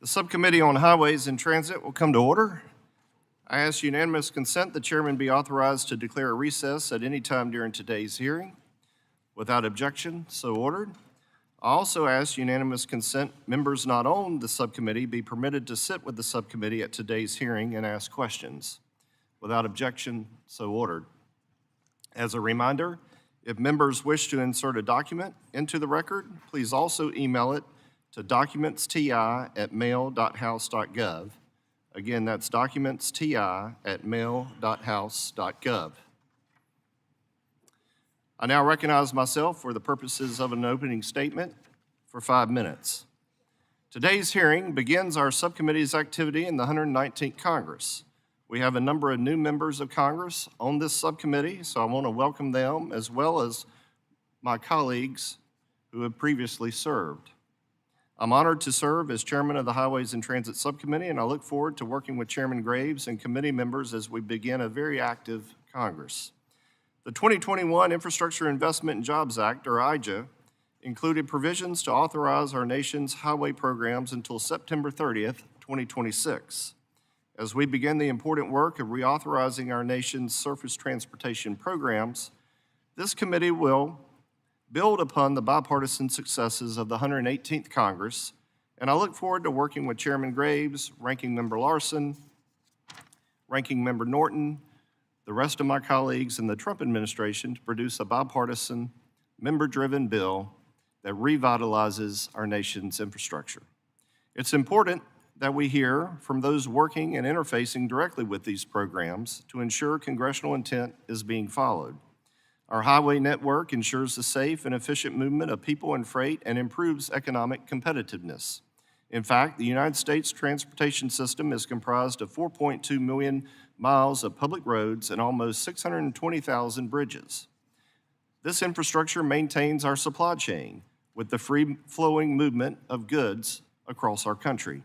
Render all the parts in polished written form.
The Subcommittee on Highways and Transit will come to order. I ask unanimous consent the chairman be authorized to declare a recess at any time during today's hearing. Without objection, so ordered. I also ask unanimous consent members not on the subcommittee be permitted to sit with the subcommittee at today's hearing and ask questions. Without objection, so ordered. As a reminder, if members wish to insert a document into the record, please also email it to documentsti@mail.house.gov. Again, that's documentsti@mail.house.gov. I now recognize myself for the purposes of an opening statement for 5 minutes. Today's hearing begins our subcommittee's activity in the 119th Congress. We have a number of new members of Congress on this subcommittee, so I want to welcome them as well as my colleagues who have previously served. I'm honored to serve as chairman of the Highways and Transit Subcommittee, and I look forward to working with Chairman Graves and committee members as we begin a very active Congress. The 2021 Infrastructure Investment and Jobs Act, or IJA, included provisions to authorize our nation's highway programs until September 30th, 2026. As we begin the important work of reauthorizing our nation's surface transportation programs, this committee will build upon the bipartisan successes of the 118th Congress, and I look forward to working with Chairman Graves, Ranking Member Larson, Ranking Member Norton, the rest of my colleagues in the Trump administration to produce a bipartisan, member-driven bill that revitalizes our nation's infrastructure. It's important that we hear from those working and interfacing directly with these programs to ensure congressional intent is being followed. Our highway network ensures the safe and efficient movement of people and freight and improves economic competitiveness. In fact, the United States transportation system is comprised of 4.2 million miles of public roads and almost 620,000 bridges. This infrastructure maintains our supply chain with the free-flowing movement of goods across our country.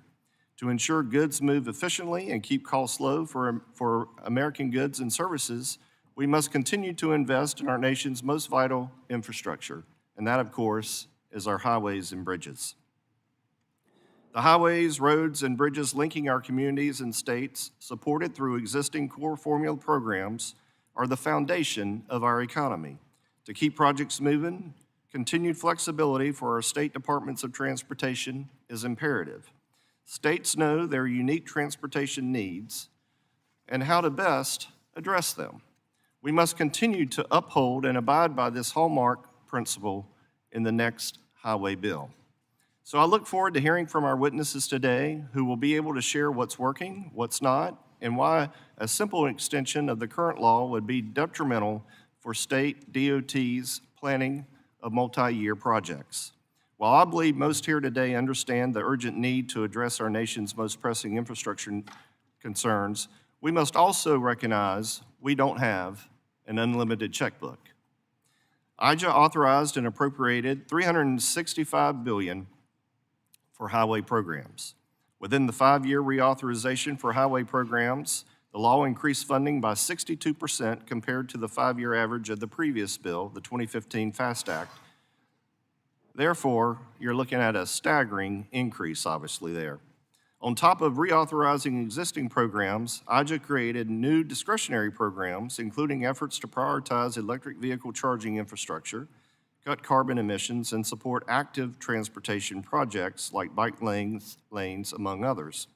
To ensure goods move efficiently and keep costs low for American goods and services, we must continue to invest in our nation's most vital infrastructure, and that, of course, is our highways and bridges. The highways, roads, and bridges linking our communities and states, supported through existing core formula programs, are the foundation of our economy. To keep projects moving, continued flexibility for our state departments of transportation is imperative. States know their unique transportation needs and how to best address them. We must continue to uphold and abide by this hallmark principle in the next highway bill. So I look forward to hearing from our witnesses today who will be able to share what's working, what's not, and why a simple extension of the current law would be detrimental for state DOT's planning of multi-year projects. While I believe most here today understand the urgent need to address our nation's most pressing infrastructure concerns, we must also recognize we don't have an unlimited checkbook. IJA authorized and appropriated $365 billion for highway programs. Within the 5-year reauthorization for highway programs, the law increased funding by 62% compared to the 5-year average of the previous bill, the 2015 FAST Act. Therefore, you're looking at a staggering increase, obviously, there. On top of reauthorizing existing programs, IJA created new discretionary programs, including efforts to prioritize electric vehicle charging infrastructure, cut carbon emissions, and support active transportation projects like bike lanes, among others.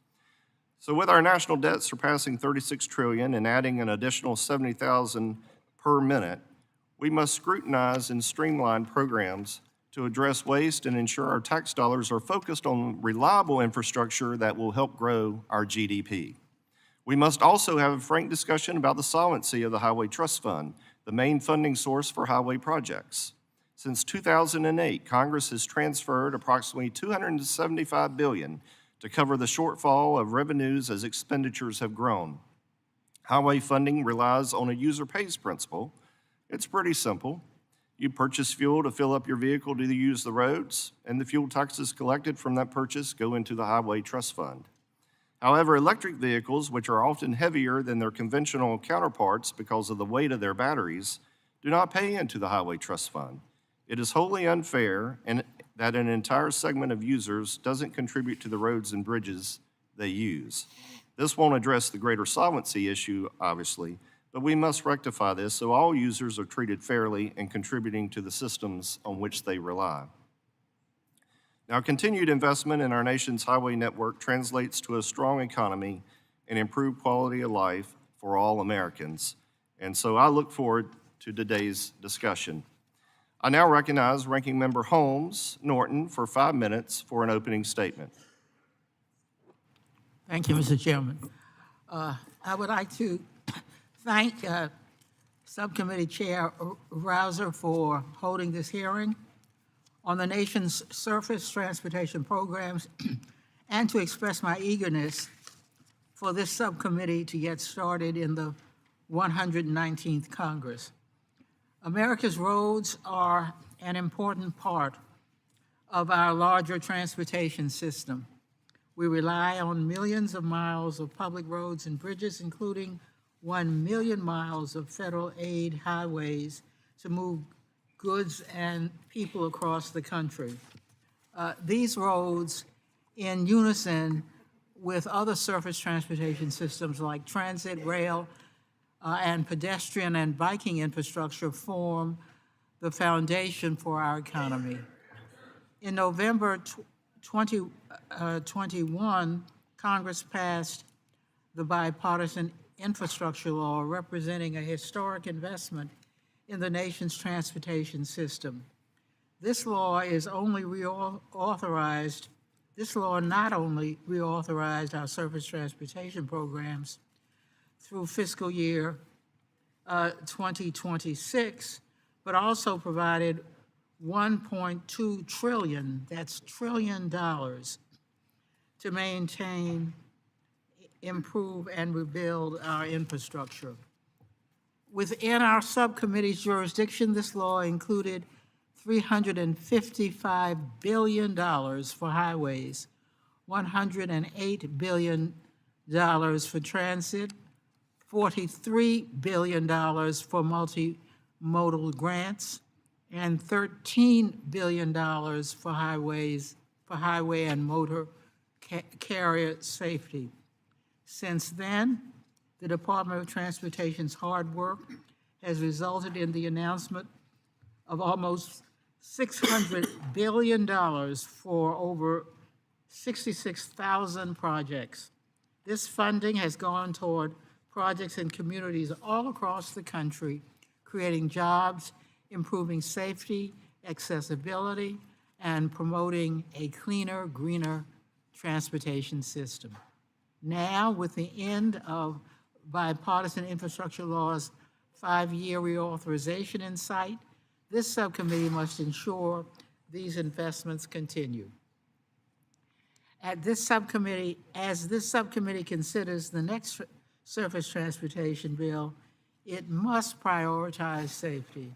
So with our national debt surpassing $36 trillion and adding an additional 70,000 per minute, we must scrutinize and streamline programs to address waste and ensure our tax dollars are focused on reliable infrastructure that will help grow our GDP. We must also have a frank discussion about the solvency of the Highway Trust Fund, the main funding source for highway projects. Since 2008, Congress has transferred approximately $275 billion to cover the shortfall of revenues as expenditures have grown. Highway funding relies on a user pays principle. It's pretty simple. You purchase fuel to fill up your vehicle to use the roads, and the fuel taxes collected from that purchase go into the Highway Trust Fund. However, electric vehicles, which are often heavier than their conventional counterparts because of the weight of their batteries, do not pay into the Highway Trust Fund. It is wholly unfair and that an entire segment of users doesn't contribute to the roads and bridges they use. This won't address the greater solvency issue, obviously, but we must rectify this so all users are treated fairly and contributing to the systems on which they rely. Now, continued investment in our nation's highway network translates to a strong economy and improved quality of life for all Americans. And so I look forward to today's discussion. I now recognize Ranking Member Holmes Norton for 5 minutes for an opening statement. Thank you, Mr. Chairman. I would like to thank Subcommittee Chair Rouser for holding this hearing on the nation's surface transportation programs and to express my eagerness for this subcommittee to get started in the 119th Congress. America's roads are an important part of our larger transportation system. We rely on millions of miles of public roads and bridges, including 1 million miles of federal aid highways to move goods and people across the country. These roads, in unison with other surface transportation systems like transit, rail, and pedestrian and biking infrastructure, form the foundation for our economy. In November 2021, Congress passed the bipartisan infrastructure law, representing a historic investment in the nation's transportation system. This law not only reauthorized our surface transportation programs through fiscal year 2026, but also provided $1.2 trillion, that's $trillion, to maintain, improve, and rebuild our infrastructure. Within our subcommittee's jurisdiction, this law included $355 billion for highways, $108 billion for transit, $43 billion for multimodal grants, and $13 billion for highway and motor carrier safety. Since then, the Department of Transportation's hard work has resulted in the announcement of almost $600 billion for over 66,000 projects. This funding has gone toward projects in communities all across the country, creating jobs, improving safety, accessibility, and promoting a cleaner, greener transportation system. Now, with the end of bipartisan infrastructure law's 5-year reauthorization in sight, this subcommittee must ensure these investments continue. As this subcommittee considers the next surface transportation bill, it must prioritize safety.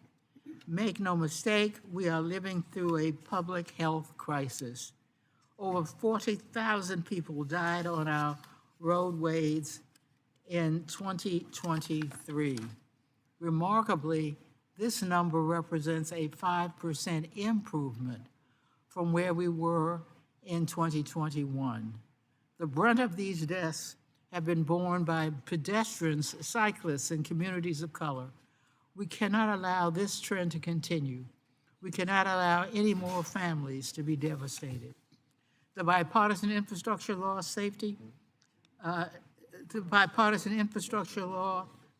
Make no mistake, we are living through a public health crisis. Over 40,000 people died on our roadways in 2023. Remarkably, this number represents a 5% improvement from where we were in 2021. The brunt of these deaths have been borne by pedestrians, cyclists, and communities of color. We cannot allow this trend to continue. We cannot allow any more families to be devastated. The bipartisan infrastructure law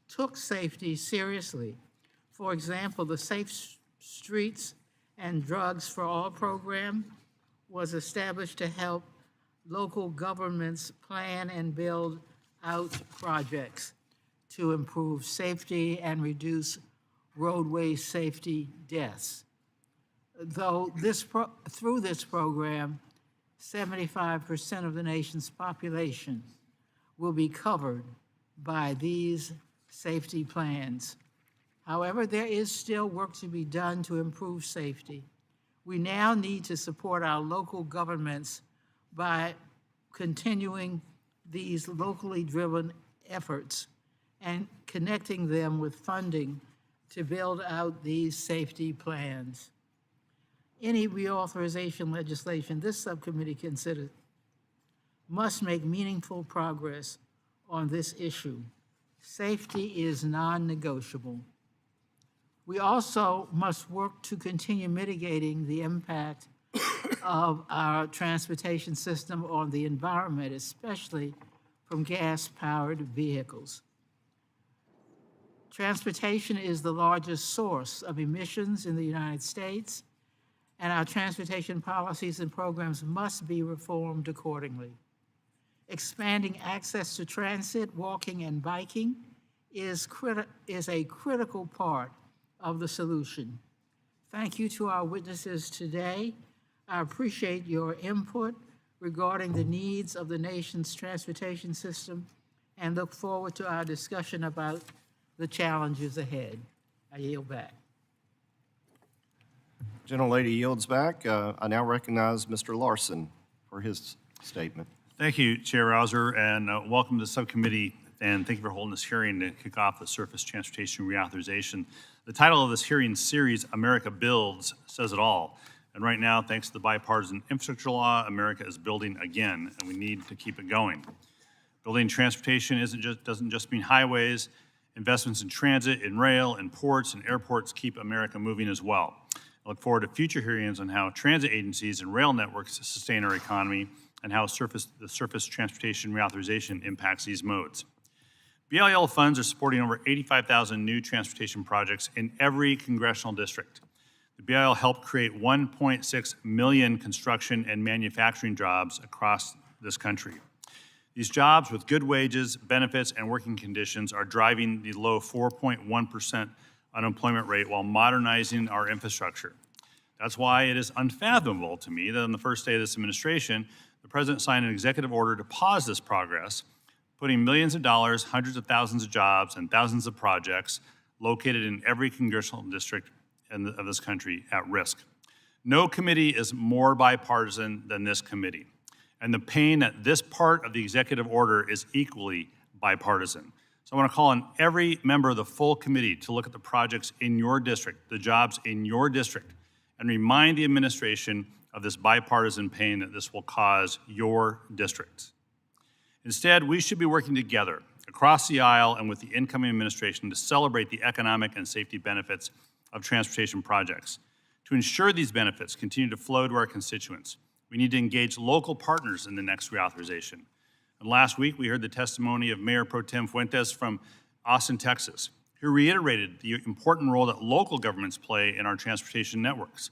took safety seriously. For example, the Safe Streets and Drugs for All program was established to help local governments plan and build out projects to improve safety and reduce roadway safety deaths. Though through this program, 75% of the nation's population will be covered by these safety plans. However, there is still work to be done to improve safety. We now need to support our local governments by continuing these locally driven efforts and connecting them with funding to build out these safety plans. Any reauthorization legislation this subcommittee considers must make meaningful progress on this issue. Safety is non-negotiable. We also must work to continue mitigating the impact of our transportation system on the environment, especially from gas-powered vehicles. Transportation is the largest source of emissions in the United States, and our transportation policies and programs must be reformed accordingly. Expanding access to transit, walking, and biking is a critical part of the solution. Thank you to our witnesses today. I appreciate your input regarding the needs of the nation's transportation system and look forward to our discussion about the challenges ahead. I yield back. Gentlelady yields back. I now recognize Mr. Larson for his statement. Thank you, Chair Rouser, and welcome to the subcommittee, and thank you for holding this hearing to kick off the Surface Transportation Reauthorization. The title of this hearing series, America Builds, says it all. And right now, thanks to the bipartisan infrastructure law, America is building again, and we need to keep it going. Building transportation doesn't just mean highways. Investments in transit, in rail, in ports, and airports keep America moving as well. I look forward to future hearings on how transit agencies and rail networks sustain our economy and how the Surface Transportation Reauthorization impacts these modes. BIL funds are supporting over 85,000 new transportation projects in every congressional district. The BIL helped create 1.6 million construction and manufacturing jobs across this country. These jobs with good wages, benefits, and working conditions are driving the low 4.1% unemployment rate while modernizing our infrastructure. That's why it is unfathomable to me that on the first day of this administration, the President signed an executive order to pause this progress, putting millions of dollars, hundreds of thousands of jobs, and thousands of projects located in every congressional district of this country at risk. No committee is more bipartisan than this committee, and the pain that this part of the executive order is equally bipartisan. So I want to call on every member of the full committee to look at the projects in your district, the jobs in your district, and remind the administration of this bipartisan pain that this will cause your districts. Instead, we should be working together across the aisle and with the incoming administration to celebrate the economic and safety benefits of transportation projects. To ensure these benefits continue to flow to our constituents, we need to engage local partners in the next reauthorization. And last week, we heard the testimony of Mayor Pro Tem Fuentes from Austin, Texas, who reiterated the important role that local governments play in our transportation networks.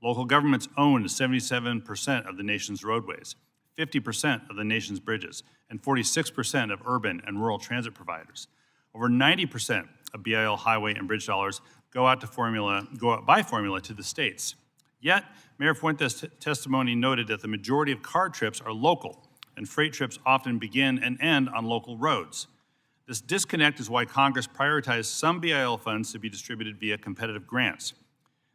Local governments own 77% of the nation's roadways, 50% of the nation's bridges, and 46% of urban and rural transit providers. Over 90% of BIL highway and bridge dollars go out by formula to the states. Yet, Mayor Fuentes' testimony noted that the majority of car trips are local, and freight trips often begin and end on local roads. This disconnect is why Congress prioritized some BIL funds to be distributed via competitive grants.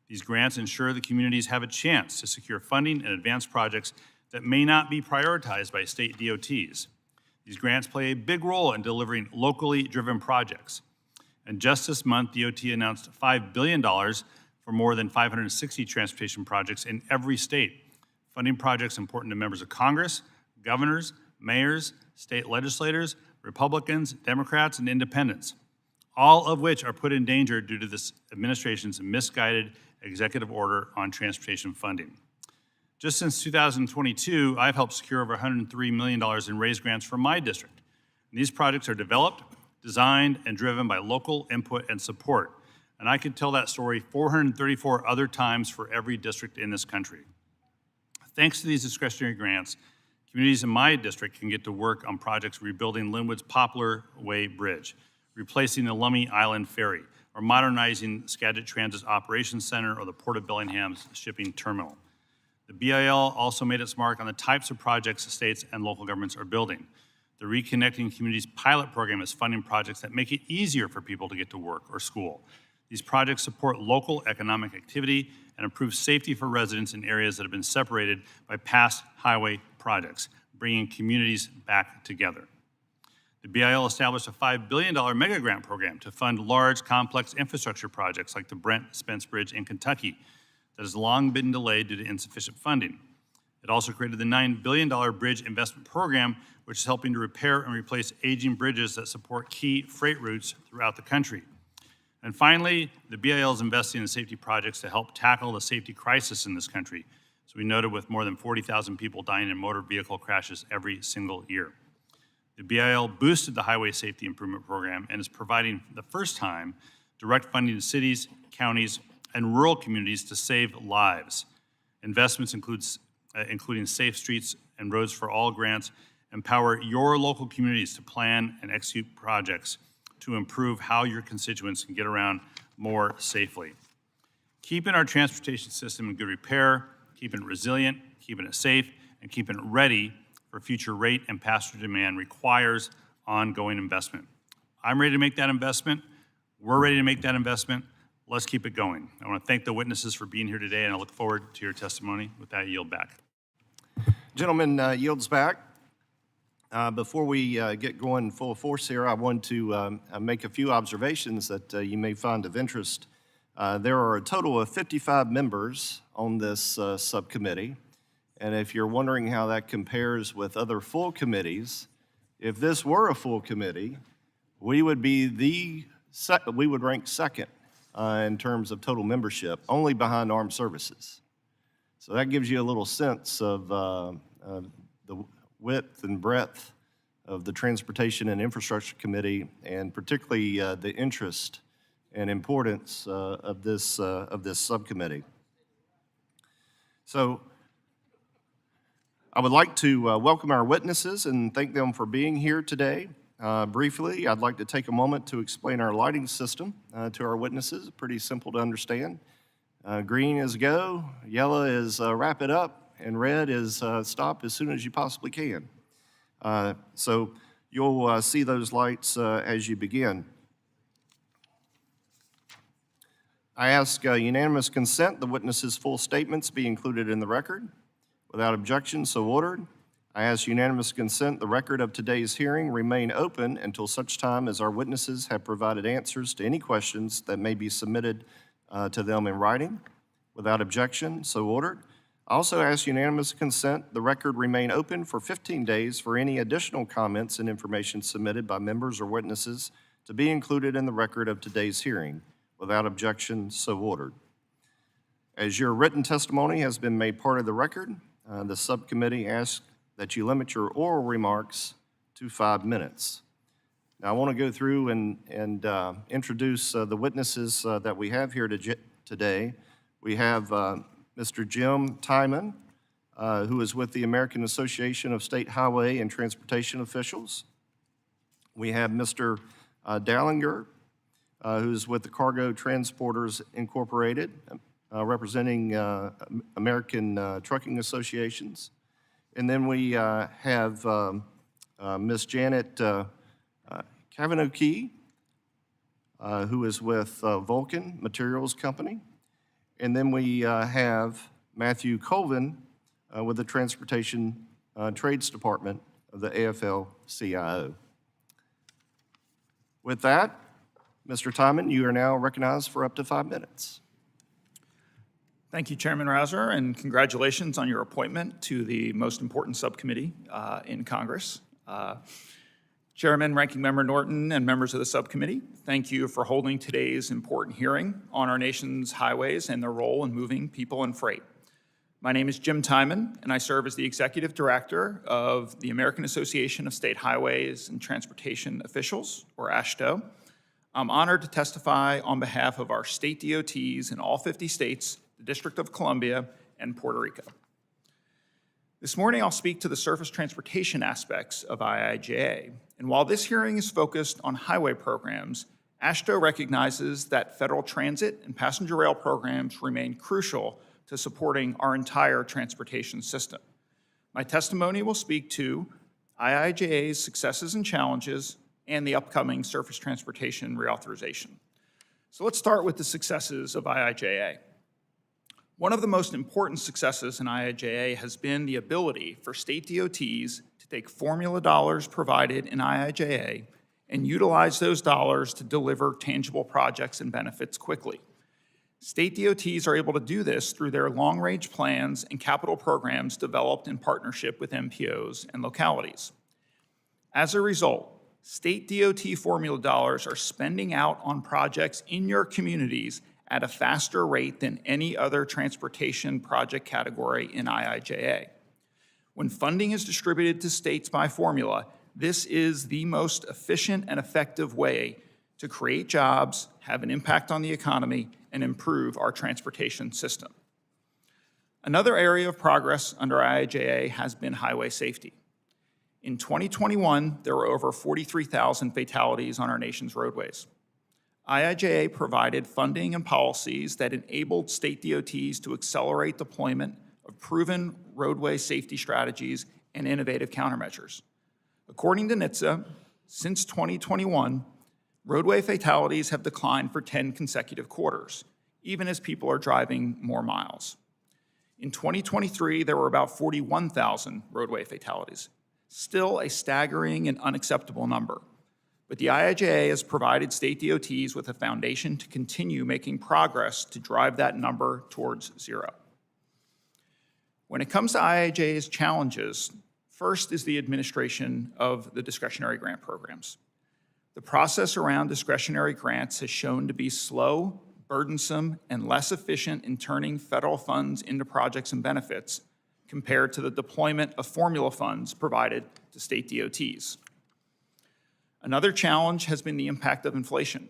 These grants ensure the communities have a chance to secure funding and advance projects that may not be prioritized by state DOTs. These grants play a big role in delivering locally driven projects. And just this month, DOT announced $5 billion for more than 560 transportation projects in every state, funding projects important to members of Congress, governors, mayors, state legislators, Republicans, Democrats, and independents, all of which are put in danger due to this administration's misguided executive order on transportation funding. Just since 2022, I've helped secure over $103 million in raised grants for my district. And these projects are developed, designed, and driven by local input and support. And I could tell that story 434 other times for every district in this country. Thanks to these discretionary grants, communities in my district can get to work on projects rebuilding Linwood's Poplar Way Bridge, replacing the Lummi Island Ferry, or modernizing Skagit Transit's Operations Center or the Port of Bellingham's shipping terminal. The BIL also made its mark on the types of projects states and local governments are building. The Reconnecting Communities pilot program is funding projects that make it easier for people to get to work or school. These projects support local economic activity and improve safety for residents in areas that have been separated by past highway projects, bringing communities back together. The BIL established a $5 billion mega grant program to fund large, complex infrastructure projects like the Brent Spence Bridge in Kentucky that has long been delayed due to insufficient funding. It also created the $9 billion Bridge Investment Program, which is helping to repair and replace aging bridges that support key freight routes throughout the country. And finally, the BIL is investing in safety projects to help tackle the safety crisis in this country. So we noted with more than 40,000 people dying in motor vehicle crashes every single year. The BIL boosted the Highway Safety Improvement Program and is providing, for the first time, direct funding to cities, counties, and rural communities to save lives. Investments including Safe Streets and Roads for All grants empower your local communities to plan and execute projects to improve how your constituents can get around more safely. Keeping our transportation system in good repair, keeping it resilient, keeping it safe, and keeping it ready for future rate and passenger demand requires ongoing investment. I'm ready to make that investment. We're ready to make that investment. Let's keep it going. I want to thank the witnesses for being here today, and I look forward to your testimony. With that, I yield back. Gentleman yields back. Before we get going full force here, I want to make a few observations that you may find of interest. There are a total of 55 members on this subcommittee, and if you're wondering how that compares with other full committees, if this were a full committee, we would rank second in terms of total membership, only behind Armed Services. So that gives you a little sense of the width and breadth of the Transportation and Infrastructure Committee, and particularly the interest and importance of this subcommittee. So I would like to welcome our witnesses and thank them for being here today. Briefly, I'd like to take a moment to explain our lighting system to our witnesses. Pretty simple to understand. Green is go, yellow is wrap it up, and red is stop as soon as you possibly can. So you'll see those lights as you begin. I ask unanimous consent the witnesses' full statements be included in the record. Without objection, so ordered. I ask unanimous consent the record of today's hearing remain open until such time as our witnesses have provided answers to any questions that may be submitted to them in writing. Without objection, so ordered. I also ask unanimous consent the record remain open for 15 days for any additional comments and information submitted by members or witnesses to be included in the record of today's hearing. Without objection, so ordered. As your written testimony has been made part of the record, the subcommittee asks that you limit your oral remarks to 5 minutes. Now, I want to go through and introduce the witnesses that we have here today. We have Mr. Jim Tymon, who is with the American Association of State Highway and Transportation Officials. We have Mr. Dellinger, who's with the Cargo Transporters Incorporated, representing American Trucking Associations. And then we have Ms. Janet Kavinoky, who is with Vulcan Materials Company. And then we have Matthew Colvin with the Transportation Trades Department of the AFL-CIO. With that, Mr. Tymon, you are now recognized for up to 5 minutes. Thank you, Chairman Rouser, and congratulations on your appointment to the most important subcommittee in Congress. Chairman, Ranking Member Norton, and members of the subcommittee, thank you for holding today's important hearing on our nation's highways and their role in moving people and freight. My name is Jim Tymon, and I serve as the Executive Director of the American Association of State Highways and Transportation Officials, or AASHTO. I'm honored to testify on behalf of our state DOTs in all 50 states, the District of Columbia, and Puerto Rico. This morning, I'll speak to the surface transportation aspects of IIJA. And while this hearing is focused on highway programs, AASHTO recognizes that federal transit and passenger rail programs remain crucial to supporting our entire transportation system. My testimony will speak to IIJA's successes and challenges and the upcoming surface transportation reauthorization. So let's start with the successes of IIJA. One of the most important successes in IIJA has been the ability for state DOTs to take formula dollars provided in IIJA and utilize those dollars to deliver tangible projects and benefits quickly. State DOTs are able to do this through their long-range plans and capital programs developed in partnership with MPOs and localities. As a result, state DOT formula dollars are spending out on projects in your communities at a faster rate than any other transportation project category in IIJA. When funding is distributed to states by formula, this is the most efficient and effective way to create jobs, have an impact on the economy, and improve our transportation system. Another area of progress under IIJA has been highway safety. In 2021, there were over 43,000 fatalities on our nation's roadways. IIJA provided funding and policies that enabled state DOTs to accelerate deployment of proven roadway safety strategies and innovative countermeasures. According to NHTSA, since 2021, roadway fatalities have declined for 10 consecutive quarters, even as people are driving more miles. In 2023, there were about 41,000 roadway fatalities, still a staggering and unacceptable number. But the IIJA has provided state DOTs with a foundation to continue making progress to drive that number towards zero. When it comes to IIJA's challenges, first is the administration of the discretionary grant programs. The process around discretionary grants has shown to be slow, burdensome, and less efficient in turning federal funds into projects and benefits compared to the deployment of formula funds provided to state DOTs. Another challenge has been the impact of inflation.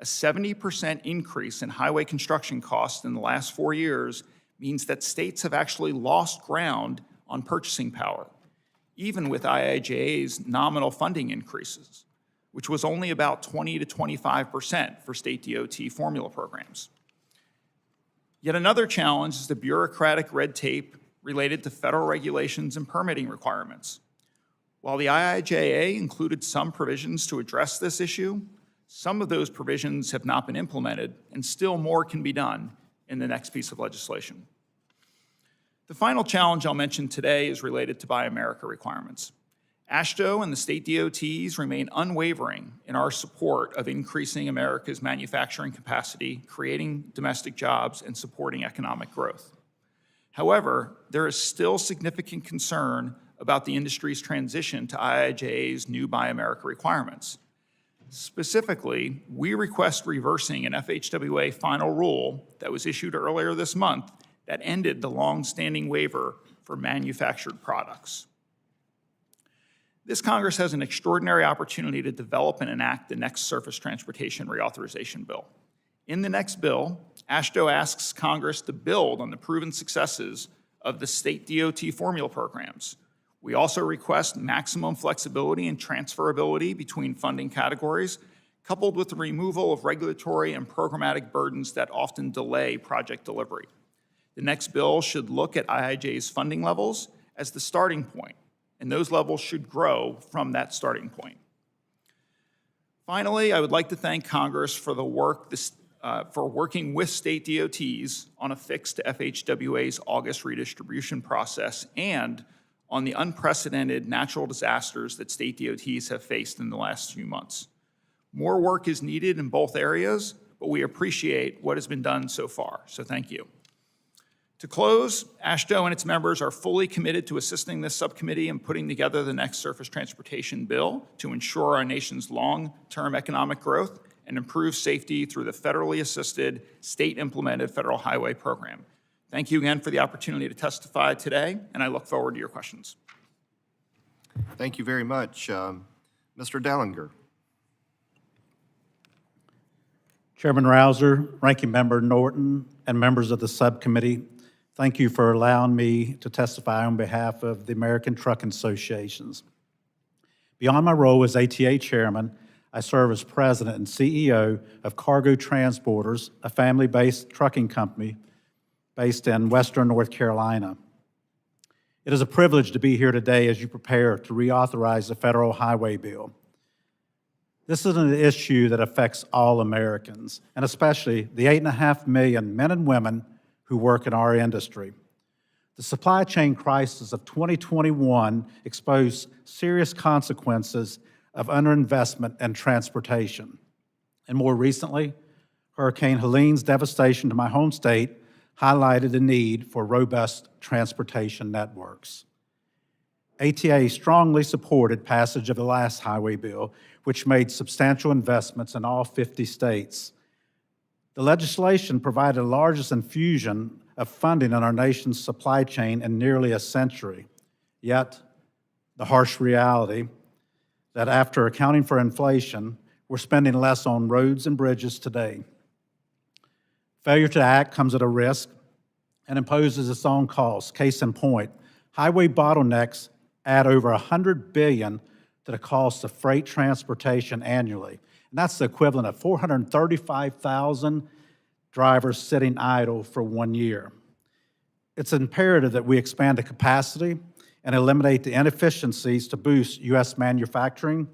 A 70% increase in highway construction costs in the last 4 years means that states have actually lost ground on purchasing power, even with IIJA's nominal funding increases, which was only about 20 to 25% for state DOT formula programs. Yet another challenge is the bureaucratic red tape related to federal regulations and permitting requirements. While the IIJA included some provisions to address this issue, some of those provisions have not been implemented, and still more can be done in the next piece of legislation. The final challenge I'll mention today is related to Buy America requirements. AASHTO and the state DOTs remain unwavering in our support of increasing America's manufacturing capacity, creating domestic jobs, and supporting economic growth. However, there is still significant concern about the industry's transition to IIJA's new Buy America requirements. Specifically, we request reversing an FHWA final rule that was issued earlier this month that ended the long-standing waiver for manufactured products. This Congress has an extraordinary opportunity to develop and enact the next Surface Transportation Reauthorization Bill. In the next bill, AASHTO asks Congress to build on the proven successes of the state DOT formula programs. We also request maximum flexibility and transferability between funding categories, coupled with the removal of regulatory and programmatic burdens that often delay project delivery. The next bill should look at IIJA's funding levels as the starting point, and those levels should grow from that starting point. Finally, I would like to thank Congress for the work for working with state DOTs on a fix to FHWA's August redistribution process and on the unprecedented natural disasters that state DOTs have faced in the last few months. More work is needed in both areas, but we appreciate what has been done so far, so thank you. To close, AASHTO and its members are fully committed to assisting this subcommittee in putting together the next surface transportation bill to ensure our nation's long-term economic growth and improve safety through the federally assisted, state-implemented federal highway program. Thank you again for the opportunity to testify today, and I look forward to your questions. Thank you very much. Mr. Dellinger. Chairman Rouser, Ranking Member Norton, and members of the subcommittee, thank you for allowing me to testify on behalf of the American Trucking Associations. Beyond my role as ATA Chairman, I serve as President and CEO of Cargo Transporters, a family-based trucking company based in Western North Carolina. It is a privilege to be here today as you prepare to reauthorize the federal highway bill. This is an issue that affects all Americans, and especially the 8.5 million men and women who work in our industry. The supply chain crisis of 2021 exposed serious consequences of underinvestment in transportation. And more recently, Hurricane Helene's devastation to my home state highlighted the need for robust transportation networks. ATA strongly supported passage of the last highway bill, which made substantial investments in all 50 states. The legislation provided the largest infusion of funding in our nation's supply chain in nearly a century. Yet, the harsh reality that after accounting for inflation, we're spending less on roads and bridges today. Failure to act comes at a risk and imposes its own costs. Case in point, highway bottlenecks add over $100 billion to the cost of freight transportation annually. And that's the equivalent of 435,000 drivers sitting idle for 1 year. It's imperative that we expand the capacity and eliminate the inefficiencies to boost U.S. manufacturing,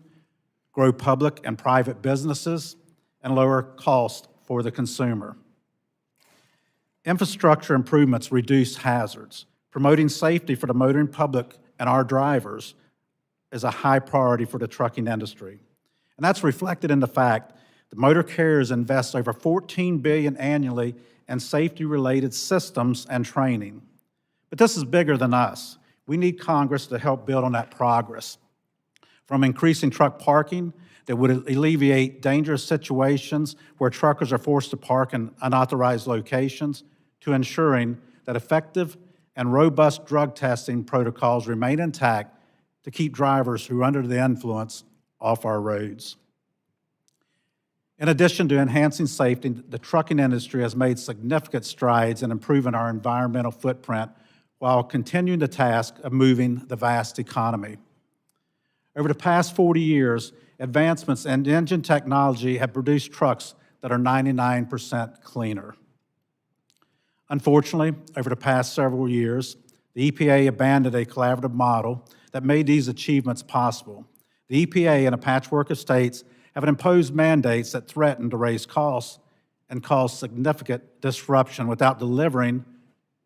grow public and private businesses, and lower costs for the consumer. Infrastructure improvements reduce hazards. Promoting safety for the motoring public and our drivers is a high priority for the trucking industry. And that's reflected in the fact that motor carriers invest over $14 billion annually in safety-related systems and training. But this is bigger than us. We need Congress to help build on that progress. From increasing truck parking that would alleviate dangerous situations where truckers are forced to park in unauthorized locations, to ensuring that effective and robust drug testing protocols remain intact to keep drivers who are under the influence off our roads. In addition to enhancing safety, the trucking industry has made significant strides in improving our environmental footprint while continuing the task of moving the vast economy. Over the past 40 years, advancements in engine technology have produced trucks that are 99% cleaner. Unfortunately, over the past several years, the EPA abandoned a collaborative model that made these achievements possible. The EPA and a patchwork of states have imposed mandates that threaten to raise costs and cause significant disruption without delivering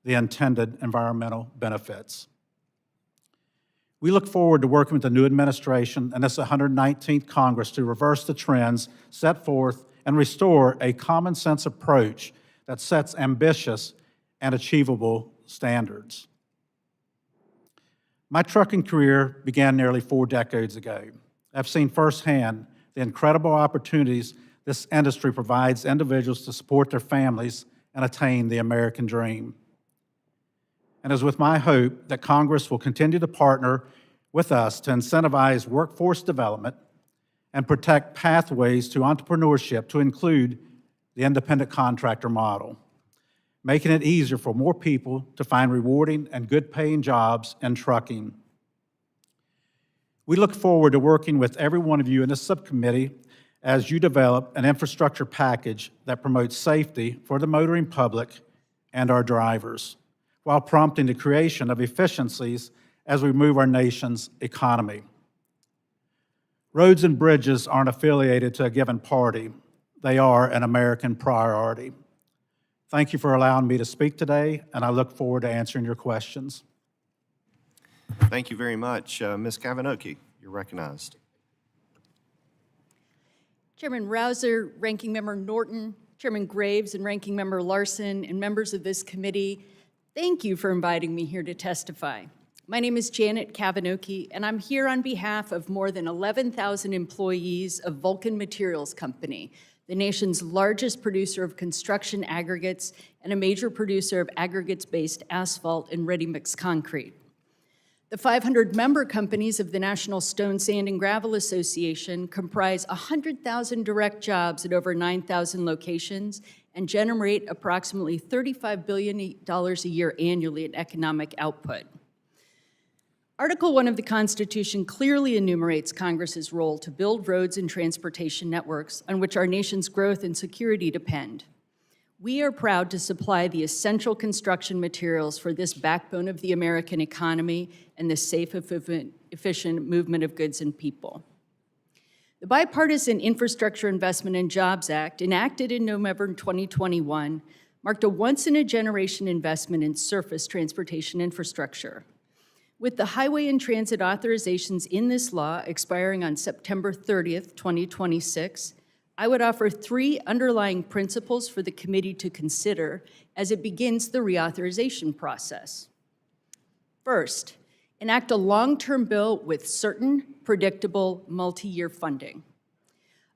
the intended environmental benefits. We look forward to working with the new administration and this 119th Congress to reverse the trends set forth and restore a common sense approach that sets ambitious and achievable standards. My trucking career began nearly 4 decades ago. I've seen firsthand the incredible opportunities this industry provides individuals to support their families and attain the American dream. And it is with my hope that Congress will continue to partner with us to incentivize workforce development and protect pathways to entrepreneurship to include the independent contractor model, making it easier for more people to find rewarding and good-paying jobs in trucking. We look forward to working with every one of you in this subcommittee as you develop an infrastructure package that promotes safety for the motoring public and our drivers, while prompting the creation of efficiencies as we move our nation's economy. Roads and bridges aren't affiliated to a given party. They are an American priority. Thank you for allowing me to speak today, and I look forward to answering your questions. Thank you very much. Ms. Kavinoky, you're recognized. Chairman Rouser, Ranking Member Norton, Chairman Graves, and Ranking Member Larson, and members of this committee, thank you for inviting me here to testify. My name is Janet Kavinoky, and I'm here on behalf of more than 11,000 employees of Vulcan Materials Company, the nation's largest producer of construction aggregates and a major producer of aggregates-based asphalt and ready-mix concrete. The 500 member companies of the National Stone, Sand, and Gravel Association comprise 100,000 direct jobs at over 9,000 locations and generate approximately $35 billion a year annually in economic output. Article 1 of the Constitution clearly enumerates Congress's role to build roads and transportation networks on which our nation's growth and security depend. We are proud to supply the essential construction materials for this backbone of the American economy and the safe, efficient movement of goods and people. The Bipartisan Infrastructure Investment and Jobs Act, enacted in November 2021, marked a once-in-a-generation investment in surface transportation infrastructure. With the highway and transit authorizations in this law expiring on September 30th, 2026, I would offer 3 underlying principles for the committee to consider as it begins the reauthorization process. First, enact a long-term bill with certain, predictable, multi-year funding.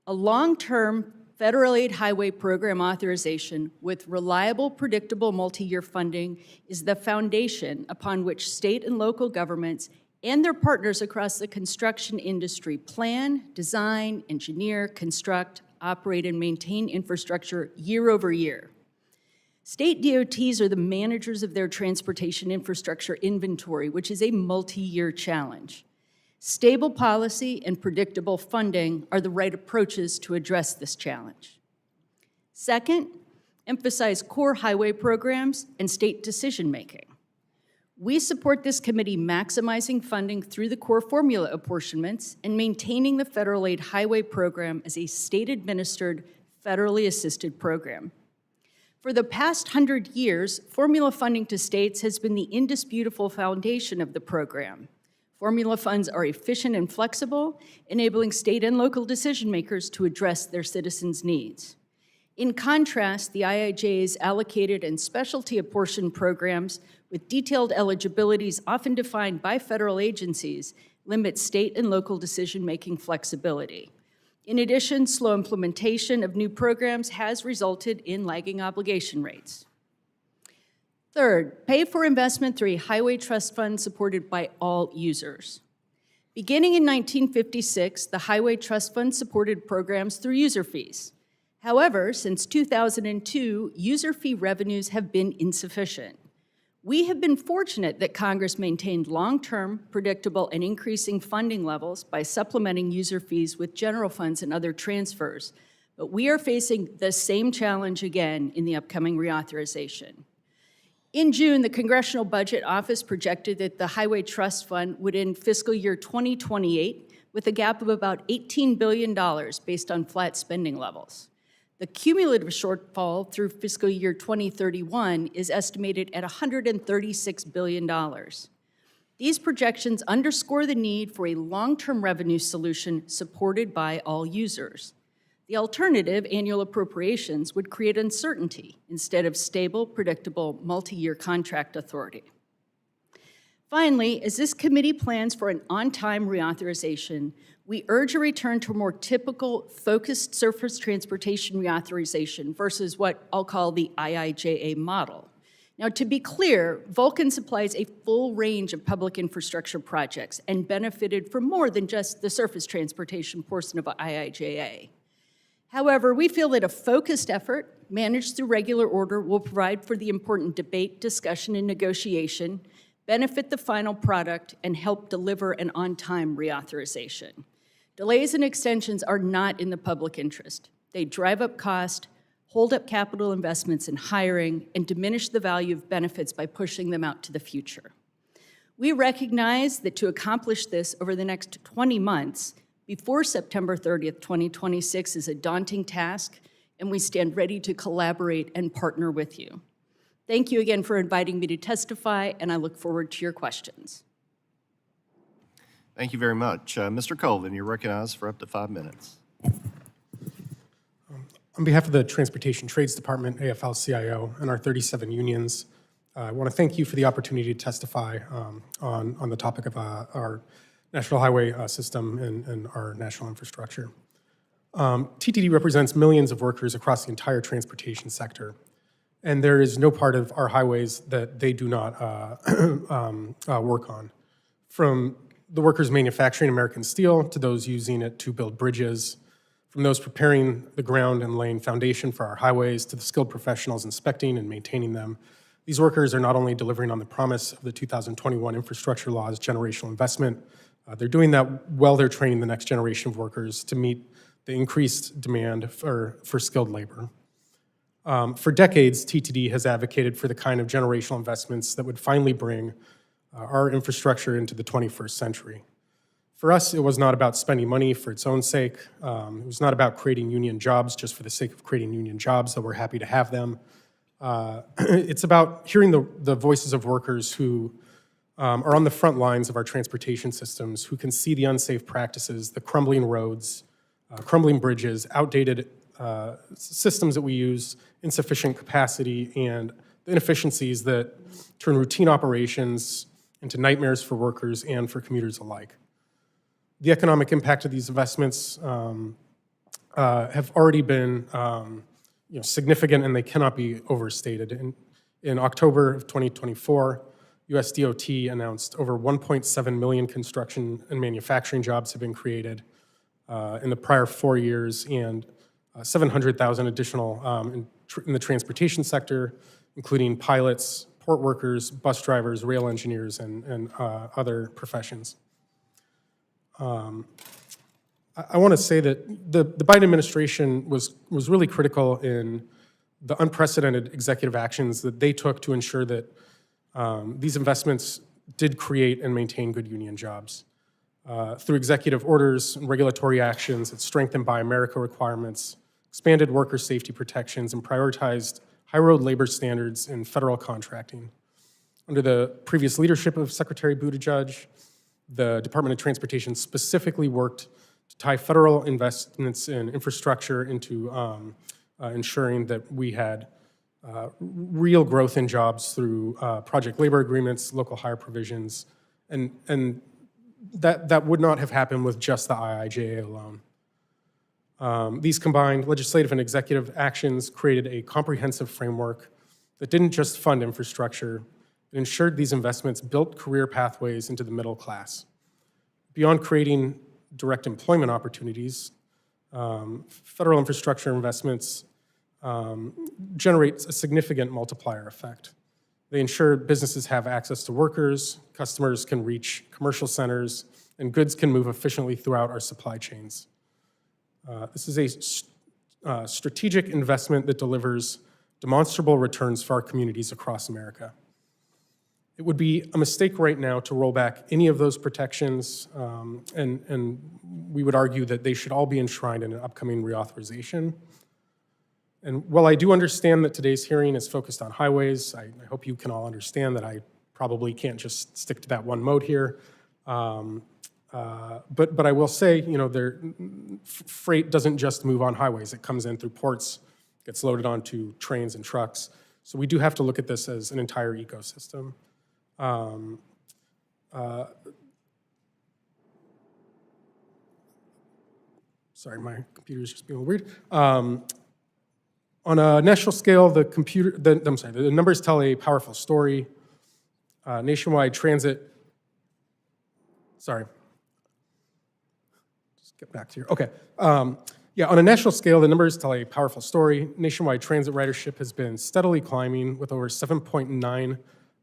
A long-term federal aid highway program authorization with reliable, predictable multi-year funding is the foundation upon which state and local governments and their partners across the construction industry plan, design, engineer, construct, operate, and maintain infrastructure year over year. State DOTs are the managers of their transportation infrastructure inventory, which is a multi-year challenge. Stable policy and predictable funding are the right approaches to address this challenge. Second, emphasize core highway programs and state decision-making. We support this committee maximizing funding through the core formula apportionments and maintaining the federal aid highway program as a state-administered, federally assisted program. For the past 100 years, formula funding to states has been the indisputable foundation of the program. Formula funds are efficient and flexible, enabling state and local decision makers to address their citizens' needs. In contrast, the IIJA's allocated and specialty apportioned programs with detailed eligibilities often defined by federal agencies limit state and local decision-making flexibility. In addition, slow implementation of new programs has resulted in lagging obligation rates. Third, pay for investment through a highway trust fund supported by all users. Beginning in 1956, the Highway Trust Fund supported programs through user fees. However, since 2002, user fee revenues have been insufficient. We have been fortunate that Congress maintained long-term, predictable, and increasing funding levels by supplementing user fees with general funds and other transfers, but we are facing the same challenge again in the upcoming reauthorization. In June, the Congressional Budget Office projected that the Highway Trust Fund would end fiscal year 2028 with a gap of about $18 billion based on flat spending levels. The cumulative shortfall through fiscal year 2031 is estimated at $136 billion. These projections underscore the need for a long-term revenue solution supported by all users. The alternative, annual appropriations, would create uncertainty instead of stable, predictable, multi-year contract authority. Finally, as this committee plans for an on-time reauthorization, we urge a return to a more typical, focused surface transportation reauthorization versus what I'll call the IIJA model. Now, to be clear, Vulcan supplies a full range of public infrastructure projects and benefited from more than just the surface transportation portion of IIJA. However, we feel that a focused effort, managed through regular order, will provide for the important debate, discussion, and negotiation, benefit the final product, and help deliver an on-time reauthorization. Delays and extensions are not in the public interest. They drive up cost, hold up capital investments in hiring, and diminish the value of benefits by pushing them out to the future. We recognize that to accomplish this over the next 20 months, before September 30th, 2026 is a daunting task, and we stand ready to collaborate and partner with you. Thank you again for inviting me to testify, and I look forward to your questions. Thank you very much. Mr. Colvin, you're recognized for up to 5 minutes. On behalf of the Transportation Trades Department, AFL-CIO, and our 37 unions, I want to thank you for the opportunity to testify on the topic of our national highway system and our national infrastructure. TTD represents millions of workers across the entire transportation sector, and there is no part of our highways that they do not work on. From the workers manufacturing American steel to those using it to build bridges, from those preparing the ground and laying foundation for our highways to the skilled professionals inspecting and maintaining them, these workers are not only delivering on the promise of the 2021 infrastructure law's generational investment, they're doing that while they're training the next generation of workers to meet the increased demand for skilled labor. For decades, TTD has advocated for the kind of generational investments that would finally bring our infrastructure into the 21st century. For us, it was not about spending money for its own sake. It was not about creating union jobs just for the sake of creating union jobs, though we're happy to have them. It's about hearing the voices of workers who are on the front lines of our transportation systems, who can see the unsafe practices, the crumbling roads, crumbling bridges, outdated systems that we use, insufficient capacity, and the inefficiencies that turn routine operations into nightmares for workers and for commuters alike. The economic impact of these investments have already been significant, and they cannot be overstated. In October of 2024, US DOT announced over 1.7 million construction and manufacturing jobs have been created in the prior 4 years, and 700,000 additional in the transportation sector, including pilots, port workers, bus drivers, rail engineers, and other professions. I want to say that the Biden administration was really critical in the unprecedented executive actions that they took to ensure that these investments did create and maintain good union jobs. Through executive orders and regulatory actions that strengthened Buy America requirements, expanded worker safety protections, and prioritized high-road labor standards in federal contracting. Under the previous leadership of Secretary Buttigieg, the Department of Transportation specifically worked to tie federal investments in infrastructure into ensuring that we had real growth in jobs through project labor agreements, local hire provisions, and that would not have happened with just the IIJA alone. These combined legislative and executive actions created a comprehensive framework that didn't just fund infrastructure, it ensured these investments built career pathways into the middle class. Beyond creating direct employment opportunities, federal infrastructure investments generate a significant multiplier effect. They ensure businesses have access to workers, customers can reach commercial centers, and goods can move efficiently throughout our supply chains. This is a strategic investment that delivers demonstrable returns for our communities across America. It would be a mistake right now to roll back any of those protections, and we would argue that they should all be enshrined in an upcoming reauthorization. And while I do understand that today's hearing is focused on highways, I hope you can all understand that I probably can't just stick to that one mode here. But I will say, freight doesn't just move on highways. It comes in through ports, gets loaded onto trains and trucks. So we do have to look at this as an entire ecosystem. Sorry, my computer's just being a little weird. On a national scale, the numbers tell a powerful story. Nationwide transit, sorry. Just get back to here. Okay. Yeah, on a national scale, the numbers tell a powerful story. Nationwide transit ridership has been steadily climbing with over 7.9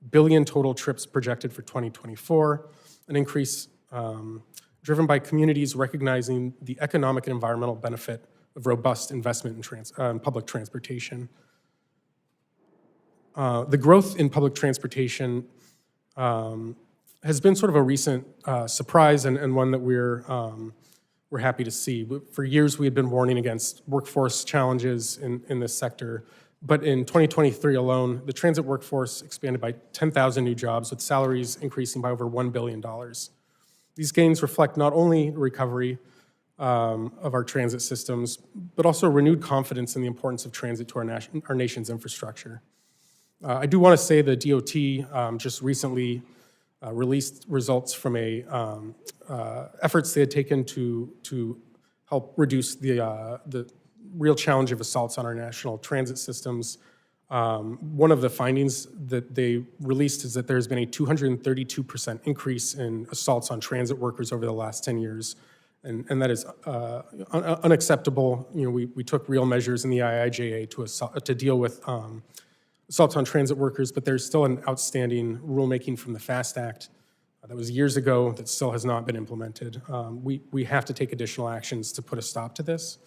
billion total trips projected for 2024, an increase driven by communities recognizing the economic and environmental benefit of robust investment in public transportation. The growth in public transportation has been sort of a recent surprise and one that we're happy to see. For years, we had been warning against workforce challenges in this sector, but in 2023 alone, the transit workforce expanded by 10,000 new jobs, with salaries increasing by over $1 billion. These gains reflect not only recovery of our transit systems, but also renewed confidence in the importance of transit to our nation's infrastructure. I do want to say the DOT just recently released results from efforts they had taken to help reduce the real challenge of assaults on our national transit systems. One of the findings that they released is that there's been a 232% increase in assaults on transit workers over the last 10 years. And that is unacceptable. We took real measures in the IIJA to deal with assaults on transit workers, but there's still an outstanding rulemaking from the FAST Act that was years ago that still has not been implemented. We have to take additional actions to put a stop to this.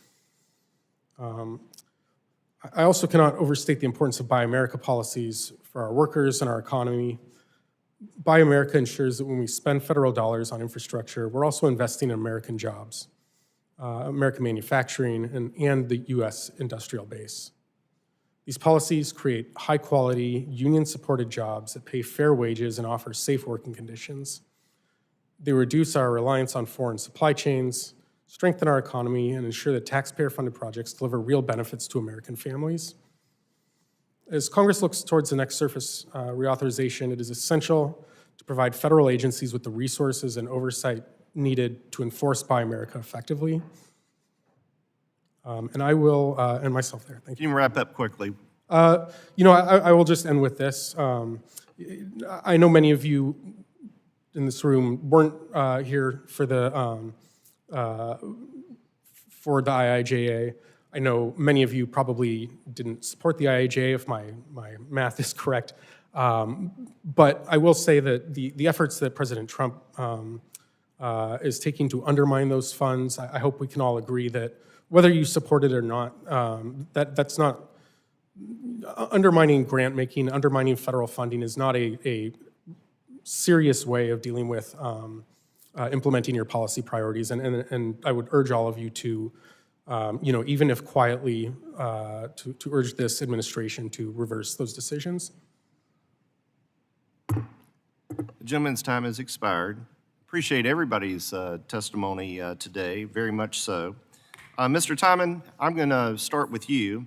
I also cannot overstate the importance of Buy America policies for our workers and our economy. Buy America ensures that when we spend federal dollars on infrastructure, we're also investing in American jobs, American manufacturing, and the U.S. industrial base. These policies create high-quality, union-supported jobs that pay fair wages and offer safe working conditions. They reduce our reliance on foreign supply chains, strengthen our economy, and ensure that taxpayer-funded projects deliver real benefits to American families. As Congress looks towards the next surface reauthorization, it is essential to provide federal agencies with the resources and oversight needed to enforce Buy America effectively. And I will end myself there. Thank you. Can you wrap up quickly? I will just end with this. I know many of you in this room weren't here for the IIJA. I know many of you probably didn't support the IIJA, if my math is correct. But I will say that the efforts that President Trump is taking to undermine those funds, I hope we can all agree that whether you support it or not, that's not undermining grant making, undermining federal funding is not a serious way of dealing with implementing your policy priorities. And I would urge all of you to, even if quietly, to urge this administration to reverse those decisions. The gentleman's time has expired. Appreciate everybody's testimony today, very much so. Mr. Tymon, I'm going to start with you.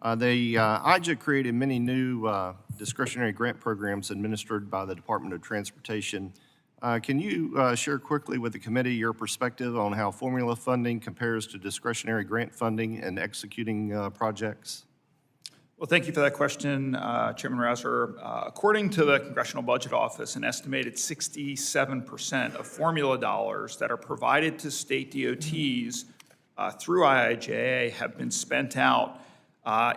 The IJA created many new discretionary grant programs administered by the Department of Transportation. Can you share quickly with the committee your perspective on how formula funding compares to discretionary grant funding and executing projects? Well, thank you for that question, Chairman Rouser. According to the Congressional Budget Office, an estimated 67% of formula dollars that are provided to state DOTs through IIJA have been spent out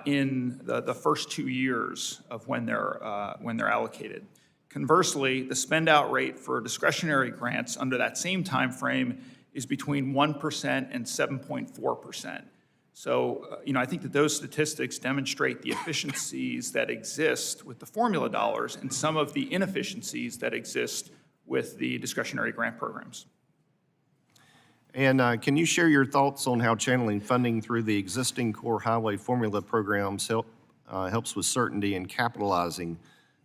in the first 2 years of when they're allocated. Conversely, the spend out rate for discretionary grants under that same time frame is between 1% and 7.4%. So, I think that those statistics demonstrate the efficiencies that exist with the formula dollars and some of the inefficiencies that exist with the discretionary grant programs. And can you share your thoughts on how channeling funding through the existing core highway formula programs helps with certainty and capitalizing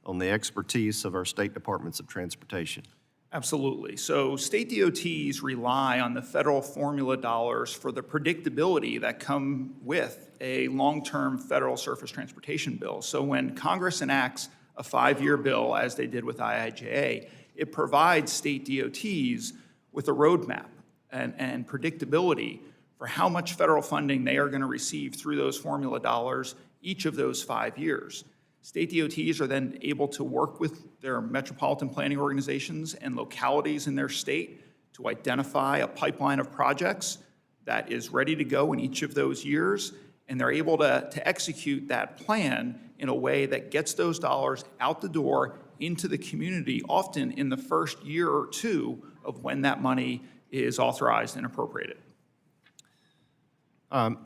on the expertise of our state departments of transportation? Absolutely. So state DOTs rely on the federal formula dollars for the predictability that come with a long-term federal surface transportation bill. So when Congress enacts a 5-year bill, as they did with IIJA, it provides state DOTs with a roadmap and predictability for how much federal funding they are going to receive through those formula dollars each of those 5 years. State DOTs are then able to work with their metropolitan planning organizations and localities in their state to identify a pipeline of projects that is ready to go in each of those years, and they're able to execute that plan in a way that gets those dollars out the door into the community, often in the first year or two of when that money is authorized and appropriated.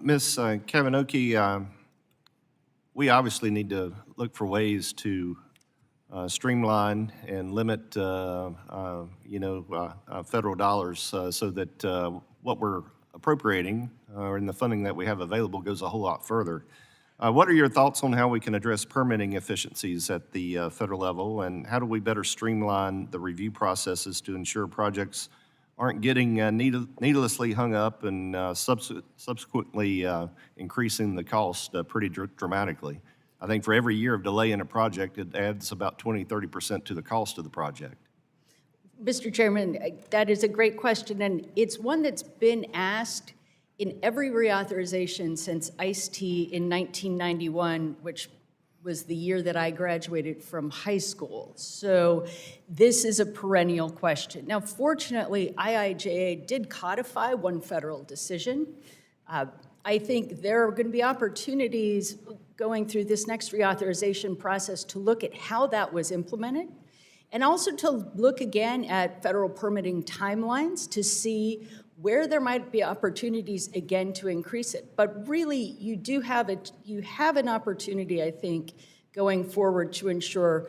Ms. Kavinoky, we obviously need to look for ways to streamline and limit, federal dollars so that what we're appropriating or in the funding that we have available goes a whole lot further. What are your thoughts on how we can address permitting efficiencies at the federal level, and how do we better streamline the review processes to ensure projects aren't getting needlessly hung up and subsequently increasing the cost pretty dramatically? I think for every year of delay in a project, it adds about 20–30% to the cost of the project. Mr. Chairman, that is a great question, and it's one that's been asked in every reauthorization since ICE-T in 1991, which was the year that I graduated from high school. So this is a perennial question. Now, fortunately, IIJA did codify one federal decision. I think there are going to be opportunities going through this next reauthorization process to look at how that was implemented, and also to look again at federal permitting timelines to see where there might be opportunities again to increase it. But really, you have an opportunity, I think, going forward to ensure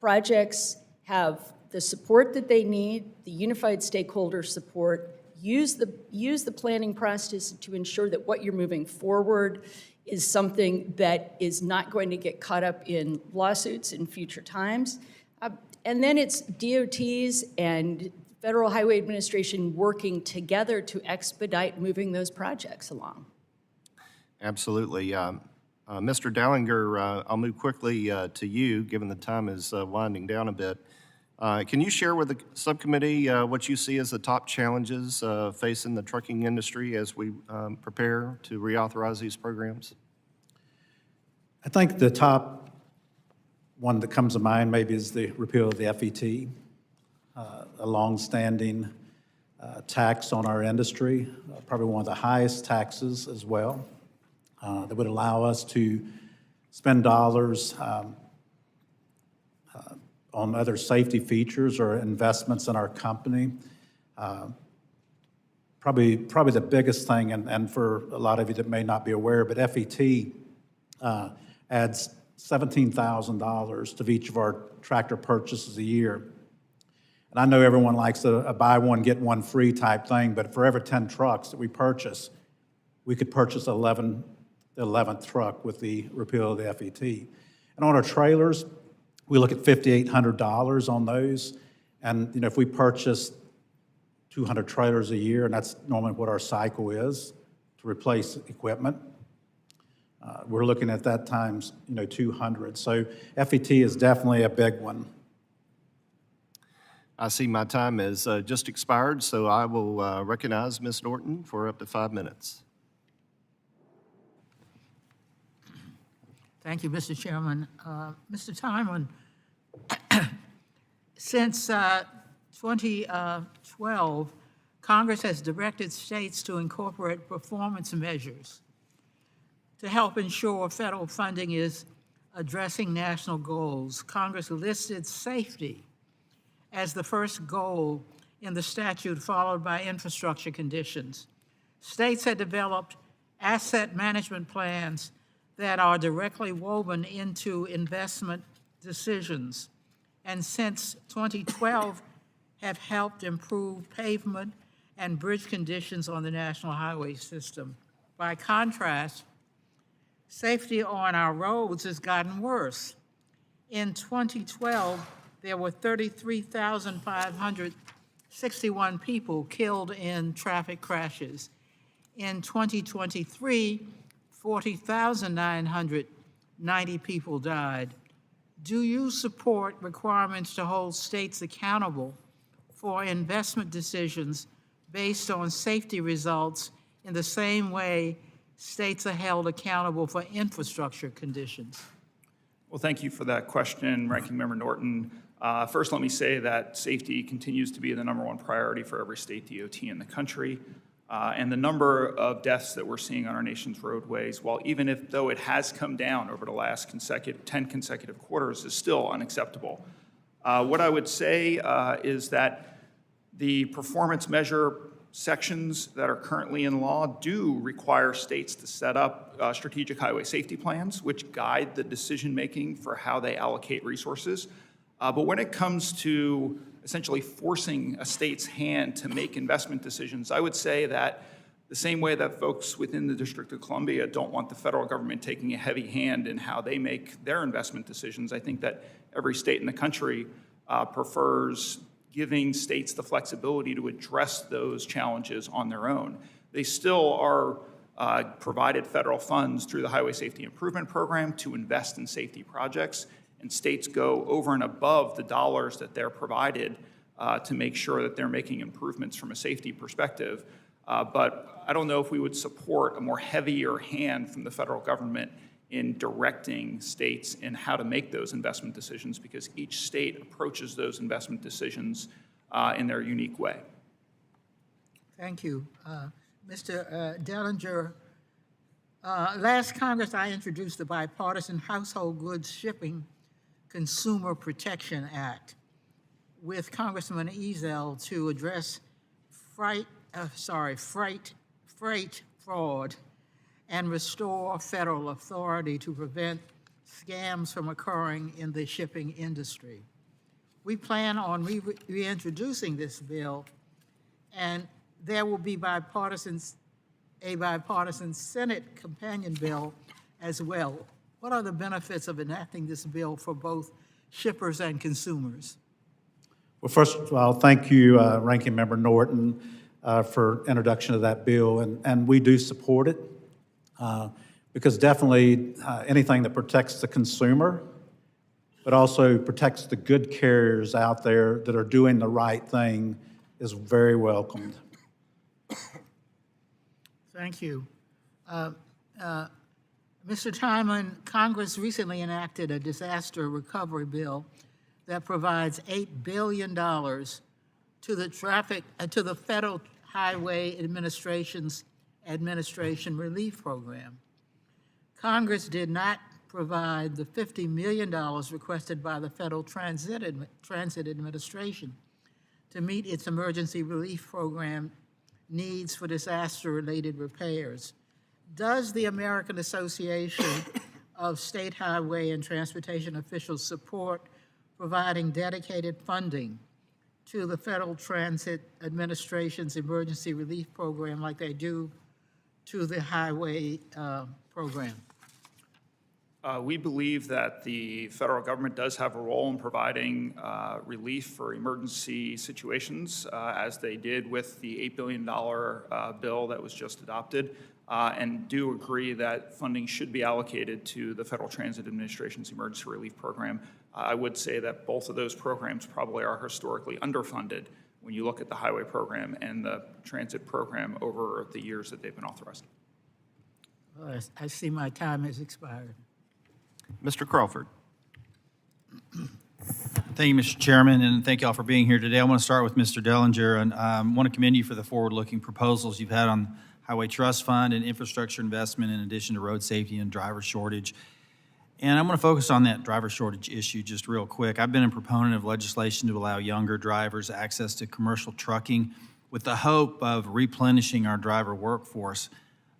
projects have the support that they need, the unified stakeholder support, use the planning process to ensure that what you're moving forward is something that is not going to get caught up in lawsuits in future times. And then it's DOTs and Federal Highway Administration working together to expedite moving those projects along? Absolutely. Mr. Dellinger, I'll move quickly to you, given the time is winding down a bit. Can you share with the subcommittee what you see as the top challenges facing the trucking industry as we prepare to reauthorize these programs? I think the top one that comes to mind maybe is the repeal of the FET, a longstanding tax on our industry, probably one of the highest taxes as well, that would allow us to spend dollars on other safety features or investments in our company. Probably the biggest thing, and for a lot of you that may not be aware, but FET adds $17,000 to each of our tractor purchases a year. And I know everyone likes a buy one, get one free type thing, but for every 10 trucks that we purchase, we could purchase the 11th truck with the repeal of the FET. And on our trailers, we look at $5,800 on those. And if we purchase 200 trailers a year, and that's normally what our cycle is to replace equipment, we're looking at that times 200. So FET is definitely a big one. I see my time has just expired, so I will recognize Ms. Norton for up to 5 minutes. Thank you, Mr. Chairman. Mr. Tymon, since 2012, Congress has directed states to incorporate performance measures to help ensure federal funding is addressing national goals. Congress listed safety as the first goal in the statute, followed by infrastructure conditions. States had developed asset management plans that are directly woven into investment decisions, and since 2012 have helped improve pavement and bridge conditions on the national highway system. By contrast, safety on our roads has gotten worse. In 2012, there were 33,561 people killed in traffic crashes. In 2023, 40,990 people died. Do you support requirements to hold states accountable for investment decisions based on safety results in the same way states are held accountable for infrastructure conditions? Well, thank you for that question, Ranking Member Norton. First, let me say that safety continues to be the number1 priority for every state DOT in the country. And the number of deaths that we're seeing on our nation's roadways, while though it has come down over the last 10 consecutive quarters, is still unacceptable. What I would say is that the performance measure sections that are currently in law do require states to set up strategic highway safety plans, which guide the decision-making for how they allocate resources. But when it comes to essentially forcing a state's hand to make investment decisions, I would say that the same way that folks within the District of Columbia don't want the federal government taking a heavy hand in how they make their investment decisions, I think that every state in the country prefers giving states the flexibility to address those challenges on their own. They still are provided federal funds through the Highway Safety Improvement Program to invest in safety projects, and states go over and above the dollars that they're provided to make sure that they're making improvements from a safety perspective. But I don't know if we would support a more heavier hand from the federal government in directing states in how to make those investment decisions, because each state approaches those investment decisions in their unique way. Thank you. Mr. Dellinger, last Congress I introduced the bipartisan Household Goods Shipping Consumer Protection Act with Congressman Ezell to address freight fraud and restore federal authority to prevent scams from occurring in the shipping industry. We plan on reintroducing this bill, and there will be a bipartisan Senate companion bill as well. What are the benefits of enacting this bill for both shippers and consumers? Well, first of all, thank you, Ranking Member Norton, for introduction of that bill, and we do support it because definitely anything that protects the consumer, but also protects the good carriers out there that are doing the right thing is very welcomed. Thank you. Mr. Tymon, Congress recently enacted a disaster recovery bill that provides $8 billion to the Federal Highway Administration Relief Program. Congress did not provide the $50 million requested by the Federal Transit Administration to meet its emergency relief program needs for disaster-related repairs. Does the American Association of State Highway and Transportation Officials support providing dedicated funding to the Federal Transit Administration's emergency relief program like they do to the highway program? We believe that the federal government does have a role in providing relief for emergency situations, as they did with the $8 billion bill that was just adopted, and do agree that funding should be allocated to the Federal Transit Administration's emergency relief program. I would say that both of those programs probably are historically underfunded when you look at the highway program and the transit program over the years that they've been authorized. I see my time has expired. Mr. Crawford. Thank you, Mr. Chairman, and thank you all for being here today. I want to start with Mr. Dellinger, and I want to commend you for the forward-looking proposals you've had on Highway Trust Fund and infrastructure investment in addition to road safety and driver shortage. And I'm going to focus on that driver shortage issue just real quick. I've been a proponent of legislation to allow younger drivers access to commercial trucking with the hope of replenishing our driver workforce.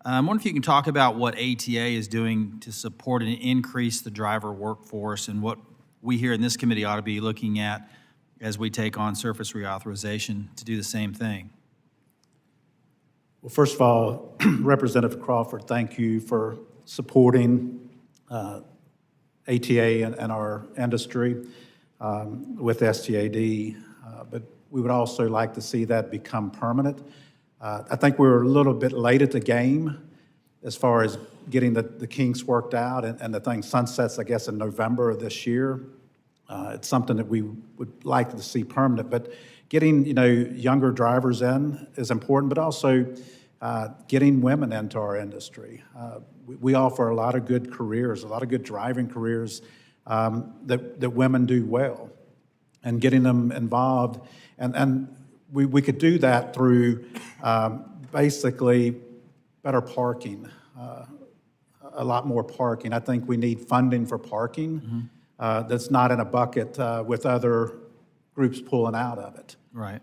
I wonder if you can talk about what ATA is doing to support and increase the driver workforce and what we here in this committee ought to be looking at as we take on surface reauthorization to do the same thing. Well, first of all, Representative Crawford, thank you for supporting ATA and our industry with STAD, but we would also like to see that become permanent. I think we're a little bit late at the game as far as getting the kinks worked out, and the thing sunsets, I guess, in November of this year. It's something that we would like to see permanent, but getting younger drivers in is important, but also getting women into our industry. We offer a lot of good careers, a lot of good driving careers that women do well, and getting them involved. And we could do that through basically better parking, a lot more parking. I think we need funding for parking that's not in a bucket with other groups pulling out of it. Right.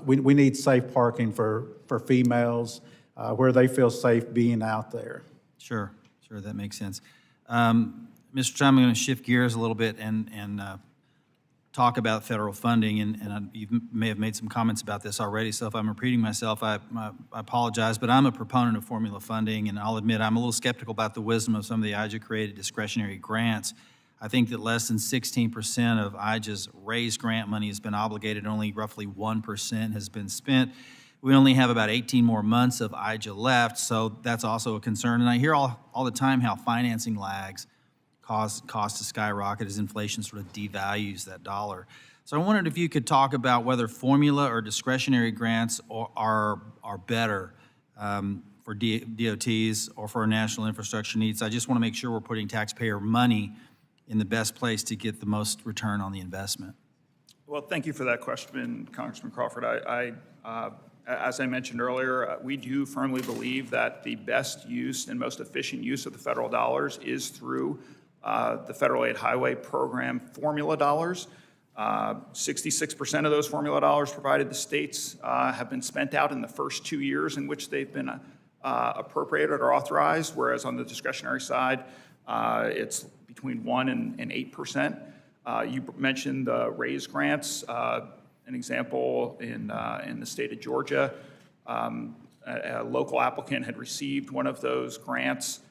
We need safe parking for females where they feel safe being out there. Sure, that makes sense. Mr. Chairman, I'm going to shift gears a little bit and talk about federal funding, and you may have made some comments about this already, so if I'm repeating myself, I apologize, but I'm a proponent of formula funding, and I'll admit I'm a little skeptical about the wisdom of some of the IJA-created discretionary grants. I think that less than 16% of IJA's raised grant money has been obligated, only roughly 1% has been spent. We only have about 18 more months of IJA left, so that's also a concern. And I hear all the time how financing lags cause costs to skyrocket as inflation sort of devalues that dollar. So I wondered if you could talk about whether formula or discretionary grants are better for DOTs or for our national infrastructure needs. I just want to make sure we're putting taxpayer money in the best place to get the most return on the investment. Well, thank you for that question, Congressman Crawford. As I mentioned earlier, we do firmly believe that the best use and most efficient use of the federal dollars is through the Federal Aid Highway Program formula dollars. 66% of those formula dollars provided to states have been spent out in the first 2 years in which they've been appropriated or authorized, whereas on the discretionary side, it's between 1% and 8%. You mentioned the raised grants. An example in the state of Georgia, a local applicant had received one of those grants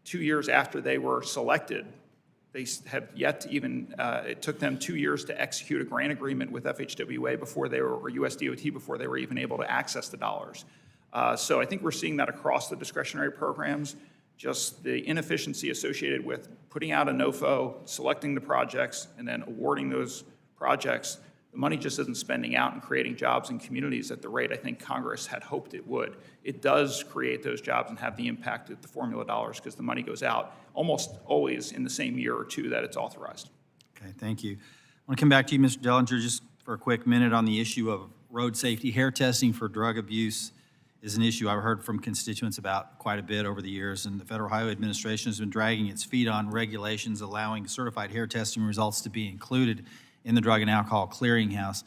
2 years after they were selected They have yet to even, it took them 2 years to execute a grant agreement with FHWA before they were, or USDOT before they were even able to access the dollars. So I think we're seeing that across the discretionary programs, just the inefficiency associated with putting out a NOFO, selecting the projects, and then awarding those projects. The money just isn't spending out and creating jobs in communities at the rate I think Congress had hoped it would. It does create those jobs and have the impact of the formula dollars because the money goes out almost always in the same year or two that it's authorized. Okay, thank you. I want to come back to you, Mr. Dellinger, just for a quick minute on the issue of road safety. Hair testing for drug abuse is an issue I've heard from constituents about quite a bit over the years, and the Federal Highway Administration has been dragging its feet on regulations allowing certified hair testing results to be included in the Drug and Alcohol Clearinghouse.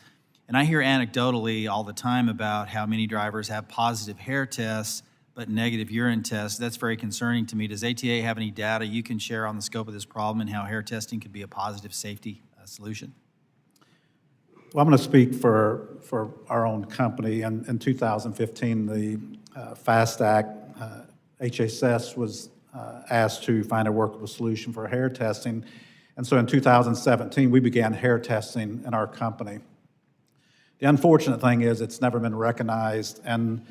And I hear anecdotally all the time about how many drivers have positive hair tests but negative urine tests. That's very concerning to me. Does ATA have any data you can share on the scope of this problem and how hair testing could be a positive safety solution? Well, I'm going to speak for our own company. In 2015, the FAST Act, HHS was asked to find a workable solution for hair testing. And so in 2017, we began hair testing in our company. The unfortunate thing is it's never been recognized, and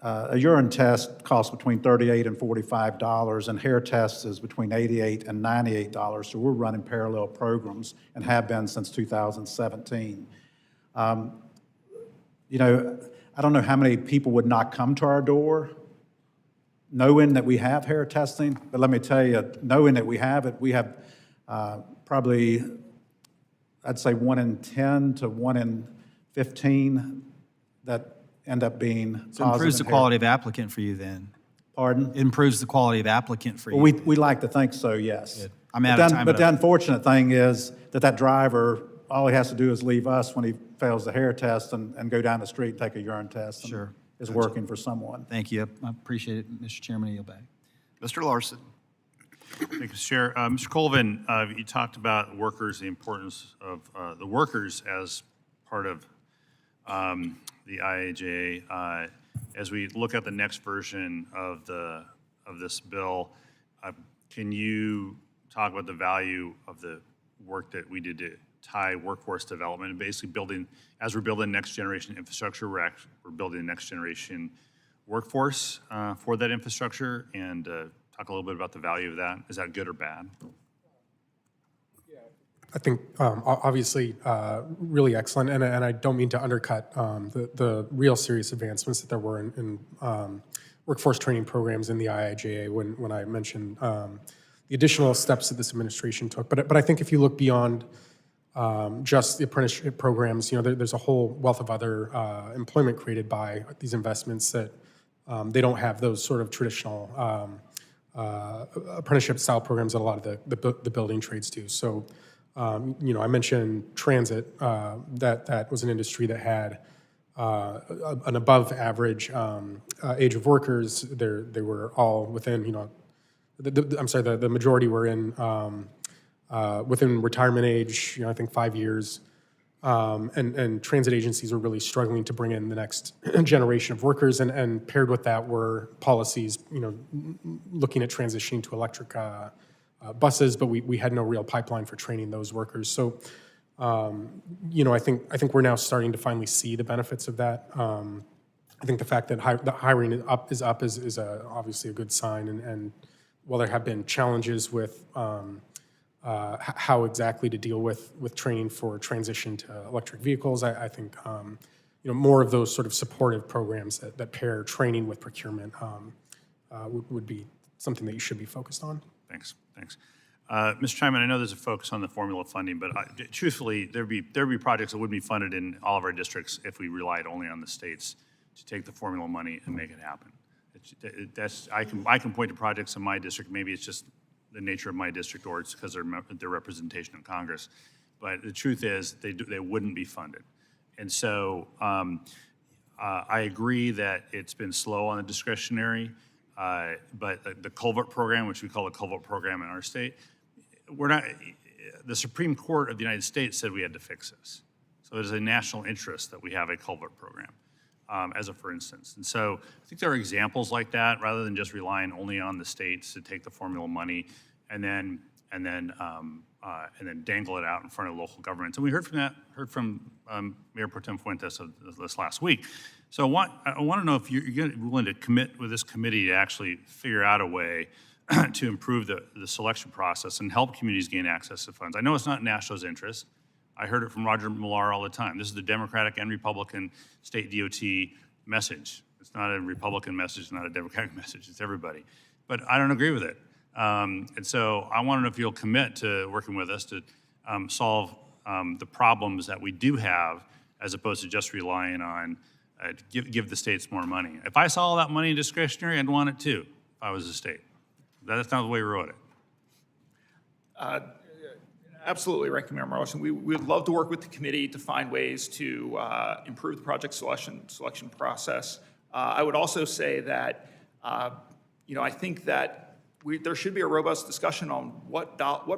a urine test costs between $38 and $45, and hair tests is between $88 and $98. So we're running parallel programs and have been since 2017. You know, I don't know how many people would not come to our door knowing that we have hair testing, but let me tell you, knowing that we have it, we have probably, I'd say 1 in 10 to 1 in 15 that end up being positive. So it improves the quality of applicant for you then? Pardon? It improves the quality of applicant for you? Well, we like to think so, yes. Good. I'm out of time. But the unfortunate thing is that driver, all he has to do is leave us when he fails the hair test and go down the street and take a urine test. And Sure. is working for someone. Thank you. I appreciate it, Mr. Chairman. I yield back. Mr. Larson. Thank you, Mr. Chair. Mr. Colvin, you talked about workers, the importance of the workers as part of the IIJA. As we look at the next version of this bill, can you talk about the value of the work that we did to tie workforce development and basically as we're building next generation infrastructure, we're building next generation workforce for that infrastructure, and talk a little bit about the value of that. Is that good or bad? I think obviously really excellent, and I don't mean to undercut the real serious advancements that there were in workforce training programs in the IIJA when I mentioned the additional steps that this administration took. But I think if you look beyond just the apprenticeship programs, you know, there's a whole wealth of other employment created by these investments that they don't have those sort of traditional apprenticeship-style programs that a lot of the building trades do. So, you know, I mentioned transit. That was an industry that had an above-average age of workers. They were all within, you know, the majority were in within retirement age. You know, I think 5 years. And transit agencies were really struggling to bring in the next generation of workers, and paired with that were policies, you know, looking at transitioning to electric buses, but we had no real pipeline for training those workers. So, you know, I think we're now starting to finally see the benefits of that. I think the fact that the hiring is up is obviously a good sign, and while there have been challenges with how exactly to deal with training for transition to electric vehicles, I think you know, more of those sort of supportive programs that pair training with procurement would be something that you should be focused on. Thanks. Mr. Tymon, I know there's a focus on the formula funding, but truthfully, there'd be projects that wouldn't be funded in all of our districts if we relied only on the states to take the formula money and make it happen. I can point to projects in my district. Maybe it's just the nature of my district, or it's because their representation in Congress. But the truth is, they wouldn't be funded. And so I agree that it's been slow on the discretionary, but the culvert program, which we call the culvert program in our state, the Supreme Court of the United States said we had to fix this. So there's a national interest that we have a culvert program, as a for instance. And so I think there are examples like that, rather than just relying only on the states to take the formula money and then and then dangle it out in front of local governments. And we heard from Mayor Pro Tem Fuentes of this last week. So I want to know if you're willing to commit with this committee to actually figure out a way to improve the selection process and help communities gain access to funds. I know it's not in Nashville's interest. I heard it from Roger Millar all the time. This is the Democratic and Republican state DOT message. It's not a Republican message, not a Democratic message. It's everybody. But I don't agree with it. And so I want to know if you'll commit to working with us to solve the problems that we do have, as opposed to just relying on give the states more money. If I saw all that money in discretionary, I'd want it too, if I was a state. That's not the way we wrote it. Absolutely, Ranking Member Larson. We would love to work with the committee to find ways to improve the project selection process. I would also say that, I think that there should be a robust discussion on what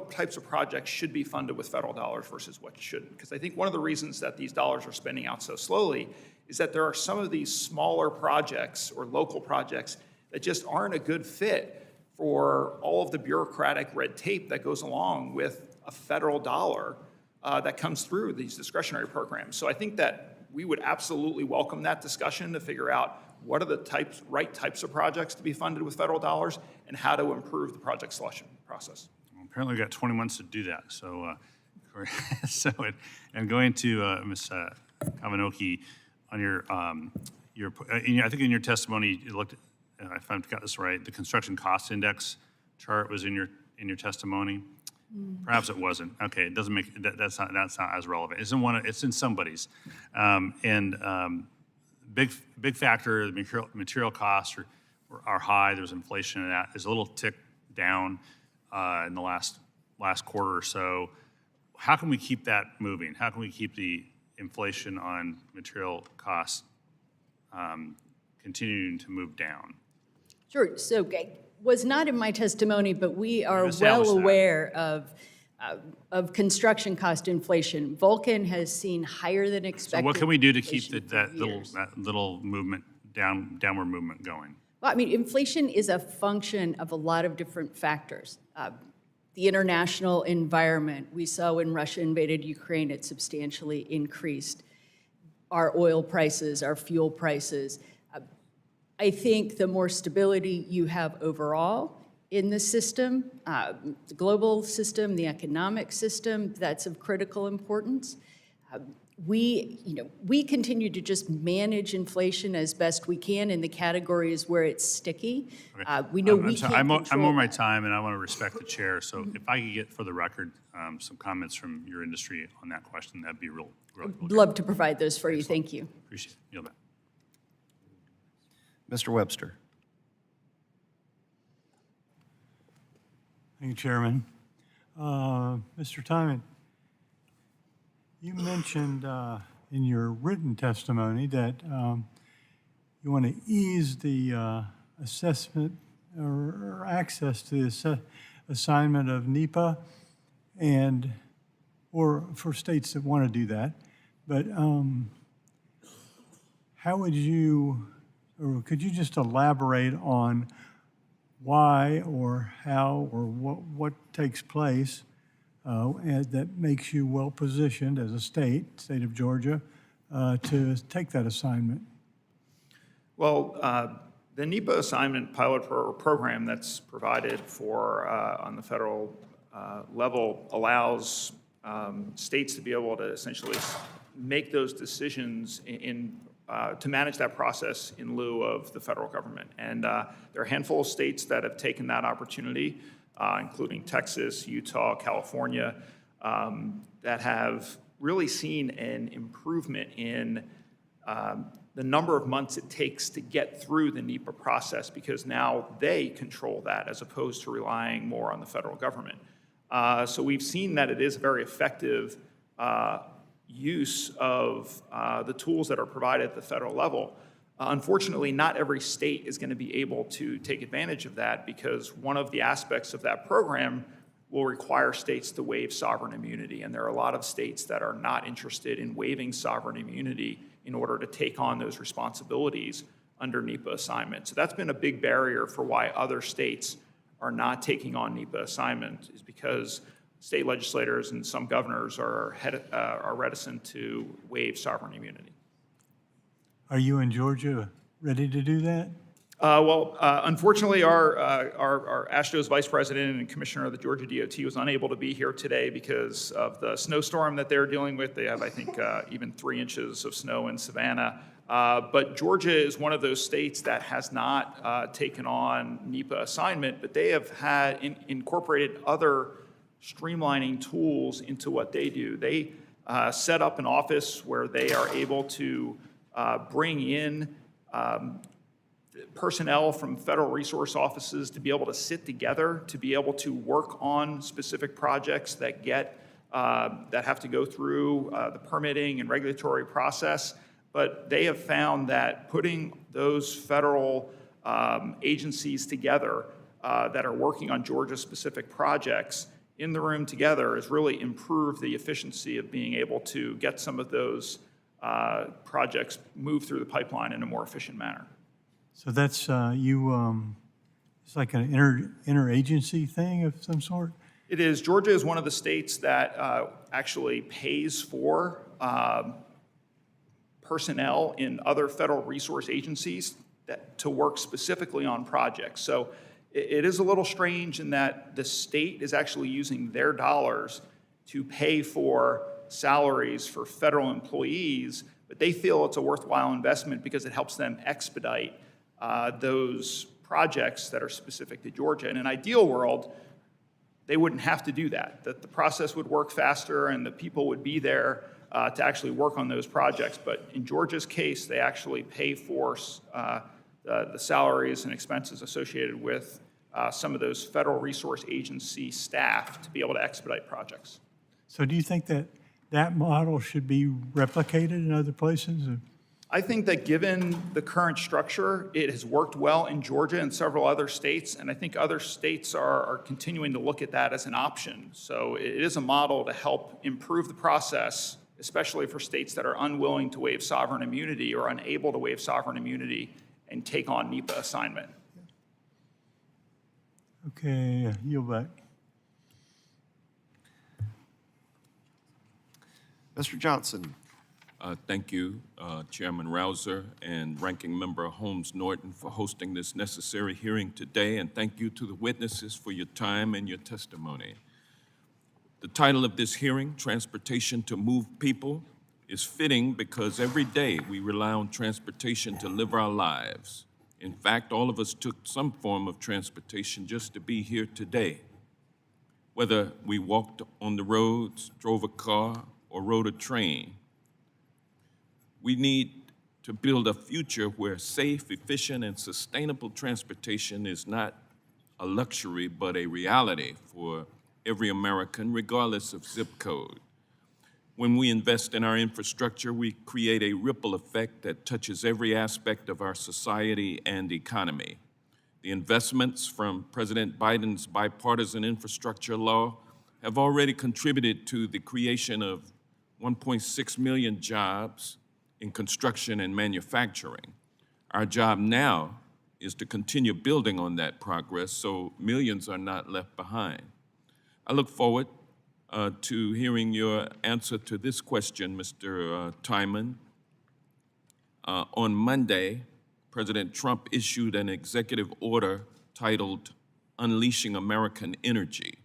types of projects should be funded with federal dollars versus what shouldn't. Because I think one of the reasons that these dollars are spending out so slowly is that there are some of these smaller projects or local projects that just aren't a good fit for all of the bureaucratic red tape that goes along with a federal dollar that comes through these discretionary programs. So I think that we would absolutely welcome that discussion to figure out what are the right types of projects to be funded with federal dollars and how to improve the project selection process. Well, apparently we've got 20 months to do that. So, and going to Ms. Kavinoky, on I think in your testimony, you looked at, if I've got this right, the construction cost index chart was in your testimony. Perhaps it wasn't. Okay, it doesn't make that's not as relevant. It's in somebody's, big factor. The material costs are high. There's inflation in that. There's a little tick down in the last quarter or so. How can we keep that moving? How can we keep the inflation on material costs continuing to move down? Sure. So was not in my testimony, but we are well aware of construction cost inflation. Vulcan has seen higher than expected. So what can we do to keep that little movement downward movement going? Well, I mean, inflation is a function of a lot of different factors. The international environment, we saw when Russia invaded Ukraine, it substantially increased. Our oil prices, our fuel prices. I think the more stability you have overall in the system, the global system, the economic system, that's of critical importance. We continue to just manage inflation as best we can in the categories where it's sticky. Okay. We know we can't I'm control over my that. time, and I want to respect the chair. So if I could get, for the record, some comments from your industry on that question, that'd be real I'd love to provide those for you. Thank you. Appreciate it. Yield back. Mr. Webster. Thank you, Chairman. Mr. Tymon, you mentioned in your written testimony that you want to ease the assessment or access to the assignment of NEPA or for states that want to do that. But how would you, or could you just elaborate on why or how or what takes place that makes you well-positioned as a state of Georgia, to take that assignment? Well, the NEPA assignment pilot program that's provided for on the federal level allows states to be able to essentially make those decisions to manage that process in lieu of the federal government. And there are a handful of states that have taken that opportunity, including Texas, Utah, California, that have really seen an improvement in the number of months it takes to get through the NEPA process, because now they control that as opposed to relying more on the federal government. So we've seen that it is a very effective use of the tools that are provided at the federal level. Unfortunately, not every state is going to be able to take advantage of that, because one of the aspects of that program will require states to waive sovereign immunity. And there are a lot of states that are not interested in waiving sovereign immunity in order to take on those responsibilities under NEPA assignment. So that's been a big barrier for why other states are not taking on NEPA assignment is because state legislators and some governors are reticent to waive sovereign immunity. Are you in Georgia ready to do that? Unfortunately, our AASHTO's vice president and commissioner of the Georgia DOT was unable to be here today because of the snowstorm that they're dealing with. They have, I think, even 3 inches of snow in Savannah. But Georgia is one of those states that has not taken on NEPA assignment, but they have incorporated other streamlining tools into what they do. They set up an office where they are able to bring in personnel from federal resource offices to be able to sit together, to be able to work on specific projects that have to go through the permitting and regulatory process. But they have found that putting those federal agencies together that are working on Georgia-specific projects in the room together has really improved the efficiency of being able to get some of those projects moved through the pipeline in a more efficient manner. So that's, it's like an interagency thing of some sort? It is. Georgia is one of the states that actually pays for personnel in other federal resource agencies to work specifically on projects. So it is a little strange in that the state is actually using their dollars to pay for salaries for federal employees, but they feel it's a worthwhile investment because it helps them expedite those projects that are specific to Georgia. In an ideal world, they wouldn't have to do that, that the process would work faster and the people would be there to actually work on those projects. But in Georgia's case, they actually pay for the salaries and expenses associated with some of those federal resource agency staff to be able to expedite projects. So do you think that that model should be replicated in other places? I think that given the current structure, it has worked well in Georgia and several other states, and I think other states are continuing to look at that as an option. So it is a model to help improve the process, especially for states that are unwilling to waive sovereign immunity or unable to waive sovereign immunity and take on NEPA assignment. Okay, yield back. Mr. Johnson. Thank you, Chairman Rouser and Ranking Member Holmes Norton for hosting this necessary hearing today, and thank you to the witnesses for your time and your testimony. The title of this hearing, Transportation to Move People, is fitting because every day we rely on transportation to live our lives. In fact, all of us took some form of transportation just to be here today. Whether we walked on the roads, drove a car, or rode a train, we need to build a future where safe, efficient, and sustainable transportation is not a luxury, but a reality for every American, regardless of zip code. When we invest in our infrastructure, we create a ripple effect that touches every aspect of our society and economy. The investments from President Biden's bipartisan infrastructure law have already contributed to the creation of 1.6 million jobs in construction and manufacturing. Our job now is to continue building on that progress so millions are not left behind. I look forward to hearing your answer to this question, Mr. Tymon. On Monday, President Trump issued an executive order titled Unleashing American Energy.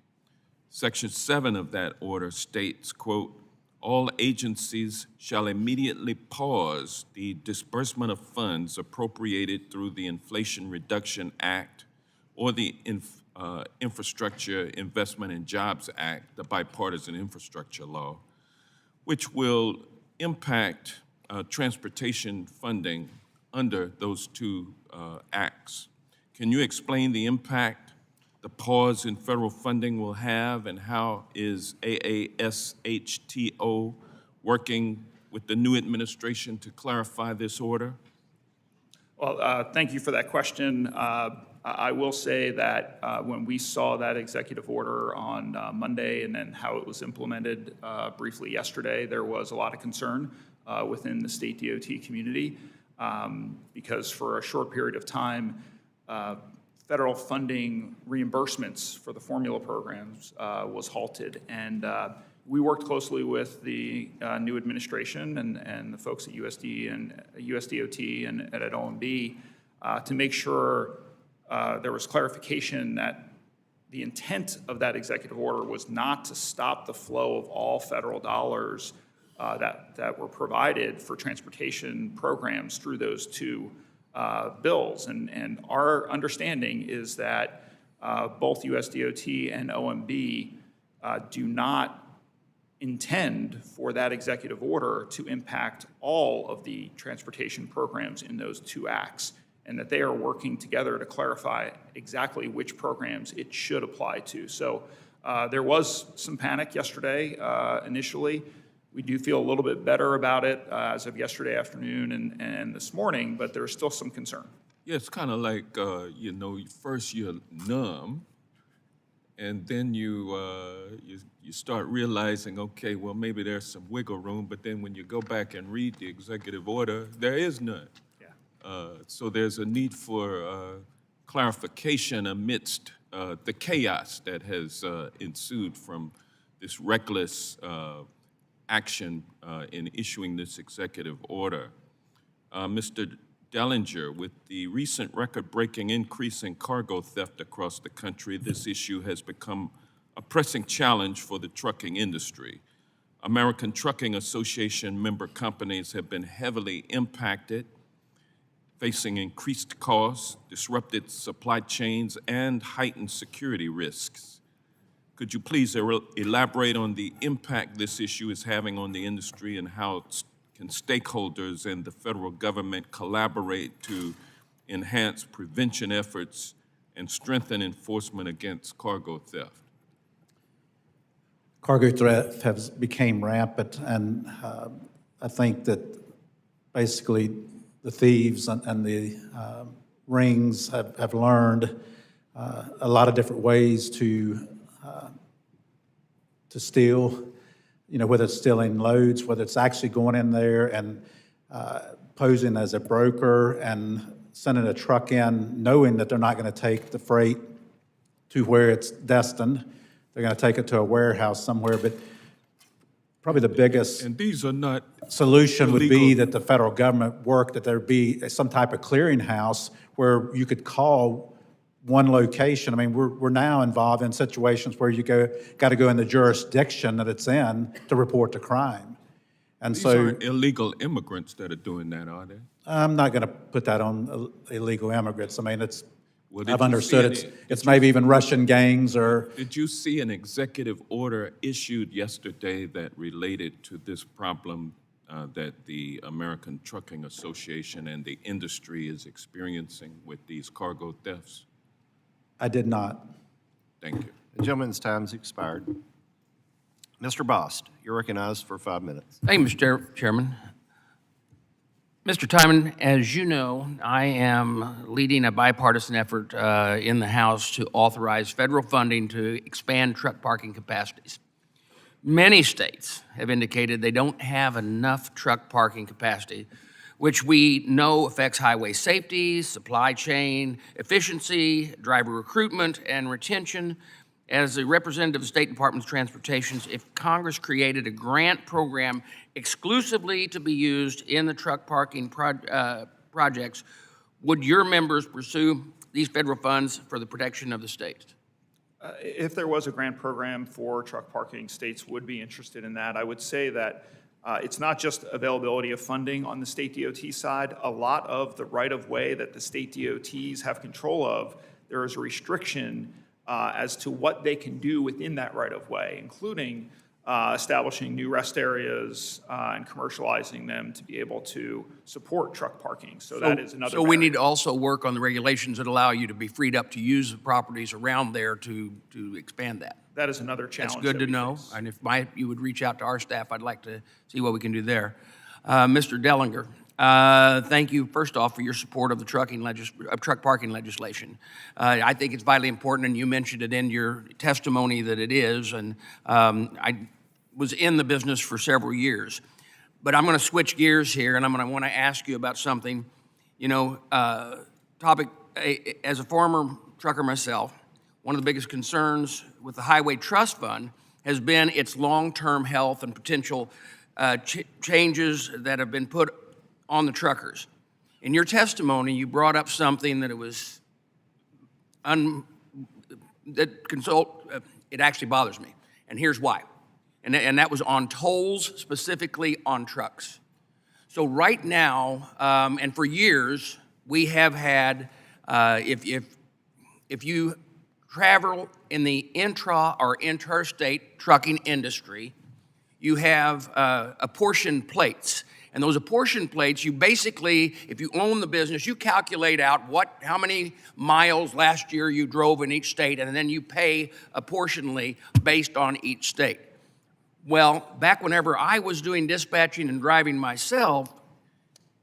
Section 7 of that order states, quote, all agencies shall immediately pause the disbursement of funds appropriated through the Inflation Reduction Act or the Infrastructure Investment and Jobs Act, the bipartisan infrastructure law, which will impact transportation funding under those two acts. Can you explain the impact the pause in federal funding will have, and how is AASHTO working with the new administration to clarify this order? Well, thank you for that question. I will say that when we saw that executive order on Monday and then how it was implemented briefly yesterday, there was a lot of concern within the state DOT community because for a short period of time, federal funding reimbursements for the formula programs was halted. And we worked closely with the new administration and the folks at USD and USDOT and at OMB to make sure there was clarification that the intent of that executive order was not to stop the flow of all federal dollars that were provided for transportation programs through those two bills. And our understanding is that both USDOT and OMB do not intend for that executive order to impact all of the transportation programs in those two acts, and that they are working together to clarify exactly which programs it should apply to. So there was some panic yesterday initially. We do feel a little bit better about it as of yesterday afternoon and this morning, but there's still some concern. Yeah, it's kind of like, first you're numb, and then you start realizing, okay, well, maybe there's some wiggle room, but then when you go back and read the executive order, there is none. So there's a need for clarification amidst the chaos that has ensued from this reckless action in issuing this executive order. Mr. Dellinger, with the recent record-breaking increase in cargo theft across the country, this issue has become a pressing challenge for the trucking industry. American Trucking Association member companies have been heavily impacted, facing increased costs, disrupted supply chains, and heightened security risks. Could you please elaborate on the impact this issue is having on the industry, and how can stakeholders and the federal government collaborate to enhance prevention efforts and strengthen enforcement against cargo theft? Cargo theft has became rampant, and I think that basically the thieves and the rings have learned a lot of different ways to steal, whether it's stealing loads, whether it's actually going in there and posing as a broker and sending a truck in knowing that they're not going to take the freight to where it's destined. They're going to take it to a warehouse somewhere. But probably the biggest And these are not solution would be illegal. that the federal government work, that there be some type of clearinghouse where you could call one location. I mean, we're now involved in situations where you got to go in the jurisdiction that it's in to report the crime. And These so aren't illegal immigrants that are doing that, are they? I'm not going to put that on illegal immigrants. I mean, Well, did I've you understood see it's maybe even Russian gangs or. Did you see an executive order issued yesterday that related to this problem that the American Trucking Association and the industry is experiencing with these cargo thefts? I did not. Thank you. The gentleman's time's expired. Mr. Bost, you're recognized for 5 minutes. Thank you, Mr. Chairman. Mr. Tymon, as you know, I am leading a bipartisan effort in the House to authorize federal funding to expand truck parking capacities. Many states have indicated they don't have enough truck parking capacity, which we know affects highway safety, supply chain efficiency, driver recruitment, and retention. As a representative of the State Department of Transportation, if Congress created a grant program exclusively to be used in the truck parking projects, would your members pursue these federal funds for the protection of the states? If there was a grant program for truck parking, states would be interested in that. I would say that it's not just availability of funding on the state DOT side. A lot of the right-of-way that the state DOTs have control of, there is a restriction as to what they can do within that right-of-way, including establishing new rest areas and commercializing them to be able to support truck parking. So that is another So we barrier. need to also work on the regulations that allow you to be freed up to use the properties around there to expand that. That is another challenge. That's good that to we know, face. and if you would reach out to our staff, I'd like to see what we can do there. Mr. Dellinger, thank you, first off, for your support of the truck parking legislation. I think it's vitally important, and you mentioned it in your testimony that it is, and I was in the business for several years. But I'm going to switch gears here, and I'm going to want to ask you about something. As a former trucker myself, one of the biggest concerns with the Highway Trust Fund has been its long-term health and potential changes that have been put on the truckers. In your testimony, you brought up something that it actually bothers me, and here's why. And that was on tolls, specifically on trucks. So right now, and for years, we have had, if you travel in the intra or interstate trucking industry, you have apportioned plates. And those apportioned plates, you basically, if you own the business, you calculate out how many miles last year you drove in each state, and then you pay apportionally based on each state. Well, back whenever I was doing dispatching and driving myself,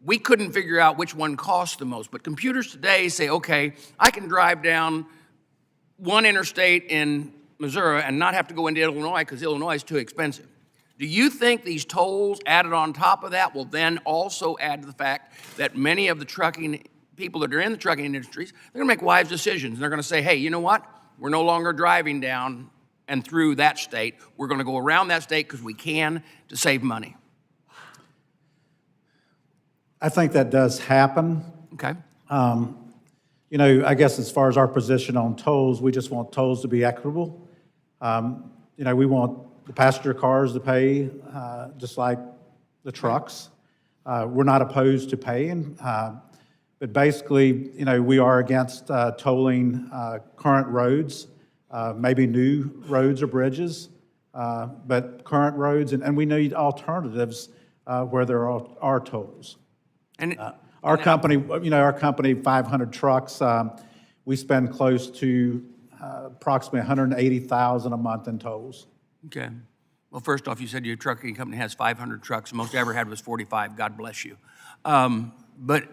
we couldn't figure out which one cost the most. But computers today say, okay, I can drive down one interstate in Missouri and not have to go into Illinois because Illinois is too expensive. Do you think these tolls added on top of that will then also add to the fact that many of the trucking people that are in the trucking industries, they're gonna make wise decisions. They're gonna say, hey, you know what? We're no longer driving down and through that state. We're gonna go around that state because we can to save money. I think that does happen. Okay. You know, I guess as far as our position on tolls, we just want tolls to be equitable. You know, we want the passenger cars to pay just like the trucks. We're not opposed to paying, but basically, you know, we are against tolling current roads, maybe new roads or bridges, but current roads, and we need alternatives where there are tolls. And Our company, you know, our company, 500 trucks, we spend close to approximately $180,000 a month in tolls. okay. Well, first off, you said your trucking company has 500 trucks. The most I ever had was 45. God bless you. But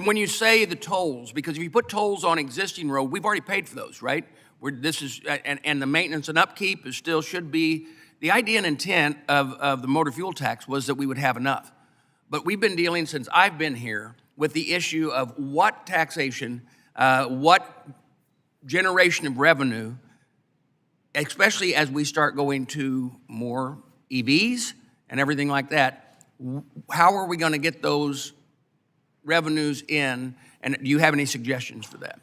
when you say the tolls, because if you put tolls on existing road, we've already paid for those, right? And the maintenance and upkeep is still should be, the idea and intent of the motor fuel tax was that we would have enough. But we've been dealing since I've been here with the issue of what taxation, what generation of revenue, especially as we start going to more EVs and everything like that, how are we going to get those revenues in? And do you have any suggestions for that?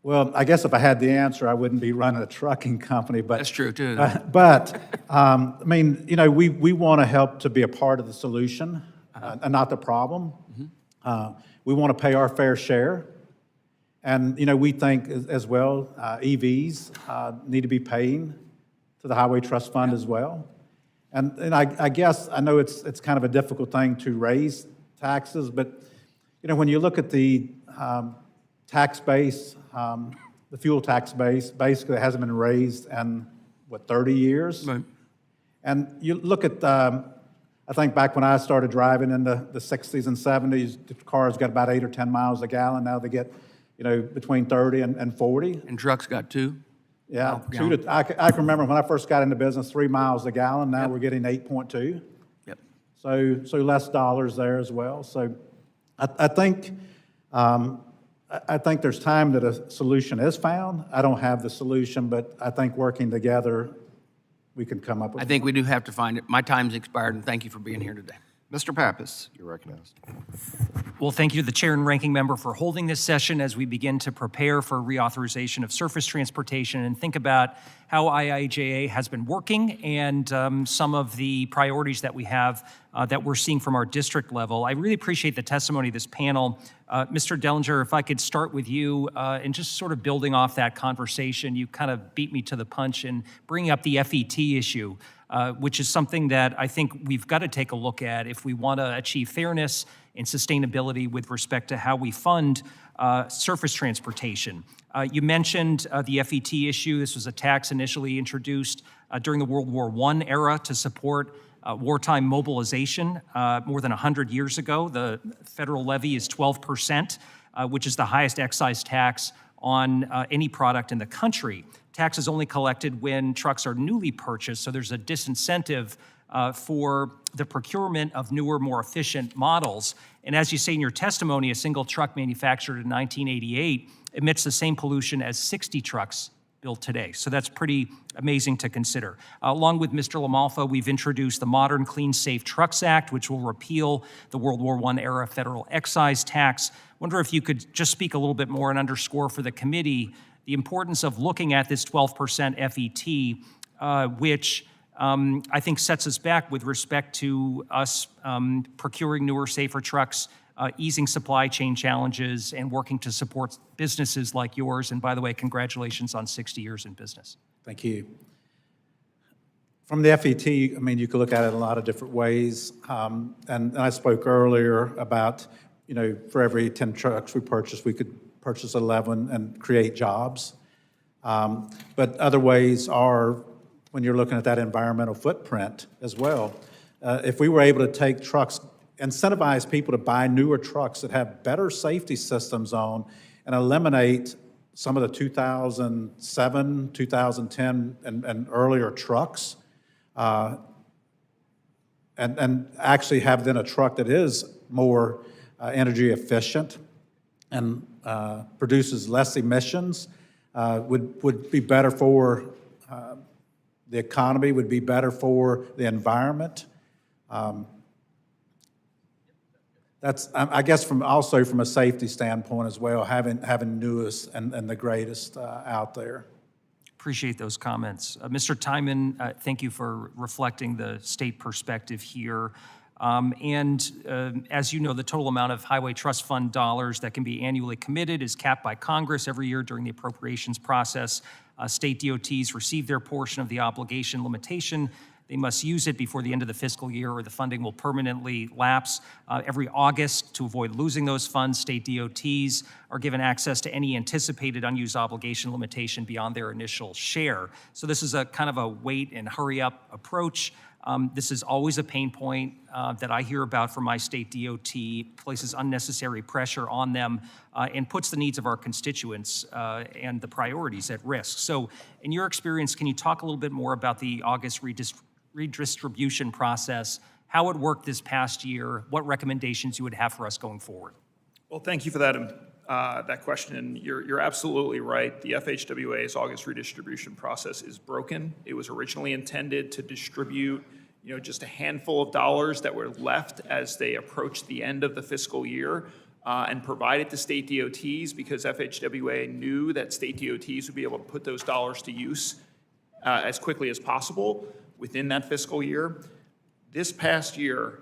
Well, I guess if I had the answer, I wouldn't be running a trucking company, but. That's true, too. I mean, you know, we want to help to be a part of the solution and not the problem. We want to pay our fair share. And, you know, we think as well, EVs need to be paying to the Highway Trust Fund as well. And I guess, I know it's kind of a difficult thing to raise taxes, but, you know, when you look at the tax base, the fuel tax base, basically it hasn't been raised in, 30 years? Right. And you look at, I think back when I started driving in the 60s and 70s, the cars got about 8 or 10 miles a gallon. Now they get, you know, between 30 and 40. And trucks got 2? Yeah, Gallon. I can remember when I first got into business, 3 miles a gallon. Now we're getting 8.2. Yep. So less dollars there as well. So I think there's time that a solution is found. I don't have the solution, but I think working together, we can come up with. I think we do have to find it. My time's expired, and thank you for being here today. Mr. Pappas, you're recognized. Well, thank you to the chair and ranking member for holding this session as we begin to prepare for reauthorization of surface transportation and think about how IIJA has been working and some of the priorities that we have that we're seeing from our district level. I really appreciate the testimony of this panel. Mr. Dellinger, if I could start with you and just sort of building off that conversation, you kind of beat me to the punch in bringing up the FET issue, which is something that I think we've got to take a look at if we want to achieve fairness and sustainability with respect to how we fund surface transportation. You mentioned the FET issue. This was a tax initially introduced during the World War I era to support wartime mobilization more than 100 years ago. The federal levy is 12%, which is the highest excise tax on any product in the country. Tax is only collected when trucks are newly purchased, so there's a disincentive for the procurement of newer, more efficient models. And as you say in your testimony, a single truck manufactured in 1988 emits the same pollution as 60 trucks built today. So that's pretty amazing to consider. Along with Mr. LaMalfa, we've introduced the Modern Clean Safe Trucks Act, which will repeal the World War I era federal excise tax. Wonder if you could just speak a little bit more and underscore for the committee the importance of looking at this 12% FET, which I think sets us back with respect to us procuring newer, safer trucks, easing supply chain challenges, and working to support businesses like yours. And by the way, congratulations on 60 years in business. Thank you. From the FET, I mean, you could look at it in a lot of different ways. And I spoke earlier about, you know, for every 10 trucks we purchase, we could purchase 11 and create jobs. But other ways are when you're looking at that environmental footprint as well. If we were able to take trucks, incentivize people to buy newer trucks that have better safety systems on and eliminate some of the 2007, 2010 and earlier trucks, and actually have then a truck that is more energy efficient and produces less emissions, would be better for the economy, would be better for the environment. That's, I guess, also from a safety standpoint as well, having newest and the greatest out there. Appreciate those comments. Mr. Tymon, thank you for reflecting the state perspective here. As you know, the total amount of Highway Trust Fund dollars that can be annually committed is capped by Congress every year during the appropriations process. State DOTs receive their portion of the obligation limitation. They must use it before the end of the fiscal year or the funding will permanently lapse. Every August, to avoid losing those funds, state DOTs are given access to any anticipated unused obligation limitation beyond their initial share. So this is a kind of a wait and hurry up approach. This is always a pain point that I hear about from my state DOT, places unnecessary pressure on them, and puts the needs of our constituents and the priorities at risk. So in your experience, can you talk a little bit more about the August redistribution process, how it worked this past year, what recommendations you would have for us going forward? Well, thank you for that question. You're absolutely right. The FHWA's August redistribution process is broken. It was originally intended to distribute, you know, just a handful of dollars that were left as they approached the end of the fiscal year, and provide it to state DOTs because FHWA knew that state DOTs would be able to put those dollars to use as quickly as possible within that fiscal year. This past year,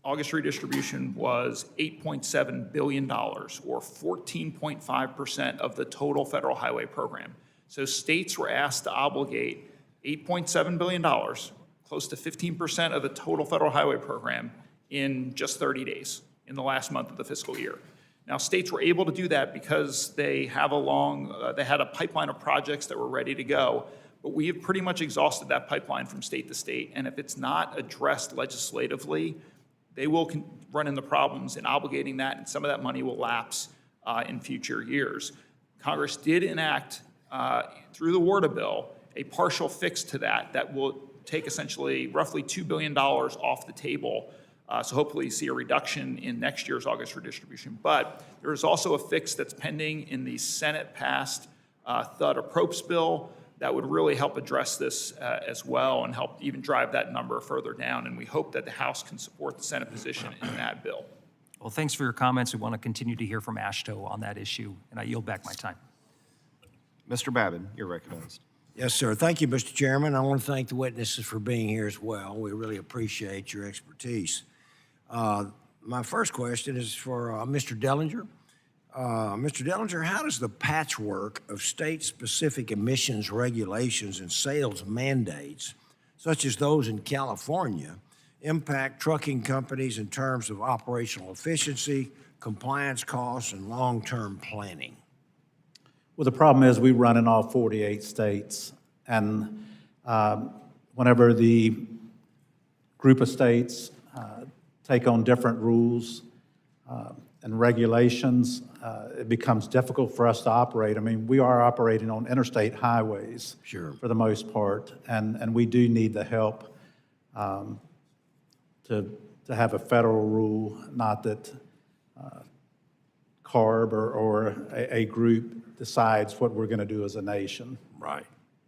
August redistribution was $8.7 billion, or 14.5% of the total federal highway program. So states were asked to obligate $8.7 billion, close to 15% of the total federal highway program, in just 30 days, in the last month of the fiscal year. Now, states were able to do that because they have they had a pipeline of projects that were ready to go. But we have pretty much exhausted that pipeline from state to state, and if it's not addressed legislatively, they will run into problems in obligating that, and some of that money will lapse in future years. Congress did enact, through the WARDA bill, a partial fix to that will take essentially roughly $2 billion off the table. So hopefully you see a reduction in next year's August redistribution. But there is also a fix that's pending in the Senate-passed THUD-APPROPES bill that would really help address this as well and help even drive that number further down. And we hope that the House can support the Senate position in that bill. Well, thanks for your comments. We want to continue to hear from AASHTO on that issue, and I yield back my time. Mr. Babin, you're recognized. Yes, sir. Thank you, Mr. Chairman. I want to thank the witnesses for being here as well. We really appreciate your expertise. My first question is for Mr. Dellinger. Mr. Dellinger, how does the patchwork of state-specific emissions regulations and sales mandates, such as those in California, impact trucking companies in terms of operational efficiency, compliance costs, and long-term planning? Well, the problem is we run in all 48 states, and whenever the group of states take on different rules and regulations, it becomes difficult for us to operate. I mean, we are operating on interstate highways for the most part, and we do need the help to have a federal rule, not that CARB or a group decides what we're going to do as a nation. Right.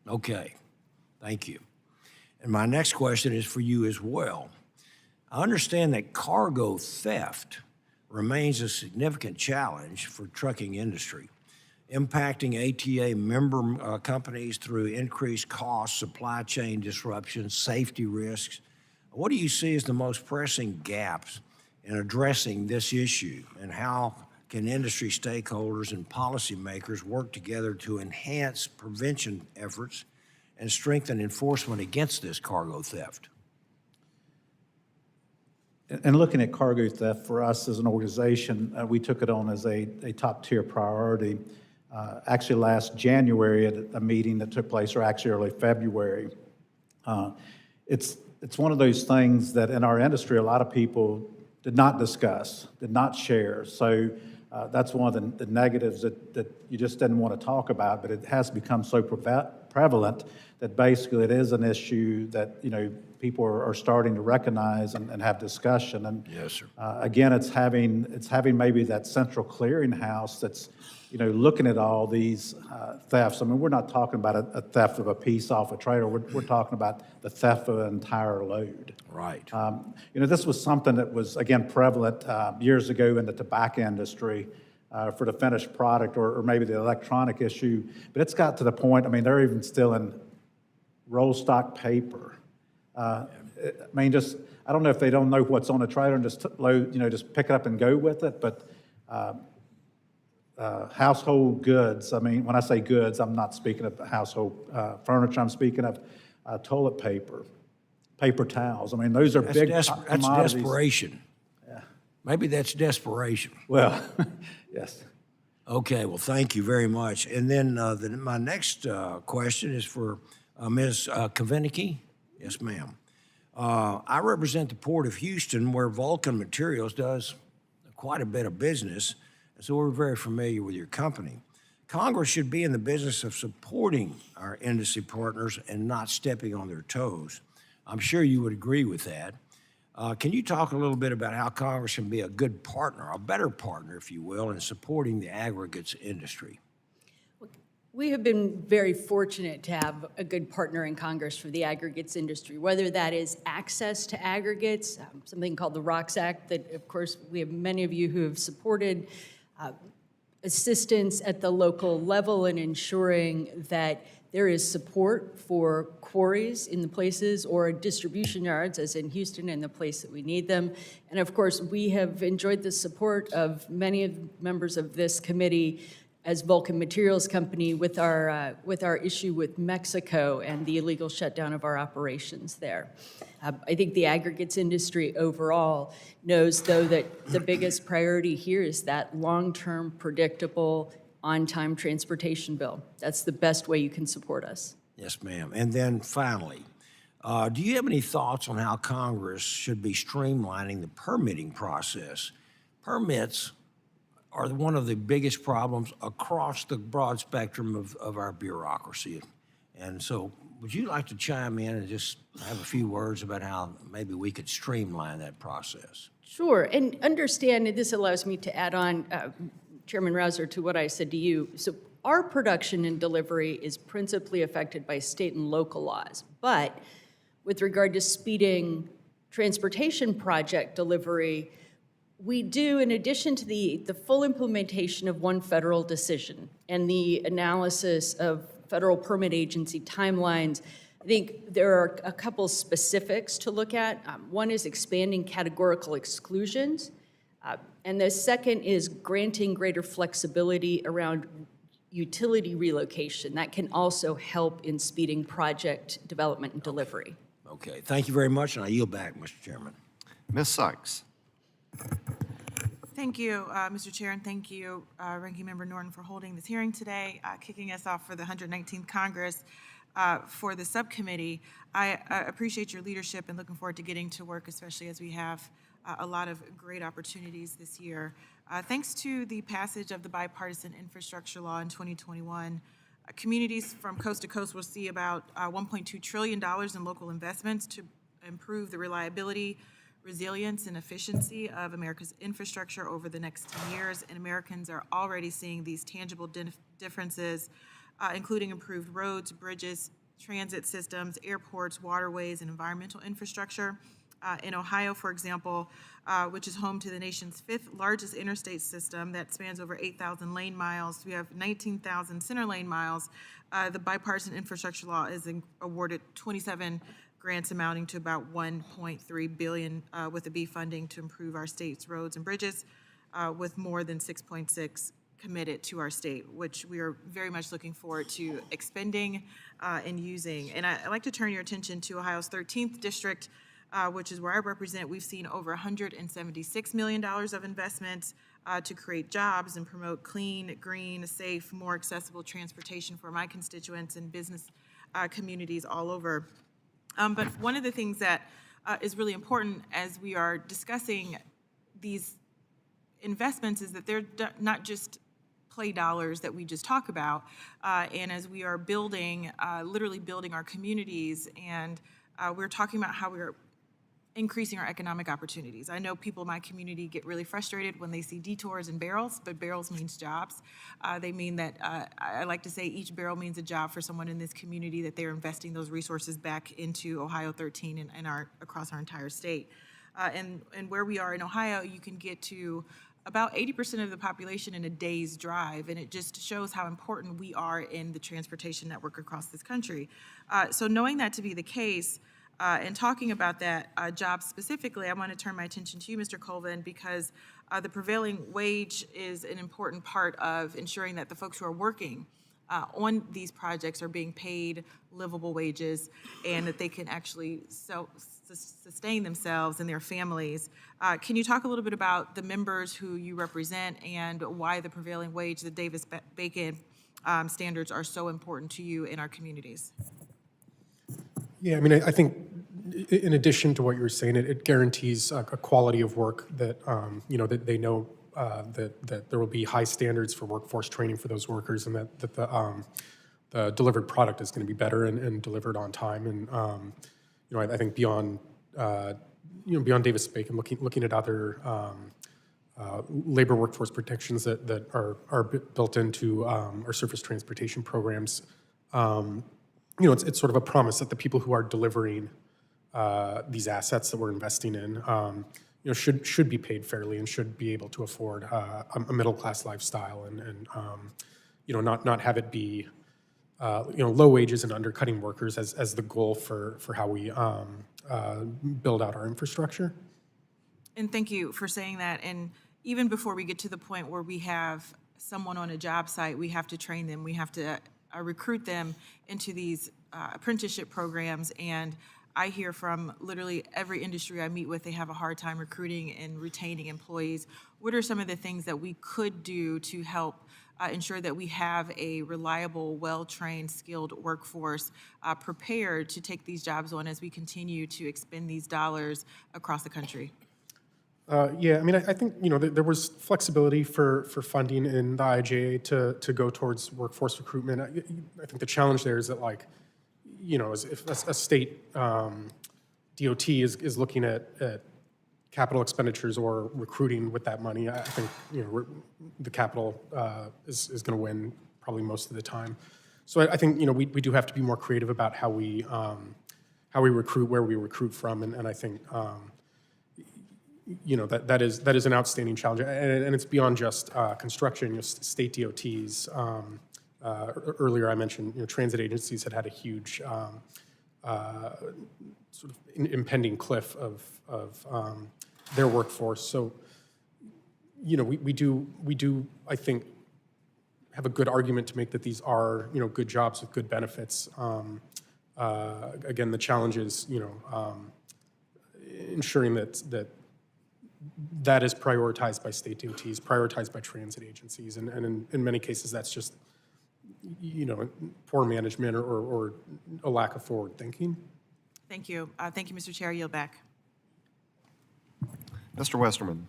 Okay. Thank you. And my next question is for you as well. I understand that cargo theft remains a significant challenge for trucking industry, impacting ATA member companies through increased costs, supply chain disruptions, safety risks. What do you see as the most pressing gaps in addressing this issue, and how can industry stakeholders and policymakers work together to enhance prevention efforts and strengthen enforcement against this cargo theft? And looking at cargo theft, for us as an organization, we took it on as a top-tier priority. Actually, last January at a meeting that took place, or actually early February, it's one of those things that in our industry, a lot of people did not discuss, did not share. So that's one of the negatives that you just didn't want to talk about, but it has become so prevalent that basically it is an issue that, you know, people are starting to recognize and have discussion. And yes, sir. Again, it's having maybe that central clearinghouse that's, you know, looking at all these thefts. I mean, we're not talking about a theft of a piece off a trailer. We're talking about the theft of an entire load. Right. You know, this was something that was, again, prevalent years ago in the tobacco industry for the finished product or maybe the electronic issue. But it's got to the point, I mean, they're even still in roll stock paper. I mean, just, I don't know if they don't know what's on the trailer and just load, you know, just pick it up and go with it, but household goods, I mean, when I say goods, I'm not speaking of household furniture, I'm speaking of toilet paper, paper towels. I mean, those are big That's commodities. desperation. Yeah. Maybe that's desperation. Well, yes. Okay, well, thank you very much. And then my next question is for Ms. Kavinoky. Yes, ma'am. I represent the Port of Houston, where Vulcan Materials does quite a bit of business, and so we're very familiar with your company. Congress should be in the business of supporting our industry partners and not stepping on their toes. I'm sure you would agree with that. Can you talk a little bit about how Congress can be a good partner, a better partner, if you will, in supporting the aggregates industry? We have been very fortunate to have a good partner in Congress for the aggregates industry, whether that is access to aggregates, something called the ROCKS Act that, of course, we have many of you who have supported, assistance at the local level in ensuring that there is support for quarries in the places or distribution yards, as in Houston, in the place that we need them. And of course, we have enjoyed the support of many of the members of this committee as Vulcan Materials Company with our issue with Mexico and the illegal shutdown of our operations there. I think the aggregates industry overall knows, though, that the biggest priority here is that long-term, predictable, on-time transportation bill. That's the best way you can support us. Yes, ma'am. And then finally, do you have any thoughts on how Congress should be streamlining the permitting process? Permits are one of the biggest problems across the broad spectrum of our bureaucracy. And so would you like to chime in and just have a few words about how maybe we could streamline that process? Sure, and understand, and this allows me to add on, Chairman Rouser, to what I said to you. So our production and delivery is principally affected by state and local laws. But with regard to speeding transportation project delivery, we do, in addition to the full implementation of one federal decision and the analysis of federal permit agency timelines, I think there are a couple specifics to look at. One is expanding categorical exclusions, and the second is granting greater flexibility around utility relocation. That can also help in speeding project development and delivery. Okay, thank you very much, and I yield back, Mr. Chairman. Ms. Sykes. Thank you, Mr. Chair, and thank you, Ranking Member Norton, for holding this hearing today, kicking us off for the 119th Congress for the subcommittee. I appreciate your leadership and looking forward to getting to work, especially as we have a lot of great opportunities this year. Thanks to the passage of the bipartisan infrastructure law in 2021, communities from coast to coast will see about $1.2 trillion in local investments to improve the reliability, resilience and efficiency of America's infrastructure over the next 10 years, and Americans are already seeing these tangible differences, including improved roads, bridges, transit systems, airports, waterways, and environmental infrastructure. In Ohio, for example, which is home to the nation's 5th largest interstate system that spans over 8,000 lane miles. We have 19,000 center lane miles. The bipartisan infrastructure law is awarded 27 grants amounting to about $1.3 billion with a B funding to improve our state's roads and bridges, with more than 6.6 committed to our state, which we are very much looking forward to expending and using. And I'd like to turn your attention to Ohio's 13th district, which is where I represent. We've seen over $176 million of investments to create jobs and promote clean, green, safe, more accessible transportation for my constituents and business communities all over. But one of the things that is really important as we are discussing these investments is that they're not just play dollars that we just talk about, and as we are building, literally building our communities, and we're talking about how we're increasing our economic opportunities. I know people in my community get really frustrated when they see detours and barrels, but barrels means jobs. They mean that, I like to say each barrel means a job for someone in this community, that they're investing those resources back into Ohio 13 and across our entire state. And where we are in Ohio, you can get to about 80% of the population in a day's drive, and it just shows how important we are in the transportation network across this country. So knowing that to be the case, and talking about that job specifically, I want to turn my attention to you, Mr. Colvin, because the prevailing wage is an important part of ensuring that the folks who are working on these projects are being paid livable wages and that they can actually sustain themselves and their families. Can you talk a little bit about the members who you represent and why the prevailing wage, the Davis-Bacon standards, are so important to you in our communities? Yeah, I mean, I think in addition to what you were saying, it guarantees a quality of work that, that they know that there will be high standards for workforce training for those workers, and that the delivered product is going to be better and delivered on time. And, I think beyond Davis-Bacon, looking at other labor workforce protections that are built into our surface transportation programs, it's sort of a promise that the people who are delivering these assets that we're investing in, should be paid fairly and should be able to afford a middle-class lifestyle and not have it be, low wages and undercutting workers as the goal for how we build out our infrastructure. And thank you for saying that. And even before we get to the point where we have someone on a job site, we have to train them. We have to recruit them into these apprenticeship programs. And I hear from literally every industry I meet with, they have a hard time recruiting and retaining employees. What are some of the things that we could do to help ensure that we have a reliable, well-trained, skilled workforce prepared to take these jobs on as we continue to expend these dollars across the country? Yeah, I mean, I think, there was flexibility for funding in the IIJA to go towards workforce recruitment. I think the challenge there is that, if a state DOT is looking at capital expenditures or recruiting with that money, I think, the capital is going to win probably most of the time. So I think, we do have to be more creative about how we recruit, where we recruit from, and I think, that is an outstanding challenge, and it's beyond just construction. State DOTs. Earlier, I mentioned transit agencies had a huge sort of impending cliff of their workforce. So, we do I think have a good argument to make that these are good jobs with good benefits. Again, the challenge is ensuring that is prioritized by state DOTs, prioritized by transit agencies, and in many cases that's just poor management or a lack of forward thinking. Thank you. Thank you, Mr. Chair. I yield back. Mr. Westerman.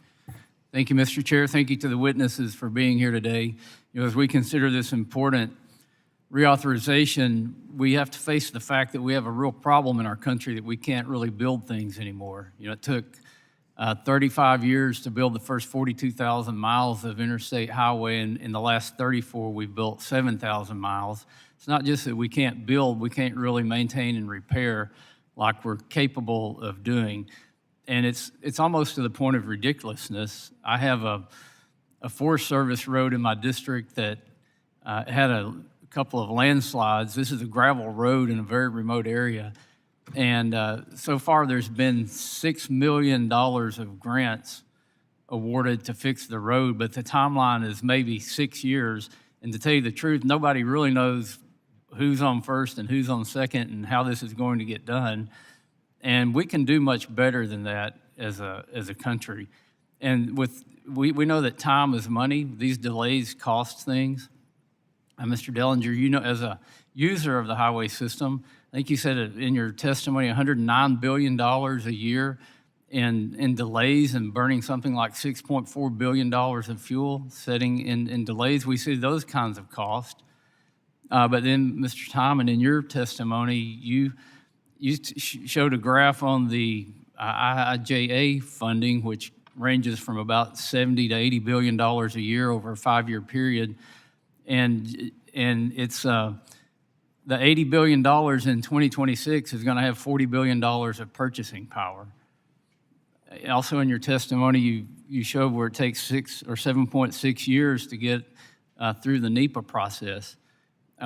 Thank you, Mr. Chair. Thank you to the witnesses for being here today. As we consider this important reauthorization, we have to face the fact that we have a real problem in our country that we can't really build things anymore. It took 35 years to build the first 42,000 miles of interstate highway, and in the last 34, we've built 7,000 miles. It's not just that we can't build, we can't really maintain and repair like we're capable of doing. And it's almost to the point of ridiculousness. I have a Forest Service road in my district that had a couple of landslides. This is a gravel road in a very remote area. And so far, there's been $6 million of grants awarded to fix the road, but the timeline is maybe 6 years. And to tell you the truth, nobody really knows who's on first and who's on second and how this is going to get done. And we can do much better than that as a country. And we know that time is money. These delays cost things. Mr. Dellinger, you know, as a user of the highway system, I think you said it in your testimony, $109 billion a year in delays and burning something like $6.4 billion of fuel sitting in delays. We see those kinds of costs. But then, Mr. Tymon, in your testimony, you showed a graph on the IIJA funding, which ranges from about $70 to $80 billion a year over a 5-year period. And it's the $80 billion in 2026 is going to have $40 billion of purchasing power. Also in your testimony, you showed where it takes 6 or 7.6 years to get through the NEPA process.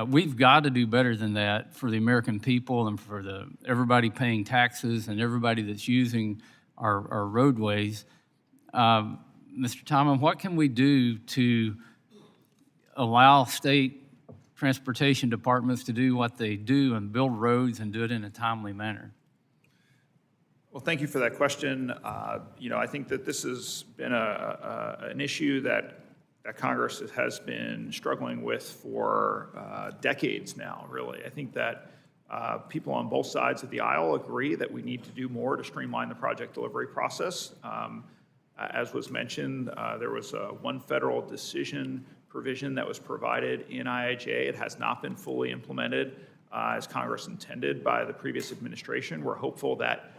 We've got to do better than that for the American people and for everybody paying taxes and everybody that's using our roadways. Mr. Tymon, what can we do to allow state transportation departments to do what they do and build roads and do it in a timely manner? Well, thank you for that question. I think that this has been an issue that Congress has been struggling with for decades now, really. I think that people on both sides of the aisle agree that we need to do more to streamline the project delivery process. As was mentioned, there was one federal decision provision that was provided in IIJA. It has not been fully implemented as Congress intended by the previous administration. We're hopeful that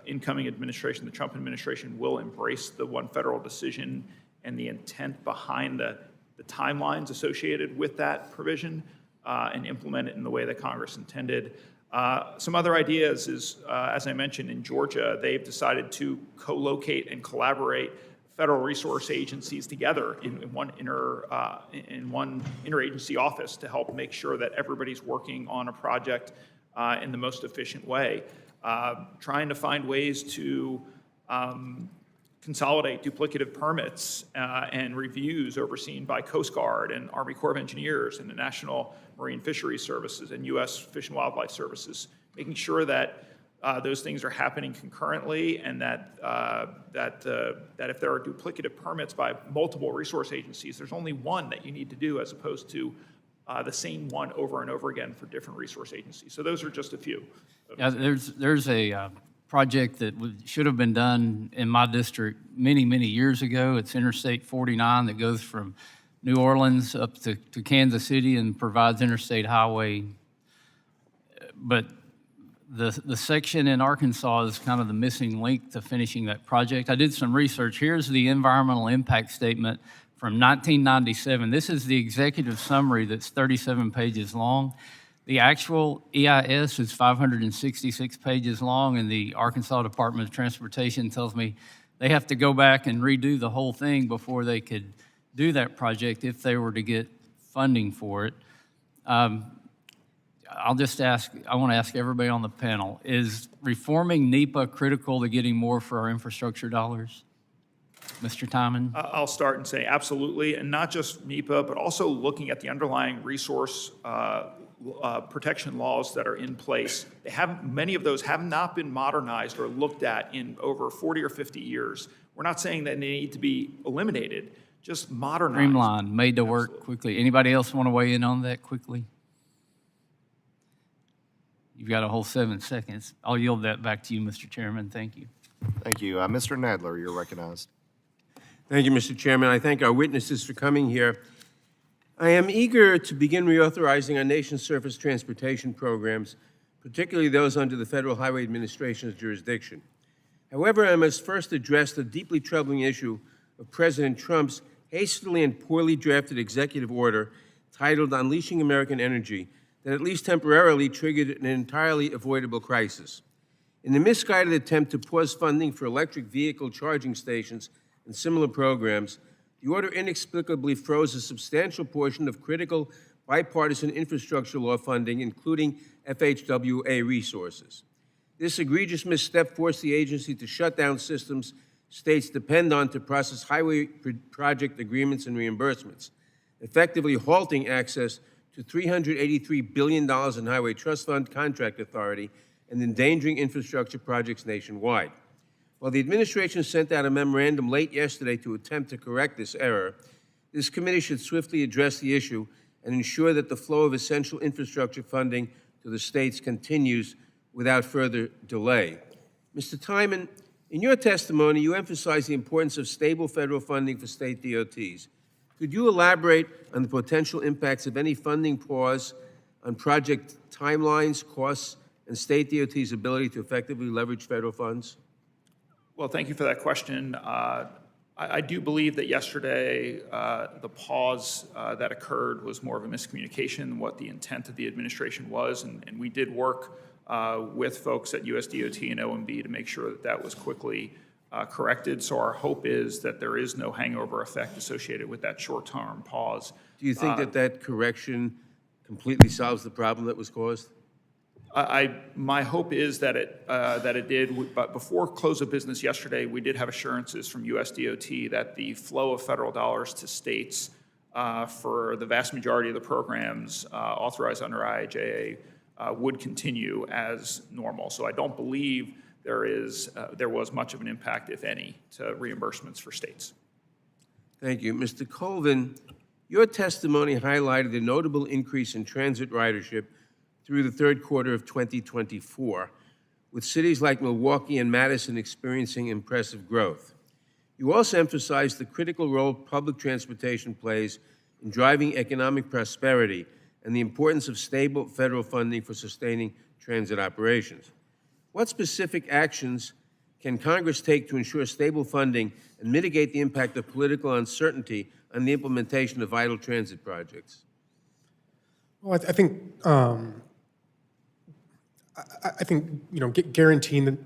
incoming administration, the Trump administration, will embrace the one federal decision and the intent behind the timelines associated with that provision and implement it in the way that Congress intended. Some other ideas is, as I mentioned, in Georgia, they've decided to co-locate and collaborate federal resource agencies together in one interagency office to help make sure that everybody's working on a project in the most efficient way. Trying to find ways to consolidate duplicative permits and reviews overseen by Coast Guard and Army Corps of Engineers and the National Marine Fisheries Services and U.S. Fish and Wildlife Services, making sure that those things are happening concurrently, and that if there are duplicative permits by multiple resource agencies, there's only one that you need to do as opposed to the same one over and over again for different resource agencies. So those are just a few. Yeah, there's a project that should have been done in my district many, many years ago. It's Interstate 49 that goes from New Orleans up to Kansas City and provides interstate highway. But the section in Arkansas is kind of the missing link to finishing that project. I did some research. Here's the environmental impact statement from 1997. This is the executive summary that's 37 pages long. The actual EIS is 566 pages long, and the Arkansas Department of Transportation tells me they have to go back and redo the whole thing before they could do that project if they were to get funding for it. I want to ask everybody on the panel, is reforming NEPA critical to getting more for our infrastructure dollars? Mr. Tymon? I'll start and say absolutely, and not just NEPA, but also looking at the underlying resource protection laws that are in place. Many of those have not been modernized or looked at in over 40 or 50 years. We're not saying that they need to be eliminated, just modernized. Streamlined, made to work quickly. Anybody else want to weigh in on that quickly? You've got a whole 7 seconds. I'll yield that back to you, Mr. Chairman. Thank you. Thank you. Mr. Nadler, you're recognized. Thank you, Mr. Chairman. I thank our witnesses for coming here. I am eager to begin reauthorizing our nation's surface transportation programs, particularly those under the Federal Highway Administration's jurisdiction. However, I must first address the deeply troubling issue of President Trump's hastily and poorly drafted executive order titled Unleashing American Energy that at least temporarily triggered an entirely avoidable crisis. In the misguided attempt to pause funding for electric vehicle charging stations and similar programs, the order inexplicably froze a substantial portion of critical bipartisan infrastructure law funding, including FHWA resources. This egregious misstep forced the agency to shut down systems states depend on to process highway project agreements and reimbursements, effectively halting access to $383 billion in Highway Trust Fund contract authority and endangering infrastructure projects nationwide. While the administration sent out a memorandum late yesterday to attempt to correct this error, this committee should swiftly address the issue and ensure that the flow of essential infrastructure funding to the states continues without further delay. Mr. Tymon, in your testimony, you emphasized the importance of stable federal funding for state DOTs. Could you elaborate on the potential impacts of any funding pause on project timelines, costs, and state DOTs' ability to effectively leverage federal funds? Well, thank you for that question. I do believe that yesterday the pause that occurred was more of a miscommunication than what the intent of the administration was, and we did work with folks at USDOT and OMB to make sure that that was quickly corrected. So our hope is that there is no hangover effect associated with that short-term pause. Do you think that that correction completely solves the problem that was caused? My hope is that it did, but before close of business yesterday, we did have assurances from USDOT that the flow of federal dollars to states for the vast majority of the programs authorized under IIJA would continue as normal. So I don't believe there was much of an impact, if any, to reimbursements for states. Thank you. Mr. Colvin, your testimony highlighted the notable increase in transit ridership through the third quarter of 2024, with cities like Milwaukee and Madison experiencing impressive growth. You also emphasized the critical role public transportation plays in driving economic prosperity and the importance of stable federal funding for sustaining transit operations. What specific actions can Congress take to ensure stable funding and mitigate the impact of political uncertainty on the implementation of vital transit projects? Well, I think guaranteeing that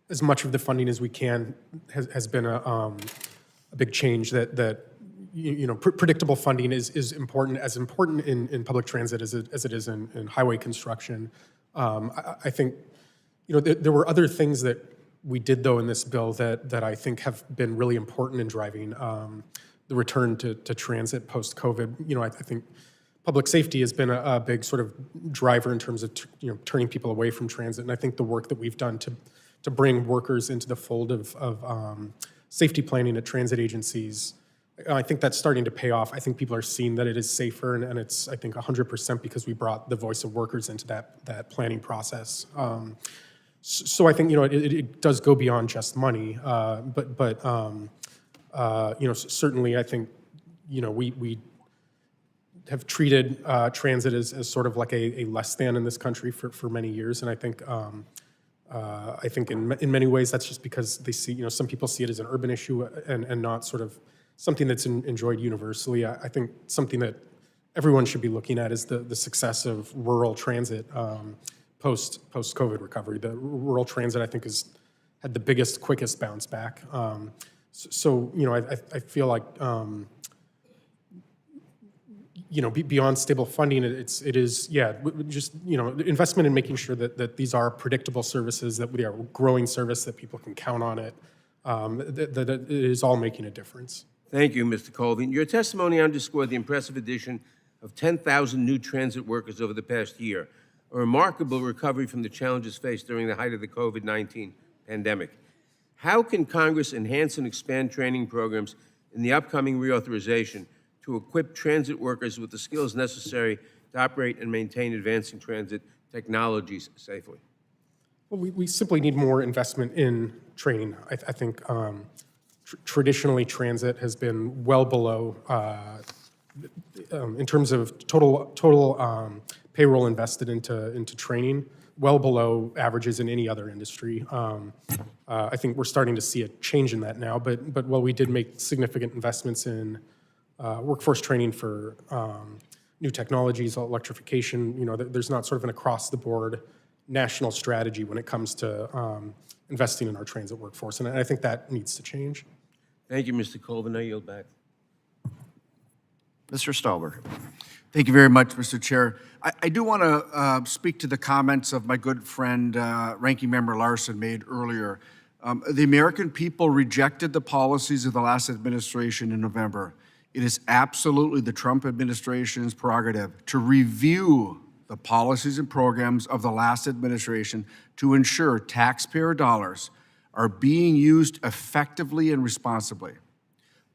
as much of the funding as we can has been a big change. That predictable funding is important, as important in public transit as it is in highway construction. I think there were other things that we did though in this bill that I think have been really important in driving the return to transit post COVID. I think public safety has been a big sort of driver in terms of turning people away from transit, and I think the work that we've done to bring workers into the fold of safety planning at transit agencies, I think that's starting to pay off. I think people are seeing that it is safer, and it's, I think, 100% because we brought the voice of workers into that planning process. So I think it does go beyond just money, but certainly I think we have treated transit as sort of like a less than in this country for many years, and I think in many ways that's just because they see some people see it as an urban issue and not sort of something that's enjoyed universally. I think something that everyone should be looking at is the success of rural transit post-COVID recovery. The rural transit, I think, has had the biggest, quickest bounce back. I feel like beyond stable funding, it is just investment in making sure that these are predictable services, that we are a growing service, that people can count on it, that it is all making a difference. Thank you, Mr. Colvin. Your testimony underscored the impressive addition of 10,000 new transit workers over the past year, a remarkable recovery from the challenges faced during the height of the COVID-19 pandemic. How can Congress enhance and expand training programs in the upcoming reauthorization to equip transit workers with the skills necessary to operate and maintain advancing transit technologies safely? Well, we simply need more investment in training. I think traditionally transit has been well below, in terms of total payroll invested into training, well below averages in any other industry. I think we're starting to see a change in that now, but while we did make significant investments in workforce training for new technologies, electrification, you know, there's not sort of an across-the-board national strategy when it comes to investing in our transit workforce, and I think that needs to change. Thank you, Mr. Colvin. I yield back. Mr. Stauber. Thank you very much, Mr. Chair. I do want to speak to the comments of my good friend, Ranking Member Larson made earlier. The American people rejected the policies of the last administration in November. It is absolutely the Trump administration's prerogative to review the policies and programs of the last administration to ensure taxpayer dollars are being used effectively and responsibly.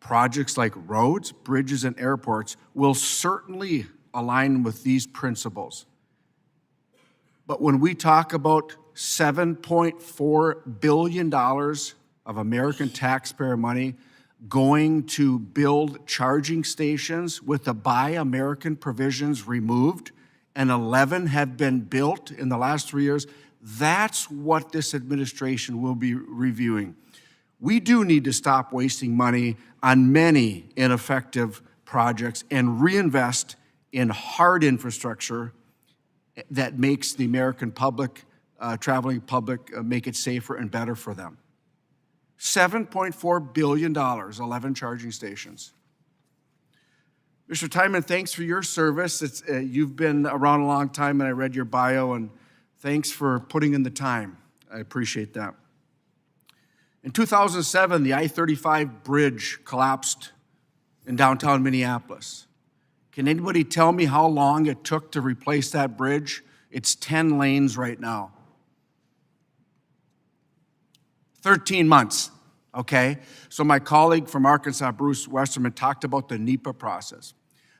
Projects like roads, bridges, and airports will certainly align with these principles. But when we talk about $7.4 billion of American taxpayer money going to build charging stations with the Buy American provisions removed, and 11 have been built in the last 3 years, that's what this administration will be reviewing. We do need to stop wasting money on many ineffective projects and reinvest in hard infrastructure that makes the American public, traveling public, make it safer and better for them. $7.4 billion, 11 charging stations. Mr. Tymon, thanks for your service. You've been around a long time, and I read your bio, and thanks for putting in the time. I appreciate that. In 2007, the I-35 bridge collapsed in downtown Minneapolis. Can anybody tell me how long it took to replace that bridge? It's 10 lanes right now. 13 months, okay? So my colleague from Arkansas, Bruce Westerman, talked about the NEPA process.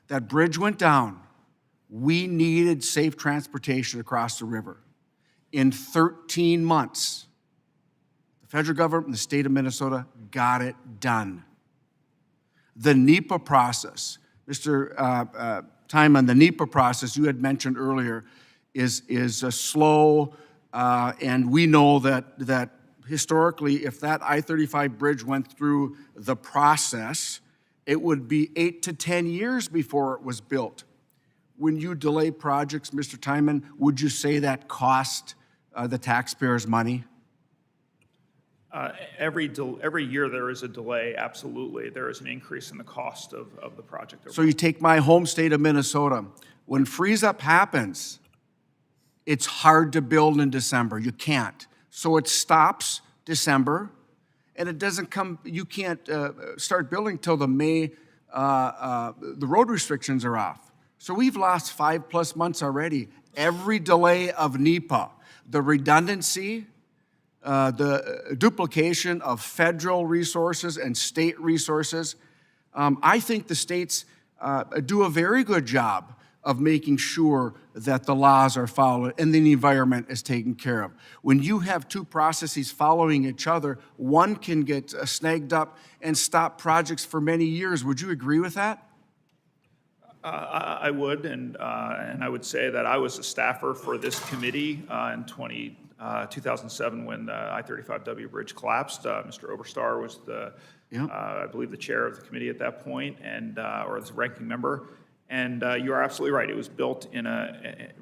That bridge went down. We needed safe transportation across the river. In 13 months, the federal government and the state of Minnesota got it done. The NEPA process, Mr. Tymon, the NEPA process you had mentioned earlier is slow, and we know that historically, if that I-35 bridge went through the process, it would be 8 to 10 years before it was built. When you delay projects, Mr. Tymon, would you say that cost the taxpayers money? Every year there is a delay, absolutely. There is an increase in the cost of the project. So you take my home state of Minnesota. When freeze-up happens, it's hard to build in December. You can't. So it stops December, and it doesn't come, you can't start building till the May, the road restrictions are off. So we've lost 5+ months already. Every delay of NEPA, the redundancy, the duplication of federal resources and state resources. I think the states do a very good job of making sure that the laws are followed and the environment is taken care of. When you have two processes following each other, one can get snagged up and stop projects for many years. Would you agree with that? I would, and I would say that I was a staffer for this committee in 2007 when the I-35W bridge collapsed. Mr. Oberstar was I believe, the chair of the committee at that point, and or the ranking member. And you are absolutely right. It was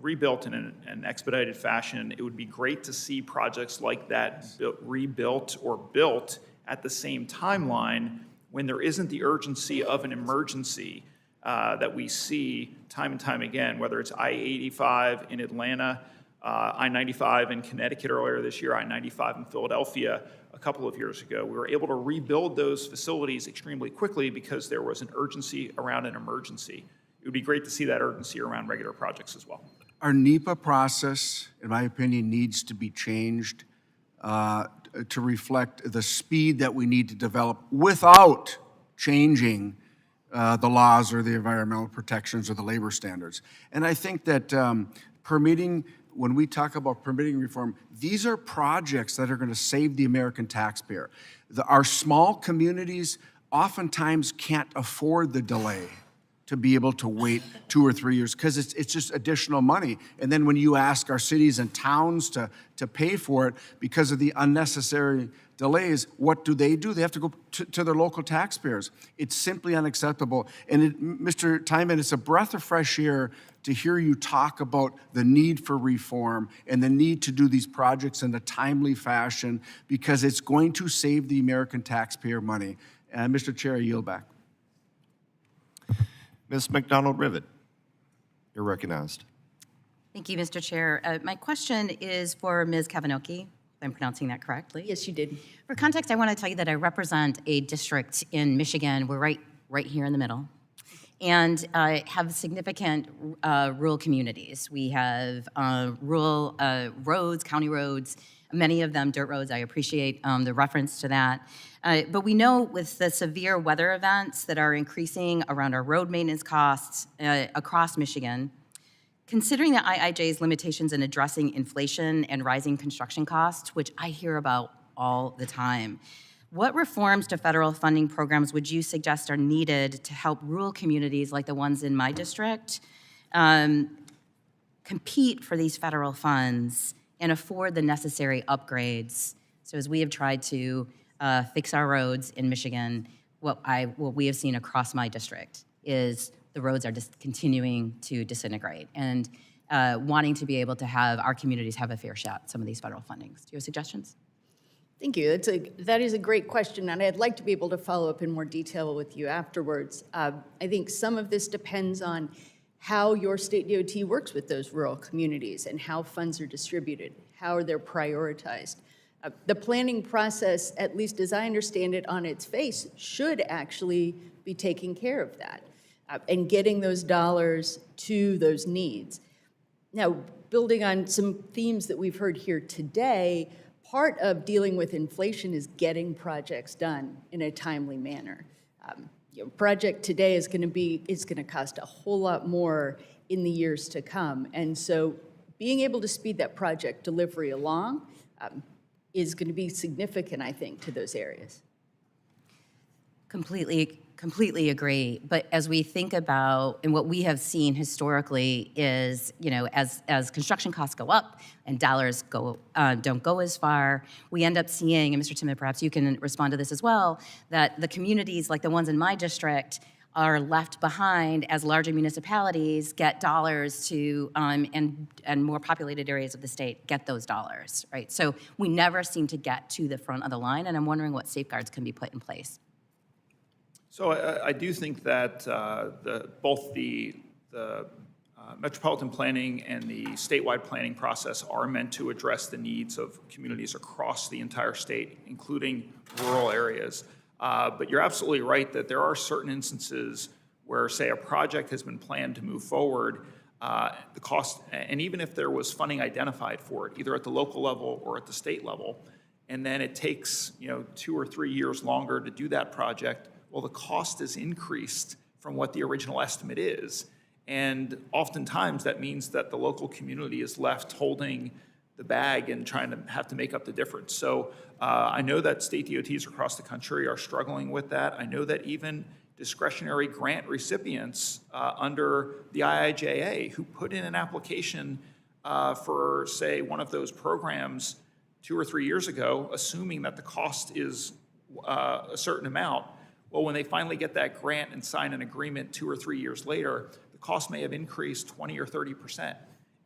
rebuilt in an expedited fashion. It would be great to see projects like that rebuilt or built at the same timeline when there isn't the urgency of an emergency that we see time and time again, whether it's I-85 in Atlanta, I-95 in Connecticut earlier this year, I-95 in Philadelphia a couple of years ago. We were able to rebuild those facilities extremely quickly because there was an urgency around an emergency. It would be great to see that urgency around regular projects as well. Our NEPA process, in my opinion, needs to be changed to reflect the speed that we need to develop without changing the laws or the environmental protections or the labor standards. And I think that permitting, when we talk about permitting reform, these are projects that are going to save the American taxpayer. Our small communities oftentimes can't afford the delay. to be able to wait 2 or 3 years, because it's just additional money. And then when you ask our cities and towns to pay for it because of the unnecessary delays, what do? They have to go to their local taxpayers. It's simply unacceptable. And Mr. Tymon, it's a breath of fresh air to hear you talk about the need for reform and the need to do these projects in a timely fashion, because it's going to save the American taxpayer money. And Mr. Chair, I yield back. Ms. McDonald-Rivet, you're recognized. Thank you, Mr. Chair. My question is for Ms. Kavinoky, if I'm pronouncing that correctly. Yes, you did. For context, I want to tell you that I represent a district in Michigan. We're right here in the middle, and have significant rural communities. We have rural roads, county roads, many of them dirt roads. I appreciate the reference to that. But we know with the severe weather events that are increasing around our road maintenance costs across Michigan, considering the IIJ's limitations in addressing inflation and rising construction costs, which I hear about all the time, what reforms to federal funding programs would you suggest are needed to help rural communities like the ones in my district compete for these federal funds and afford the necessary upgrades? So as we have tried to fix our roads in Michigan, what we have seen across my district is the roads are just continuing to disintegrate, and wanting to be able to have our communities have a fair shot at some of these federal fundings. Do you have suggestions? Thank you. That is a great question, and I'd like to be able to follow up in more detail with you afterwards. I think some of this depends on how your state DOT works with those rural communities and how funds are distributed, how they're prioritized. The planning process, at least as I understand it on its face, should actually be taking care of that and getting those dollars to those needs. Now, building on some themes that we've heard here today, part of dealing with inflation is getting projects done in a timely manner. Project today is going to cost a whole lot more in the years to come, and so being able to speed that project delivery along is going to be significant, I think, to those areas. Completely agree. But as we think about, and what we have seen historically is, as construction costs go up and dollars don't go as far, we end up seeing, and Mr. Tymon, perhaps you can respond to this as well, that the communities like the ones in my district are left behind as larger municipalities get dollars to, and more populated areas of the state get those dollars, right? So we never seem to get to the front of the line, and I'm wondering what safeguards can be put in place. So I do think that both the metropolitan planning and the statewide planning process are meant to address the needs of communities across the entire state, including rural areas. But you're absolutely right that there are certain instances where, say, a project has been planned to move forward, the cost, and even if there was funding identified for it, either at the local level or at the state level, and then it takes 2 or 3 years longer to do that project, well, the cost is increased from what the original estimate is. And oftentimes that means that the local community is left holding the bag and trying to have to make up the difference. So I know that state DOTs across the country are struggling with that. I know that even discretionary grant recipients under the IIJA who put in an application for, say, one of those programs 2 or 3 years ago, assuming that the cost is a certain amount, well, when they finally get that grant and sign an agreement 2 or 3 years later, the cost may have increased 20 or 30%.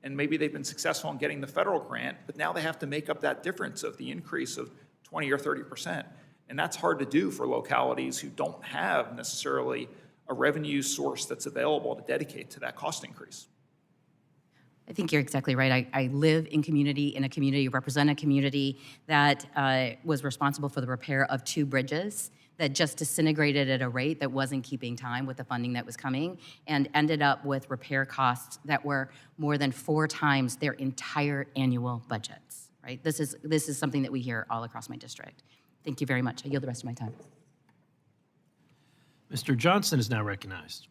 And maybe they've been successful in getting the federal grant, but now they have to make up that difference of the increase of 20 or 30%. And that's hard to do for localities who don't have necessarily a revenue source that's available to dedicate to that cost increase. I think you're exactly right. I live in a community, represent a community that was responsible for the repair of 2 bridges that just disintegrated at a rate that wasn't keeping time with the funding that was coming, and ended up with repair costs that were more than 4 times their entire annual budgets, right? This is something that we hear all across my district. Thank you very much. I yield the rest of my time. Mr. Johnson is now recognized.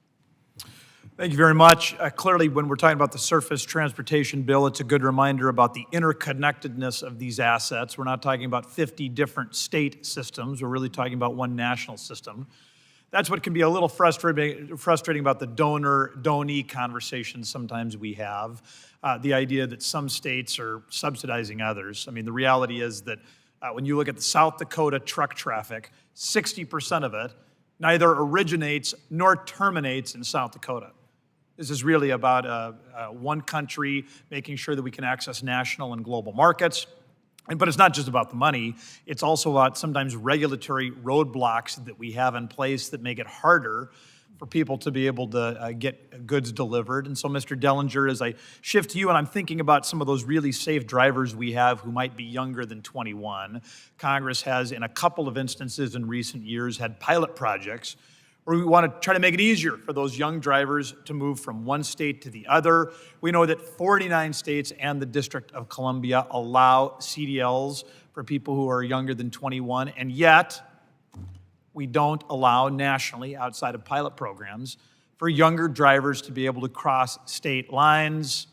Thank you very much. Clearly, when we're talking about the surface transportation bill, it's a good reminder about the interconnectedness of these assets. We're not talking about 50 different state systems. We're really talking about one national system. That's what can be a little frustrating about the donor-donee conversations sometimes we have. The idea that some states are subsidizing others. I mean, the reality is that when you look at the South Dakota truck traffic, 60% of it neither originates nor terminates in South Dakota. This is really about one country making sure that we can access national and global markets. But it's not just about the money. It's also about sometimes regulatory roadblocks that we have in place that make it harder for people to be able to get goods delivered. And so, Mr. Dellinger, as I shift to you, and I'm thinking about some of those really safe drivers we have who might be younger than 21, Congress has, in a couple of instances in recent years, had pilot projects where we want to try to make it easier for those young drivers to move from one state to the other. We know that 49 states and the District of Columbia allow CDLs for people who are younger than 21, and yet we don't allow nationally, outside of pilot programs, for younger drivers to be able to cross state lines.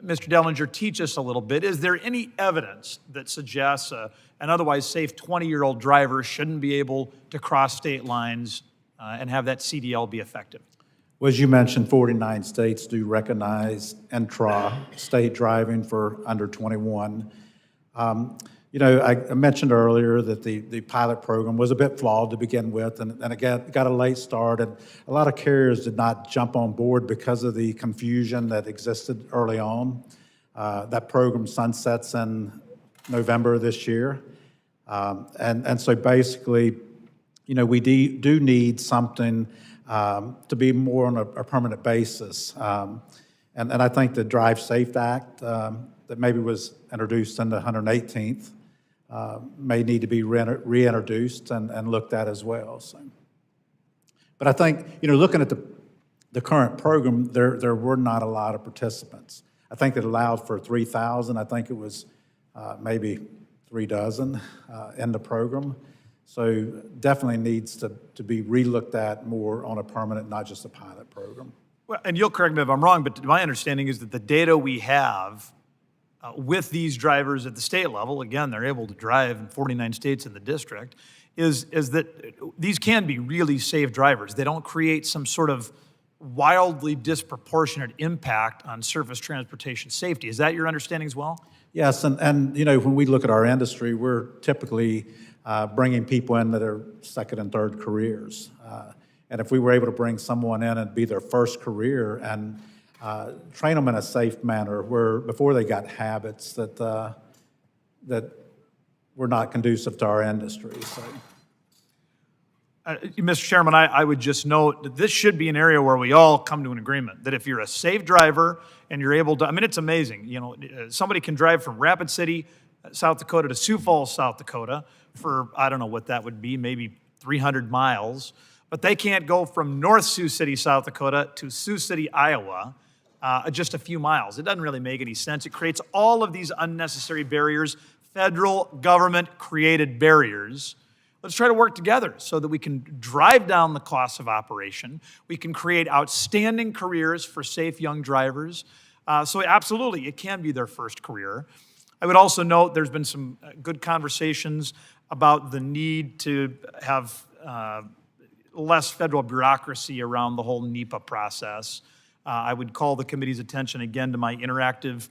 Mr. Dellinger, teach us a little bit. Is there any evidence that suggests an otherwise safe 20-year-old driver shouldn't be able to cross state lines and have that CDL be effective? Well, as you mentioned, 49 states do recognize intra-state driving for under 21. You know, I mentioned earlier that the pilot program was a bit flawed to begin with, and it got a late start, and a lot of carriers did not jump on board because of the confusion that existed early on. That program sunsets in November this year, and so basically, you know, we do need something to be more on a permanent basis. And I think the Drive Safe Act that maybe was introduced in the 118th may need to be reintroduced and looked at as well. So. But I think, you know, looking at the current program, there were not a lot of participants. I think it allowed for 3,000. I think it was maybe 3 dozen in the program. So definitely needs to be relooked at more on a permanent, not just a pilot program. Well, and you'll correct me if I'm wrong, but my understanding is that the data we have with these drivers at the state level, again, they're able to drive in 49 states in the district, is that these can be really safe drivers. They don't create some sort of wildly disproportionate impact on surface transportation safety. Is that your understanding as well? Yes, and you know, when we look at our industry, we're typically bringing people in that are second and third careers. And if we were able to bring someone in and be their first career and train them in a safe manner where before they got habits that were not conducive to our industry. So. Mr. Chairman, I would just note that this should be an area where we all come to an agreement, that if you're a safe driver and you're able to, I mean, it's amazing. You know, somebody can drive from Rapid City, South Dakota to Sioux Falls, South Dakota for, I don't know what that would be, maybe 300 miles. But they can't go from North Sioux City, South Dakota to Sioux City, Iowa, just a few miles. It doesn't really make any sense. It creates all of these unnecessary barriers, federal government-created barriers. Let's try to work together so that we can drive down the cost of operation. We can create outstanding careers for safe young drivers. So absolutely, it can be their first career. I would also note there's been some good conversations about the need to have less federal bureaucracy around the whole NEPA process. I would call the committee's attention again to my interactive,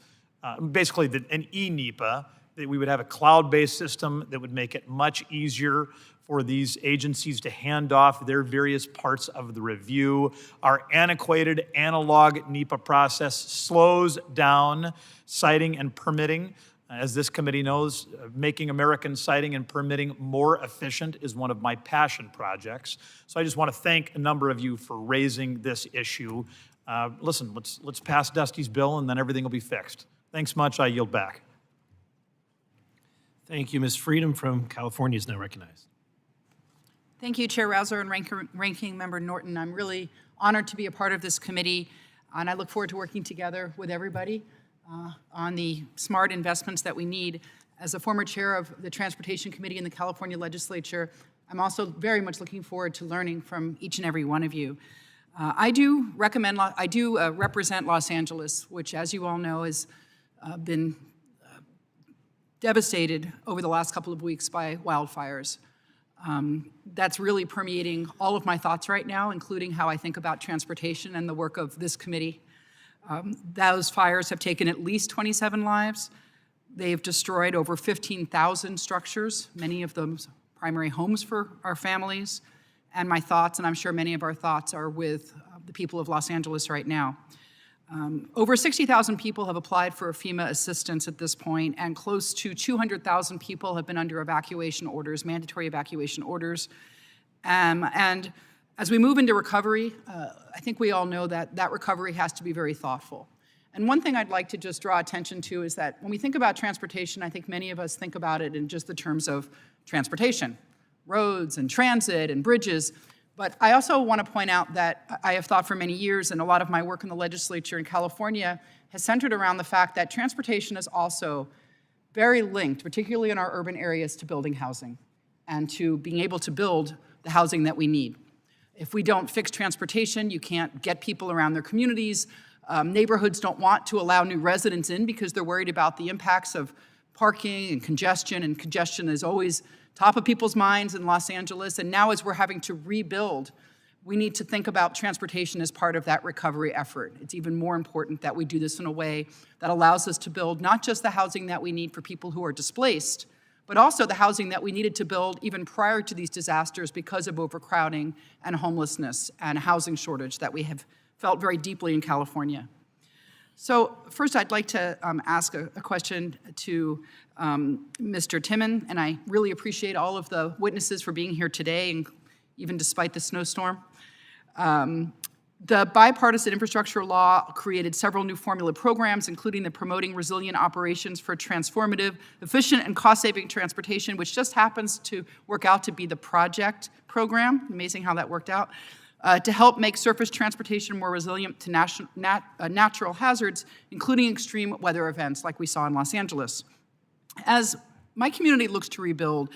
basically an e-NEPA, that we would have a cloud-based system that would make it much easier for these agencies to hand off their various parts of the review. Our antiquated analog NEPA process slows down siting and permitting. As this committee knows, making American siting and permitting more efficient is one of my passion projects. So I just want to thank a number of you for raising this issue. Listen, let's pass Dusty's bill and then everything will be fixed. Thanks much. I yield back. Thank you. Ms. Freedom from California is now recognized. Thank you, Chair Rouser and Ranking Member Norton. I'm really honored to be a part of this committee, and I look forward to working together with everybody on the smart investments that we need. As a former chair of the Transportation Committee in the California Legislature, I'm also very much looking forward to learning from each and every one of you. I do represent Los Angeles, which, as you all know, has been devastated over the last couple of weeks by wildfires. That's really permeating all of my thoughts right now, including how I think about transportation and the work of this committee. Those fires have taken at least 27 lives. They've destroyed over 15,000 structures, many of them primary homes for our families. And my thoughts, and I'm sure many of our thoughts, are with the people of Los Angeles right now. Over 60,000 people have applied for FEMA assistance at this point, and close to 200,000 people have been under evacuation orders, mandatory evacuation orders. And as we move into recovery, I think we all know that that recovery has to be very thoughtful. And one thing I'd like to just draw attention to is that when we think about transportation, I think many of us think about it in just the terms of transportation, roads and transit and bridges. But I also want to point out that I have thought for many years, and a lot of my work in the legislature in California has centered around the fact that transportation is also very linked, particularly in our urban areas, to building housing and to being able to build the housing that we need. If we don't fix transportation, you can't get people around their communities. Neighborhoods don't want to allow new residents in because they're worried about the impacts of parking and congestion is always top of people's minds in Los Angeles. And now as we're having to rebuild, we need to think about transportation as part of that recovery effort. It's even more important that we do this in a way that allows us to build not just the housing that we need for people who are displaced, but also the housing that we needed to build even prior to these disasters because of overcrowding and homelessness and housing shortage that we have felt very deeply in California. So first, I'd like to ask a question to Mr. Tymon, and I really appreciate all of the witnesses for being here today, and even despite the snowstorm. The bipartisan infrastructure law created several new formula programs, including the Promoting Resilient Operations for Transformative, Efficient, and Cost-Saving Transportation, which just happens to work out to be the project program. Amazing how that worked out. To help make surface transportation more resilient to natural hazards, including extreme weather events like we saw in Los Angeles. As my community looks to rebuild,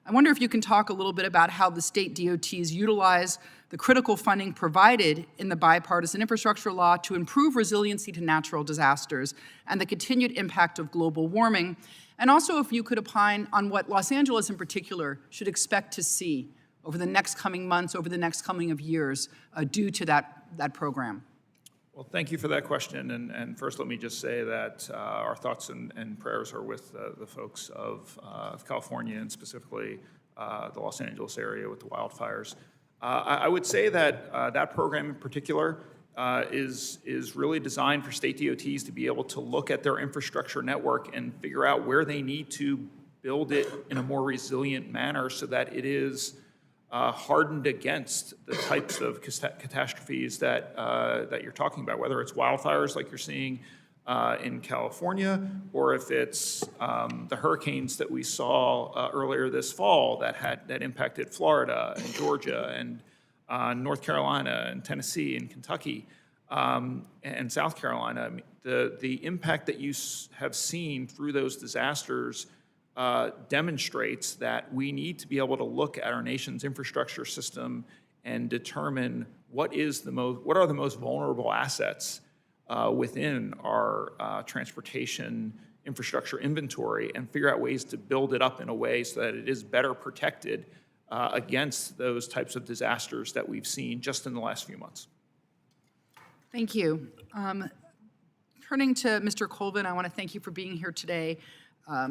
I wonder if you can talk a little bit about how the state DOTs utilize the critical funding provided in the bipartisan infrastructure law to improve resiliency to natural disasters and the continued impact of global warming, and also if you could opine on what Los Angeles in particular should expect to see over the next coming months, over the next coming of years, due to that program. Well, thank you for that question. And first, let me just say that our thoughts and prayers are with the folks of California and specifically the Los Angeles area with the wildfires. I would say that that program in particular is really designed for state DOTs to be able to look at their infrastructure network and figure out where they need to build it in a more resilient manner so that it is hardened against the types of catastrophes that you're talking about, whether it's wildfires like you're seeing in California, or if it's the hurricanes that we saw earlier this fall that impacted Florida and Georgia and North Carolina and Tennessee and Kentucky and South Carolina. I mean, the impact that you have seen through those disasters demonstrates that we need to be able to look at our nation's infrastructure system and determine what are the most vulnerable assets within our transportation infrastructure inventory and figure out ways to build it up in a way so that it is better protected against those types of disasters that we've seen just in the last few months. Thank you. Turning to Mr. Colvin, I want to thank you for being here today. As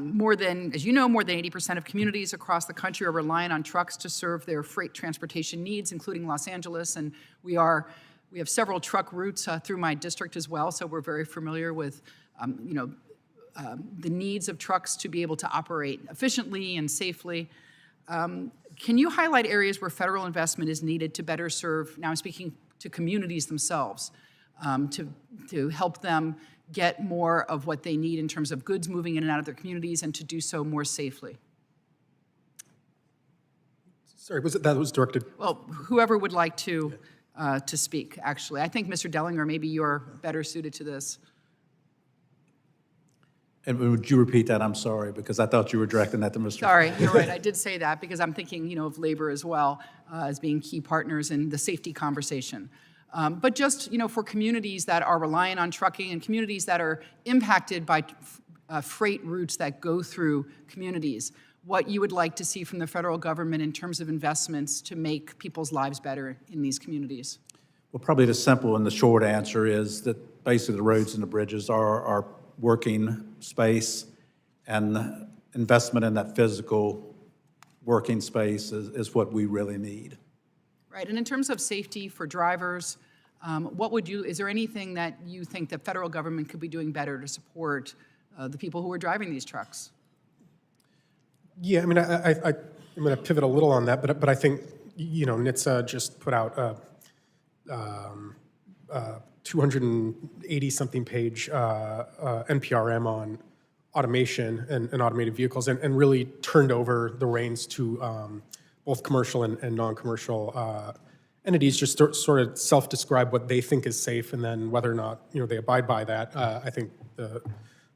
you know, more than 80% of communities across the country are relying on trucks to serve their freight transportation needs, including Los Angeles, and we have several truck routes through my district as well, so we're very familiar with the needs of trucks to be able to operate efficiently and safely. Can you highlight areas where federal investment is needed to better serve, now I'm speaking to communities themselves, to help them get more of what they need in terms of goods moving in and out of their communities and to do so more safely? Sorry, that was directed? Well, whoever would like to speak, actually. I think Mr. Dellinger, maybe you're better suited to this. And would you repeat that? I'm sorry, because I thought you were directing that to Mr. Sorry, you're right. I did say that because I'm thinking, of labor as well as being key partners in the safety conversation. But just, for communities that are relying on trucking and communities that are impacted by freight routes that go through communities, what you would like to see from the federal government in terms of investments to make people's lives better in these communities? Well, probably the simple and the short answer is that basically the roads and the bridges are our working space, and investment in that physical working space is what we really need. Right, and in terms of safety for drivers, is there anything that you think the federal government could be doing better to support the people who are driving these trucks? Yeah, I mean, I'm going to pivot a little on that, but I think, NHTSA just put out 280-something page NPRM on automation and automated vehicles, and really turned over the reins to both commercial and non-commercial entities, just sort of self-describe what they think is safe, and then whether or not they abide by that. I think the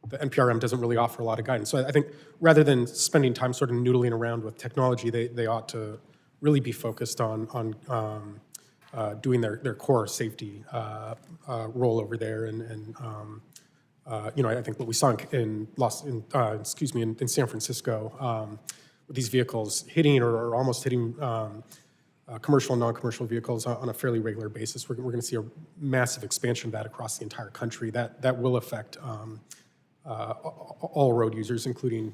NPRM doesn't really offer a lot of guidance. So I think rather than spending time sort of noodling around with technology, they ought to really be focused on doing their core safety role over there. And I think what we saw in San Francisco with these vehicles hitting or almost hitting commercial and non-commercial vehicles on a fairly regular basis, we're going to see a massive expansion of that across the entire country. That will affect all road users, including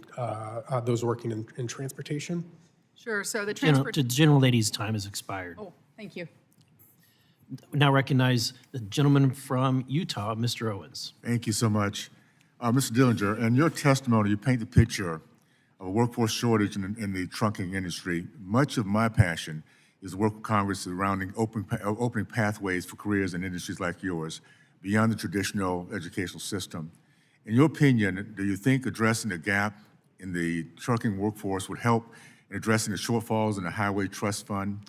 those working in transportation. Sure, so the The transport... gentlelady's time has expired. Oh, thank you. Now recognize the gentleman from Utah, Mr. Owens. Thank you so much. Mr. Dellinger, in your testimony, you paint the picture of a workforce shortage in the trucking industry. Much of my passion is work with Congress surrounding opening pathways for careers in industries like yours beyond the traditional educational system. In your opinion, do you think addressing the gap in the trucking workforce would help in addressing the shortfalls in the Highway Trust Fund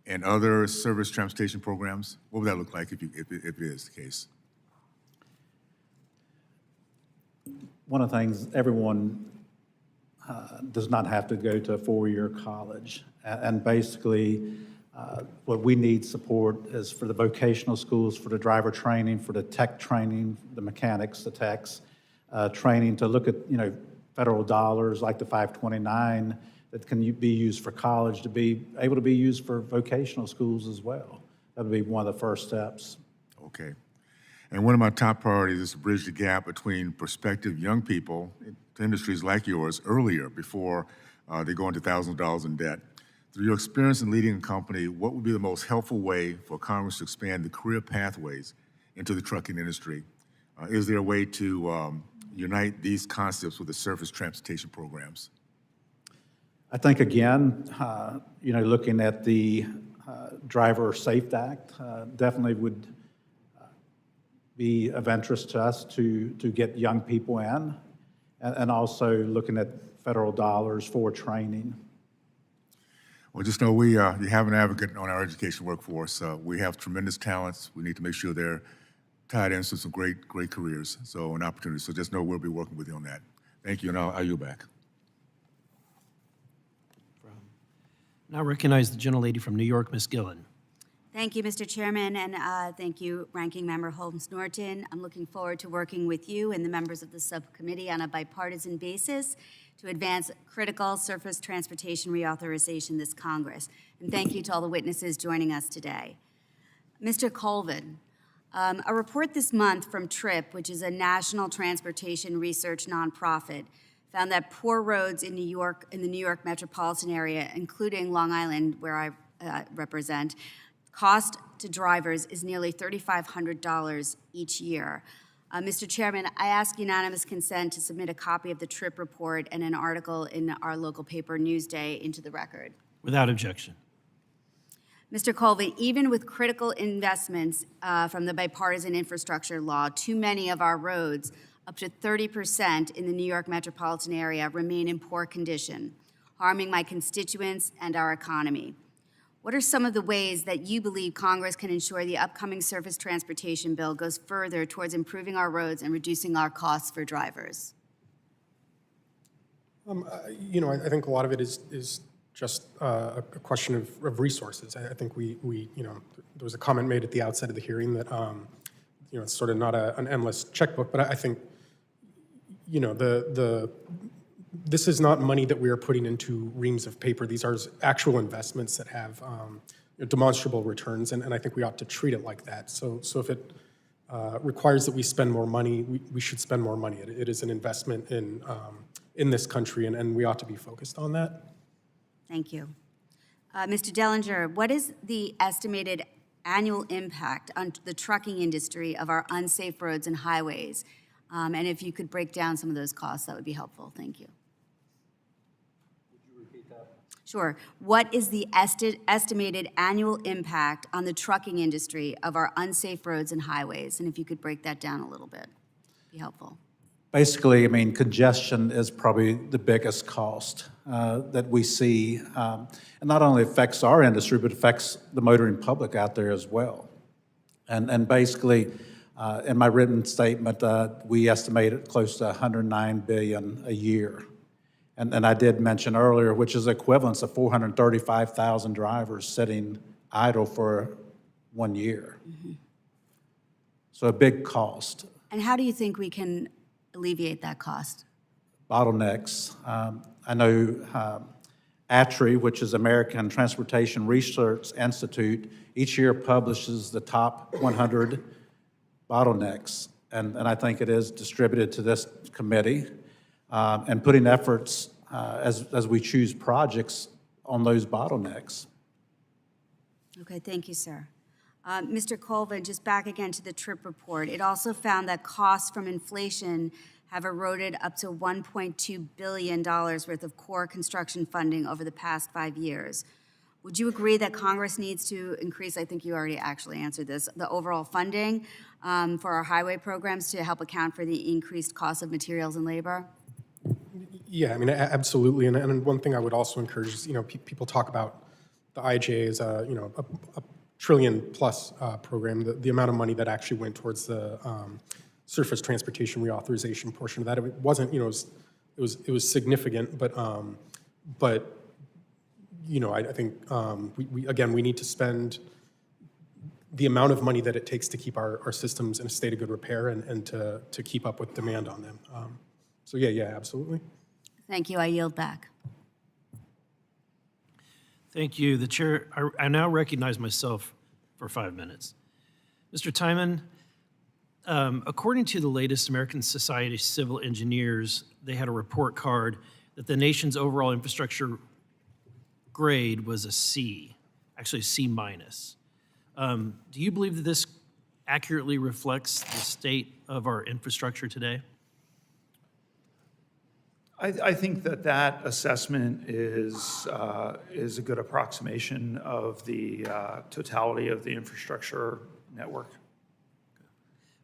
and other service transportation programs? What would that look like if it is the case? One of the things, everyone does not have to go to a four-year college. And basically, what we need support is for the vocational schools, for the driver training, for the tech training, the mechanics, the techs, training to look at, federal dollars like the 529 that can be used for college to be able to be used for vocational schools as well. That would be one of the first steps. Okay. And one of my top priorities is to bridge the gap between prospective young people to industries like yours earlier before they go into thousands of dollars in debt. Through your experience in leading a company, what would be the most helpful way for Congress to expand the career pathways into the trucking industry? Is there a way to unite these concepts with the surface transportation programs? I think, again, looking at the Driver Safe Act definitely would be of interest to us to get young people in, and also looking at federal dollars for training. Well, just know you have an advocate on our education workforce. We have tremendous talents. We need to make sure they're tied into some great careers, and opportunities. So just know we'll be working with you on that. Thank you, and I'll yield back. Now recognize the gentlelady from New York, Ms. Gillen. Thank you, Mr. Chairman, and thank you, Ranking Member Holmes-Norton. I'm looking forward to working with you and the members of the subcommittee on a bipartisan basis to advance critical surface transportation reauthorization this Congress. And thank you to all the witnesses joining us today. Mr. Colvin, a report this month from TRIP, which is a national transportation research nonprofit, found that poor roads in New York, in the New York metropolitan area, including Long Island, where I represent, cost to drivers is nearly $3,500 each year. Mr. Chairman, I ask unanimous consent to submit a copy of the TRIP report and an article in our local paper, Newsday, into the record. Without objection. Mr. Colvin, even with critical investments from the bipartisan infrastructure law, too many of our roads, up to 30% in the New York metropolitan area, remain in poor condition, harming my constituents and our economy. What are some of the ways that you believe Congress can ensure the upcoming surface transportation bill goes further towards improving our roads and reducing our costs for drivers? I think a lot of it is just a question of resources. I think there was a comment made at the outset of the hearing that it's sort of not an endless checkbook, but I think the this is not money that we are putting into reams of paper. These are actual investments that have demonstrable returns, and I think we ought to treat it like that. So if it requires that we spend more money, we should spend more money. It is an investment in this country, and we ought to be focused on that. Thank you. Mr. Dellinger, what is the estimated annual impact on the trucking industry of our unsafe roads and highways? And if you could break down some of those costs, that would be helpful. Thank you. Would you repeat that? Sure. What is the estimated annual impact on the trucking industry of our unsafe roads and highways? And if you could break that down a little bit, be helpful. Basically, I mean, congestion is probably the biggest cost that we see. And not only affects our industry, but affects the motoring public out there as well. And basically, in my written statement, we estimated close to $109 billion a year. And I did mention earlier, which is equivalent of 435,000 drivers sitting idle for 1 year. Mm-hmm. So a big cost. And how do you think we can alleviate that cost? Bottlenecks. I know ATRI, which is American Transportation Research Institute, each year publishes the top 100 bottlenecks, and I think it is distributed to this committee, and putting efforts as we choose projects on those bottlenecks. Okay, thank you, sir. Mr. Colvin, just back again to the TRIP report. It also found that costs from inflation have eroded up to $1.2 billion worth of core construction funding over the past 5 years. Would you agree that Congress needs to increase, I think you already actually answered this, the overall funding for our highway programs to help account for the increased cost of materials and labor? Yeah, I mean, absolutely. And one thing I would also encourage is, people talk about the IIJA as a trillion-plus program. The amount of money that actually went towards the surface transportation reauthorization portion of that, it wasn't, it was significant, but I think we need to spend the amount of money that it takes to keep our systems in a state of good repair and to keep up with demand on them. So yeah, absolutely. Thank you. I yield back. Thank you. The chair, I now recognize myself for 5 minutes. Mr. Tymon, according to the latest American Society of Civil Engineers, they had a report card that the nation's overall infrastructure grade was a C, actually C minus. Do you believe that this accurately reflects the state of our infrastructure today? I think that assessment is a good approximation of the totality of the infrastructure network.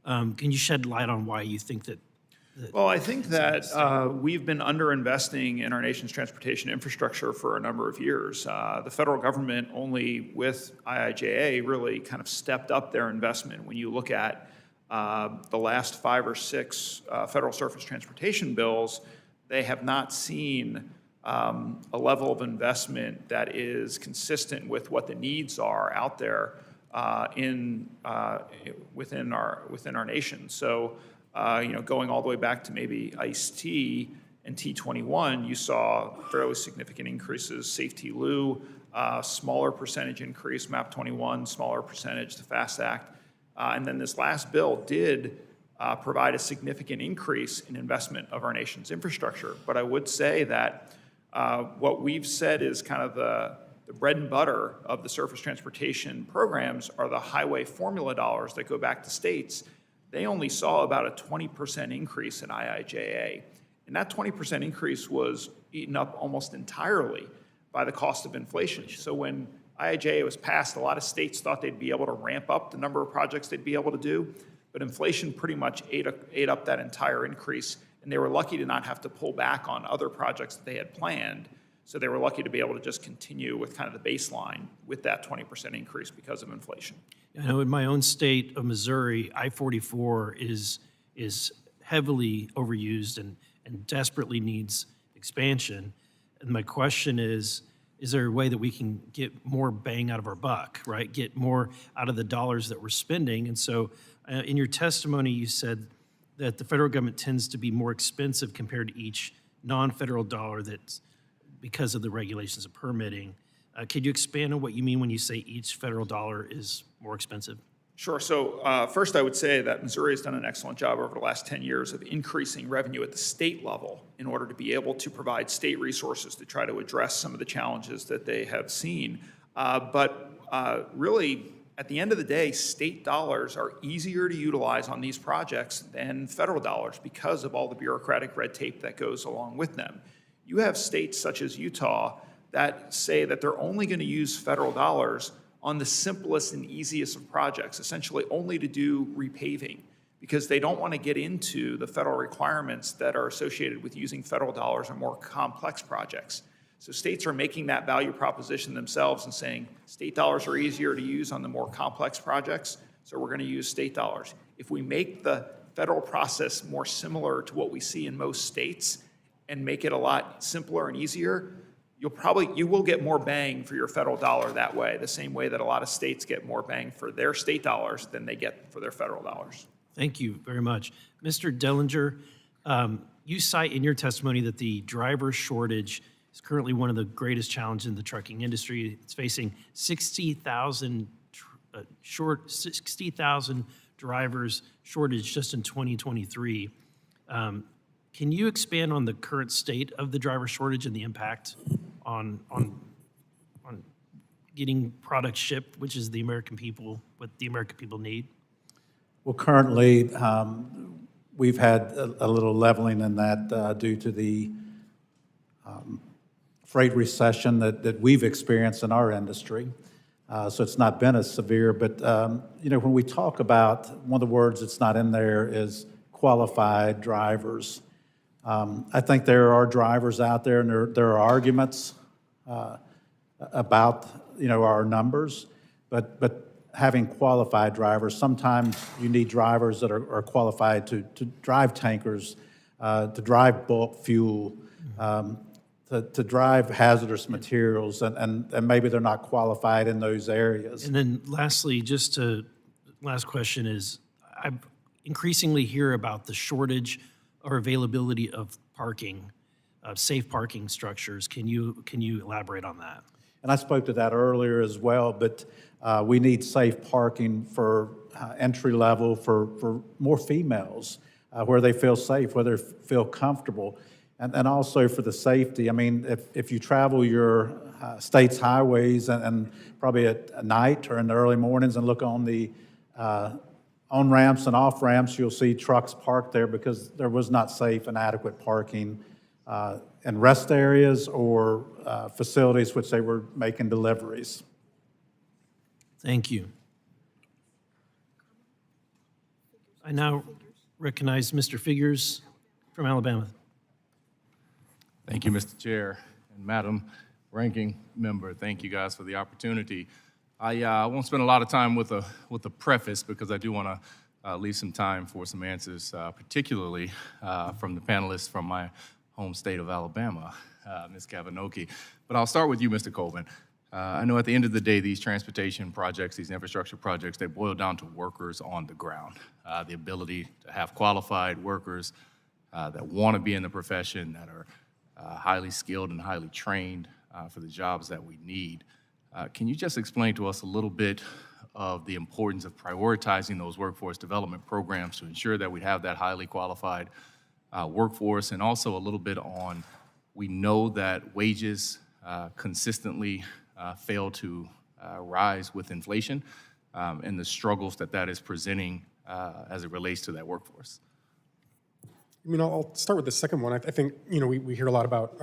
Can you shed light on why you think that? Well, I think that we've been underinvesting in our nation's transportation infrastructure for a number of years. The federal government only with IIJA really kind of stepped up their investment. When you look at the last 5 or 6 federal surface transportation bills, they have not seen a level of investment that is consistent with what the needs are out there within our nation. So, going all the way back to maybe ICE-T and T21, you saw fairly significant increases. Safety-Lou, smaller percentage increase. MAP 21, smaller percentage. The FAST Act, and then this last bill did provide a significant increase in investment of our nation's infrastructure. But I would say that what we've said is kind of the bread and butter of the surface transportation programs are the highway formula dollars that go back to states. They only saw about a 20% increase in IIJA. And that 20% increase was eaten up almost entirely by the cost of inflation. So when IIJA was passed, a lot of states thought they'd be able to ramp up the number of projects they'd be able to do. But inflation pretty much ate up that entire increase, and they were lucky to not have to pull back on other projects that they had planned. So they were lucky to be able to just continue with kind of the baseline with that 20% increase because of inflation. I know in my own state of Missouri, I-44 is heavily overused and desperately needs expansion. And my question is there a way that we can get more bang out of our buck, right? Get more out of the dollars that we're spending? And so in your testimony, you said that the federal government tends to be more expensive compared to each non-federal dollar that's because of the regulations of permitting. Could you expand on what you mean when you say each federal dollar is more expensive? Sure. So first, I would say that Missouri has done an excellent job over the last 10 years of increasing revenue at the state level in order to be able to provide state resources to try to address some of the challenges that they have seen. But really, at the end of the day, state dollars are easier to utilize on these projects than federal dollars because of all the bureaucratic red tape that goes along with them. You have states such as Utah that say that they're only going to use federal dollars on the simplest and easiest of projects, essentially only to do repaving, because they don't want to get into the federal requirements that are associated with using federal dollars on more complex projects. So states are making that value proposition themselves and saying state dollars are easier to use on the more complex projects, so we're going to use state dollars. If we make the federal process more similar to what we see in most states and make it a lot simpler and easier, you will get more bang for your federal dollar that way, the same way that a lot of states get more bang for their state dollars than they get for their federal dollars. Thank you very much. Mr. Dellinger, you cite in your testimony that the driver shortage is currently one of the greatest challenges in the trucking industry. It's facing 60,000 drivers shortage just in 2023. Can you expand on the current state of the driver shortage and the impact on getting products shipped, which is the American people, what the American people need? Well, currently, we've had a little leveling in that due to the freight recession that we've experienced in our industry. So it's not been as severe, but when we talk about, one of the words that's not in there is qualified drivers. I think there are drivers out there, and there are arguments about our numbers, but having qualified drivers, sometimes you need drivers that are qualified to drive tankers, to drive bulk fuel, to drive hazardous materials, and maybe they're not qualified in those areas. And then lastly, last question is, I increasingly hear about the shortage or availability of parking, safe parking structures. Can you elaborate on that? And I spoke to that earlier as well, but we need safe parking for entry level, for more females, where they feel safe, where they feel comfortable, and also for the safety. I mean, if you travel your state's highways and probably at night or in the early mornings and look on the on-ramps and off-ramps, you'll see trucks parked there because there was not safe and adequate parking in rest areas or facilities which they were making deliveries. Thank you. I now recognize Mr. Figures from Alabama. Thank you, Mr. Chair and Madam Ranking Member. Thank you guys for the opportunity. I won't spend a lot of time with a preface because I do want to leave some time for some answers, particularly from the panelists from my home state of Alabama, Ms. Kavinoky. But I'll start with you, Mr. Colvin. I know at the end of the day, these transportation projects, these infrastructure projects, they boil down to workers on the ground. The ability to have qualified workers that want to be in the profession, that are highly skilled and highly trained for the jobs that we need. Can you just explain to us a little bit of the importance of prioritizing those workforce development programs to ensure that we have that highly qualified workforce, and also a little bit on, we know that wages consistently fail to rise with inflation, and the struggles that is presenting as it relates to that workforce? I mean, I'll start with the second one. I think, we hear a lot about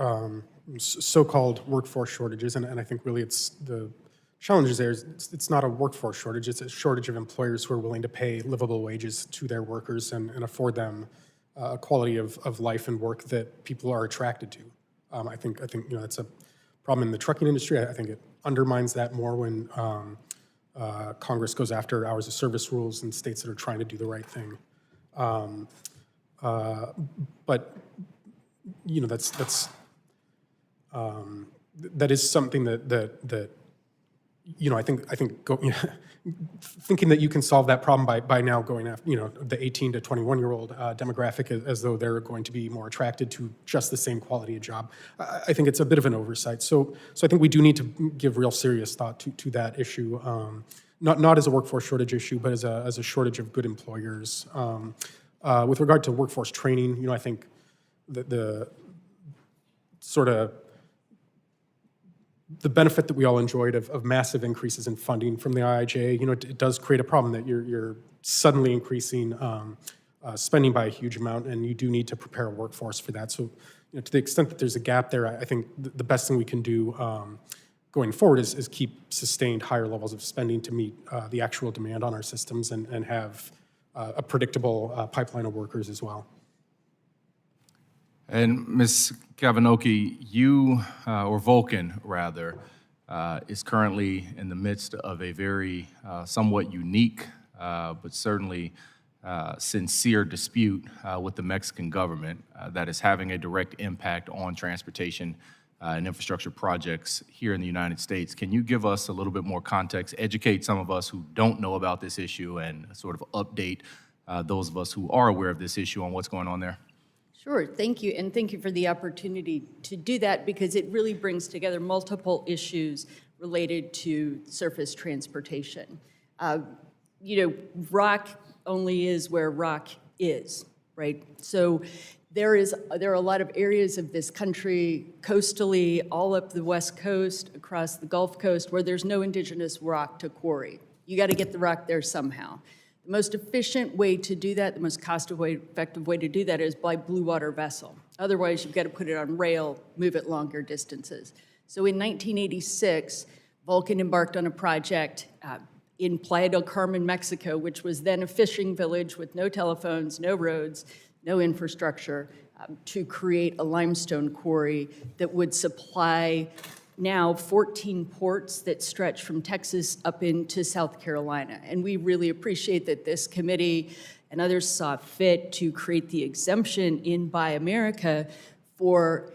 so-called workforce shortages, and I think really it's the challenges there is it's not a workforce shortage, it's a shortage of employers who are willing to pay livable wages to their workers and afford them a quality of life and work that people are attracted to. I think that's a problem in the trucking industry. I think it undermines that more when Congress goes after hours of service rules in states that are trying to do the right thing. But that is something that I think thinking that you can solve that problem by now going after, the 18 to 21-year-old demographic as though they're going to be more attracted to just the same quality of job, I think it's a bit of an oversight. So I think we do need to give real serious thought to that issue, not as a workforce shortage issue, but as a shortage of good employers. With regard to workforce training, I think the sort of the benefit that we all enjoyed of massive increases in funding from the IIJA, it does create a problem that you're suddenly increasing spending by a huge amount, and you do need to prepare a workforce for that. So, to the extent that there's a gap there, I think the best thing we can do going forward is keep sustained higher levels of spending to meet the actual demand on our systems and have a predictable pipeline of workers as well. And Ms. Kavinoky, you, or Vulcan rather, is currently in the midst of a very somewhat unique, but certainly sincere dispute with the Mexican government that is having a direct impact on transportation and infrastructure projects here in the United States. Can you give us a little bit more context, educate some of us who don't know about this issue, and sort of update those of us who are aware of this issue on what's going on there? Sure, thank you, and thank you for the opportunity to do that because it really brings together multiple issues related to surface transportation. Rock only is where rock is, right? So there are a lot of areas of this country, coastally, all up the West Coast, across the Gulf Coast, where there's no indigenous rock to quarry. You got to get the rock there somehow. The most efficient way to do that, the most cost-effective way to do that is by blue water vessel. Otherwise, you've got to put it on rail, move it longer distances. So in 1986, Vulcan embarked on a project in Playa del Carmen, Mexico, which was then a fishing village with no telephones, no roads, no infrastructure, to create a limestone quarry that would supply now 14 ports that stretch from Texas up into South Carolina. And we really appreciate that this committee and others saw fit to create the exemption in Buy America for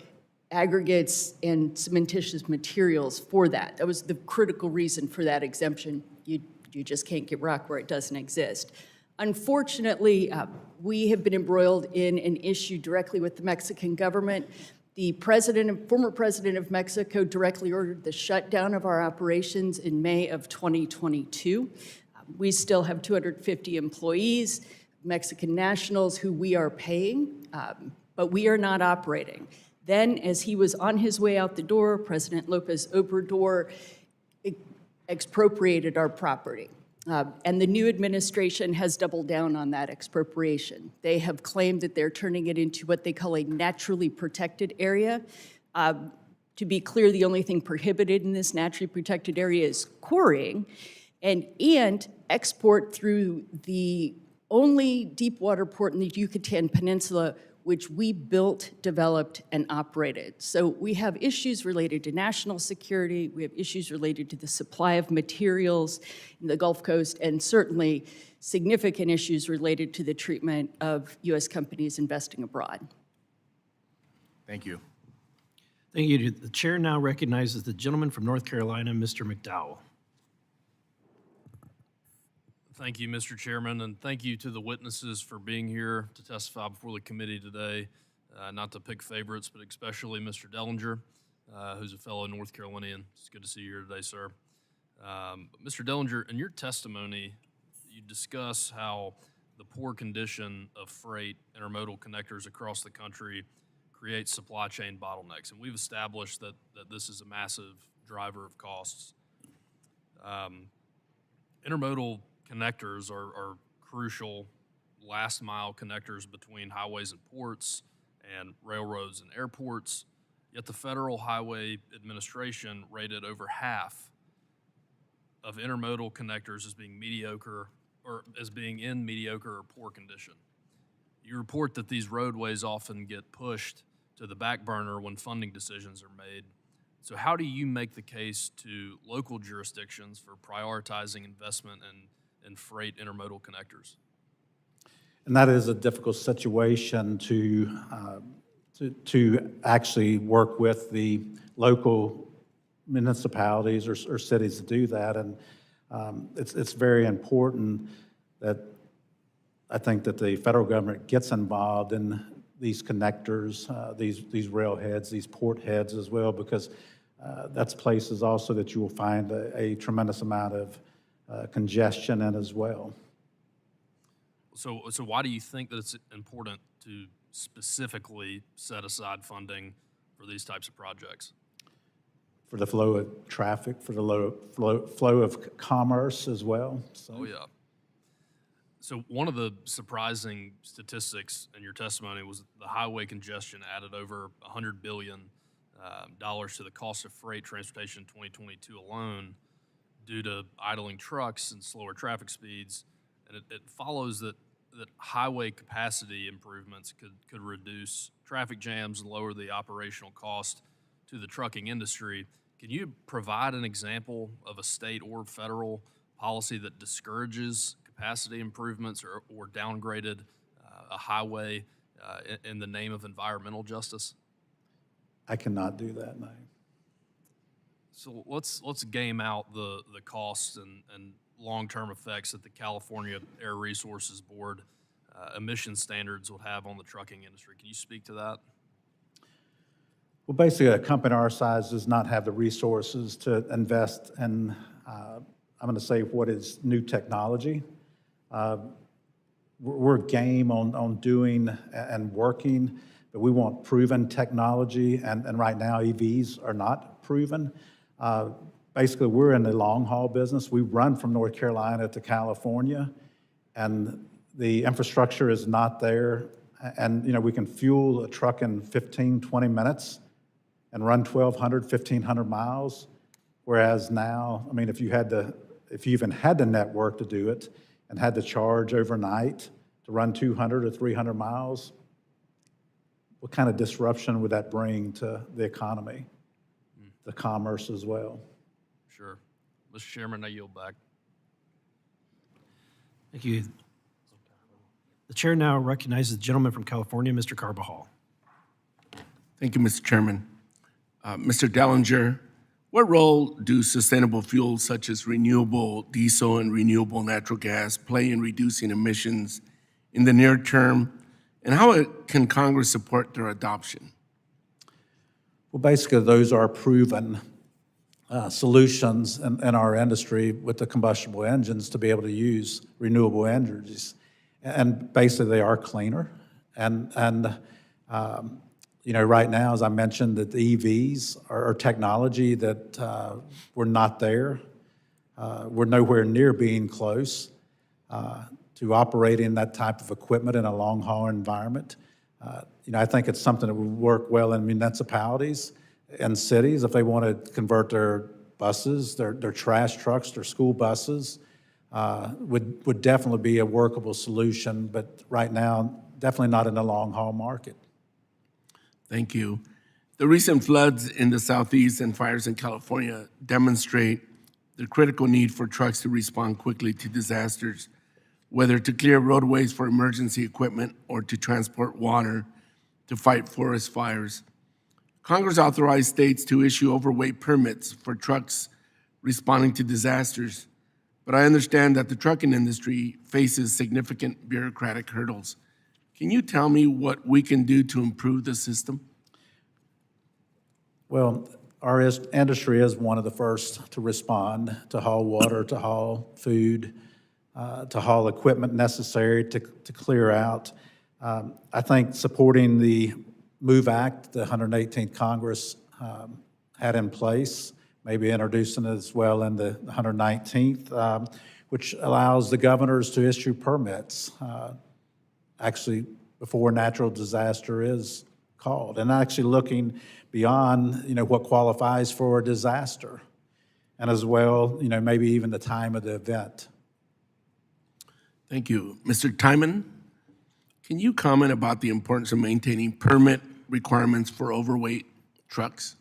aggregates and cementitious materials for that. That was the critical reason for that exemption. You just can't get rock where it doesn't exist. Unfortunately, we have been embroiled in an issue directly with the Mexican government. The former president of Mexico directly ordered the shutdown of our operations in May of 2022. We still have 250 employees, Mexican nationals who we are paying, but we are not operating. Then, as he was on his way out the door, President López Obrador expropriated our property. And the new administration has doubled down on that expropriation. They have claimed that they're turning it into what they call a naturally protected area. To be clear, the only thing prohibited in this naturally protected area is quarrying and export through the only deep water port in the Yucatan Peninsula, which we built, developed, and operated. So we have issues related to national security, we have issues related to the supply of materials in the Gulf Coast, and certainly significant issues related to the treatment of U.S. companies investing abroad. Thank you. Thank you. The chair now recognizes the gentleman from North Carolina, Mr. McDowell. Thank you, Mr. Chairman, and thank you to the witnesses for being here to testify before the committee today. Not to pick favorites, but especially Mr. Dellinger, who's a fellow North Carolinian. It's good to see you here today, sir. Mr. Dellinger, in your testimony, you discuss how the poor condition of freight intermodal connectors across the country creates supply chain bottlenecks, and we've established that this is a massive driver of costs. Intermodal connectors are crucial last mile connectors between highways and ports and railroads and airports, yet the Federal Highway Administration rated over half of intermodal connectors as being mediocre or as being in mediocre or poor condition. You report that these roadways often get pushed to the back burner when funding decisions are made. So how do you make the case to local jurisdictions for prioritizing investment in freight intermodal connectors? And that is a difficult situation to actually work with the local municipalities or cities to do that. And it's very important that I think that the federal government gets involved in these connectors, these rail heads, these port heads as well, because that's places also that you will find a tremendous amount of congestion in as well. So why do you think that it's important to specifically set aside funding for these types of projects? For the flow of traffic, for the flow of commerce as well. So. Oh, yeah. So one of the surprising statistics in your testimony was the highway congestion added over $100 billion to the cost of freight transportation in 2022 alone due to idling trucks and slower traffic speeds. And it follows that highway capacity improvements could reduce traffic jams and lower the operational cost to the trucking industry. Can you provide an example of a state or federal policy that discourages capacity improvements or downgraded a highway in the name of environmental justice? I cannot do that, no. So let's game out the costs and long-term effects that the California Air Resources Board emission standards would have on the trucking industry. Can you speak to that? Well, basically, a company our size does not have the resources to invest in, I'm going to say, what is new technology. We're game on doing and working, but we want proven technology, and right now EVs are not proven. Basically, we're in the long-haul business. We run from North Carolina to California, and the infrastructure is not there. And, we can fuel a truck in 15, 20 minutes and run 1,200, 1,500 miles. Whereas now, if you even had the network to do it and had to charge overnight to run 200 or 300 miles, what kind of disruption would that bring to the economy, the commerce as well? Sure. Mr. Chairman, I yield back. Thank you. The chair now recognizes the gentleman from California, Mr. Carbajal. Thank you, Mr. Chairman. Mr. Dellinger, what role do sustainable fuels such as renewable diesel and renewable natural gas play in reducing emissions in the near term, and how can Congress support their adoption? Well, basically, those are proven solutions in our industry with the combustible engines to be able to use renewable energies. And basically, they are cleaner. And right now, as I mentioned, that the EVs are technology that we're not there. We're nowhere near being close to operating that type of equipment in a long-haul environment. I think it's something that would work well in municipalities and cities if they want to convert their buses, their trash trucks, their school buses. Would definitely be a workable solution, but right now, definitely not in the long-haul market. Thank you. The recent floods in the Southeast and fires in California demonstrate the critical need for trucks to respond quickly to disasters, whether to clear roadways for emergency equipment or to transport water to fight forest fires. Congress authorized states to issue overweight permits for trucks responding to disasters, but I understand that the trucking industry faces significant bureaucratic hurdles. Can you tell me what we can do to improve the system? Well, our industry is one of the first to respond, to haul water, to haul food, to haul equipment necessary to clear out. I think supporting the MOVE Act, the 118th Congress had in place, maybe introducing it as well in the 119th, which allows the governors to issue permits, actually before a natural disaster is called, and actually looking beyond, what qualifies for a disaster, and as well, maybe even the time of the event. Thank you. Mr. Tymon, can you comment about the importance of maintaining permit requirements for overweight trucks?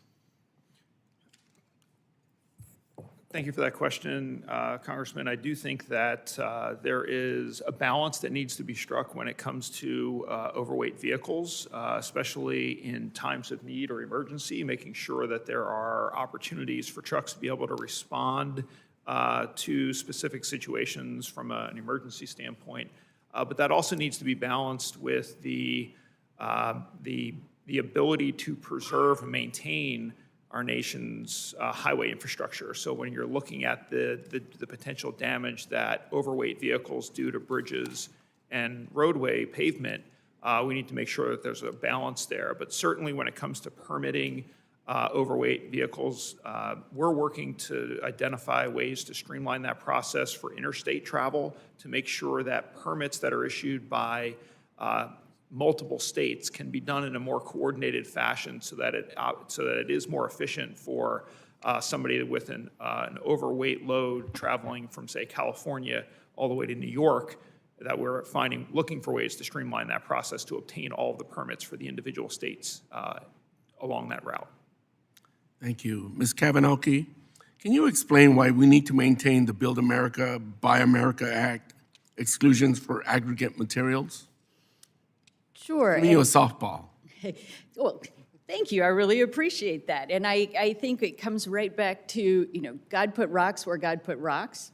Thank you for that question, Congressman. I do think that there is a balance that needs to be struck when it comes to overweight vehicles, especially in times of need or emergency, making sure that there are opportunities for trucks to be able to respond to specific situations from an emergency standpoint. But that also needs to be balanced with the ability to preserve and maintain our nation's highway infrastructure. So when you're looking at the potential damage that overweight vehicles do to bridges and roadway pavement, we need to make sure that there's a balance there. But certainly when it comes to permitting overweight vehicles, we're working to identify ways to streamline that process for interstate travel to make sure that permits that are issued by multiple states can be done in a more coordinated fashion so that it is more efficient for somebody with an overweight load traveling from, say, California all the way to New York, that we're looking for ways to streamline that process to obtain all of the permits for the individual states along that route. Thank you. Ms. Kavinoky, can you explain why we need to maintain the Build America, Buy America Act exclusions for aggregate materials? Sure. Give me a softball. Well, thank you. I really appreciate that. And I think it comes right back to, God put rocks where God put rocks.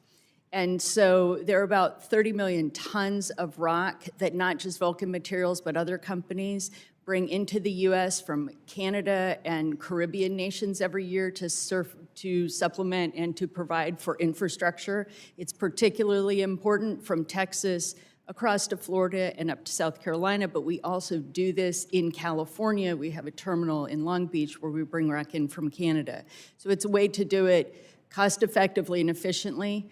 And so there are about 30 million tons of rock that not just Vulcan Materials, but other companies bring into the U.S. from Canada and Caribbean nations every year to supplement and to provide for infrastructure. It's particularly important from Texas across to Florida and up to South Carolina, but we also do this in California. We have a terminal in Long Beach where we bring rock in from Canada. So it's a way to do it cost effectively and efficiently.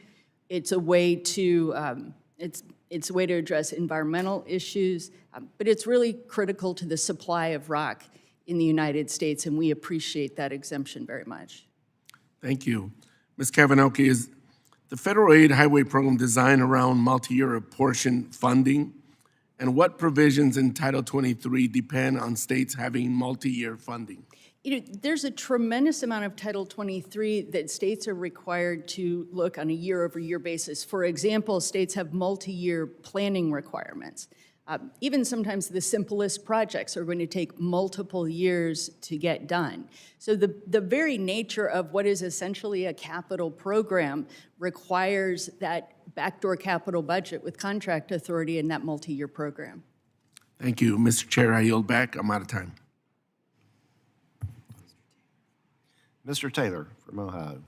It's a way to it's a way to address environmental issues, but it's really critical to the supply of rock in the United States, and we appreciate that exemption very much. Thank you. Ms. Kavinoky, is the federal aid highway program designed around multi-year apportion funding? And what provisions in Title 23 depend on states having multi-year funding? There's a tremendous amount of Title 23 that states are required to look on a year-over-year basis. For example, states have multi-year planning requirements. Even sometimes the simplest projects are going to take multiple years to get done. So the very nature of what is essentially a capital program requires that backdoor capital budget with contract authority in that multi-year program. Thank you. Mr. Chair, I yield back. I'm out of time. Mr. Taylor from Ohio.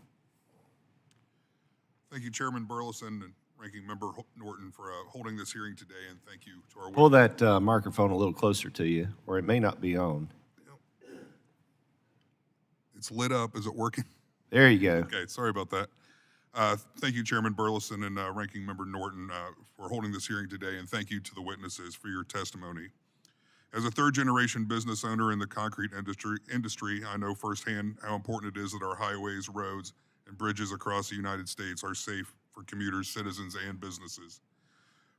Thank you, Chairman Burleson and Ranking Member Norton, for holding this hearing today, and thank you to our... Pull that microphone a little closer to you, or it may not be on. It's lit up. Is it working? There you go. Okay, sorry about that. Thank you, Chairman Burleson and Ranking Member Norton, for holding this hearing today, and thank you to the witnesses for your testimony. As a third-generation business owner in the concrete industry, I know firsthand how important it is that our highways, roads, and bridges across the United States are safe for commuters, citizens, and businesses.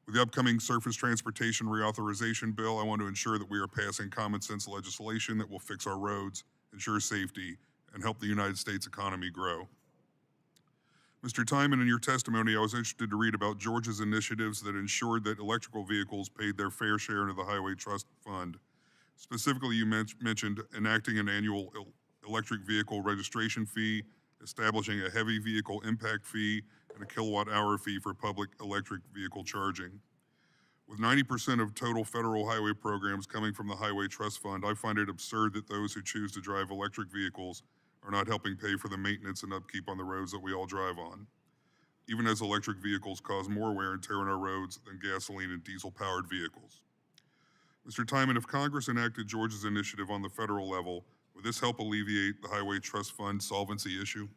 With the upcoming Surface Transportation Reauthorization Bill, I want to ensure that we are passing common sense legislation that will fix our roads, ensure safety, and help the United States economy grow. Mr. Tymon, in your testimony, I was interested to read about Georgia's initiatives that ensured that electrical vehicles paid their fair share into the Highway Trust Fund. Specifically, you mentioned enacting an annual electric vehicle registration fee, establishing a heavy vehicle impact fee, and a kilowatt-hour fee for public electric vehicle charging. With 90% of total federal highway programs coming from the Highway Trust Fund, I find it absurd that those who choose to drive electric vehicles are not helping pay for the maintenance and upkeep on the roads that we all drive on, even as electric vehicles cause more wear and tear on our roads than gasoline and diesel-powered vehicles. Mr. Tymon, if Congress enacted Georgia's initiative on the federal level, would this help alleviate the Highway Trust Fund solvency issue?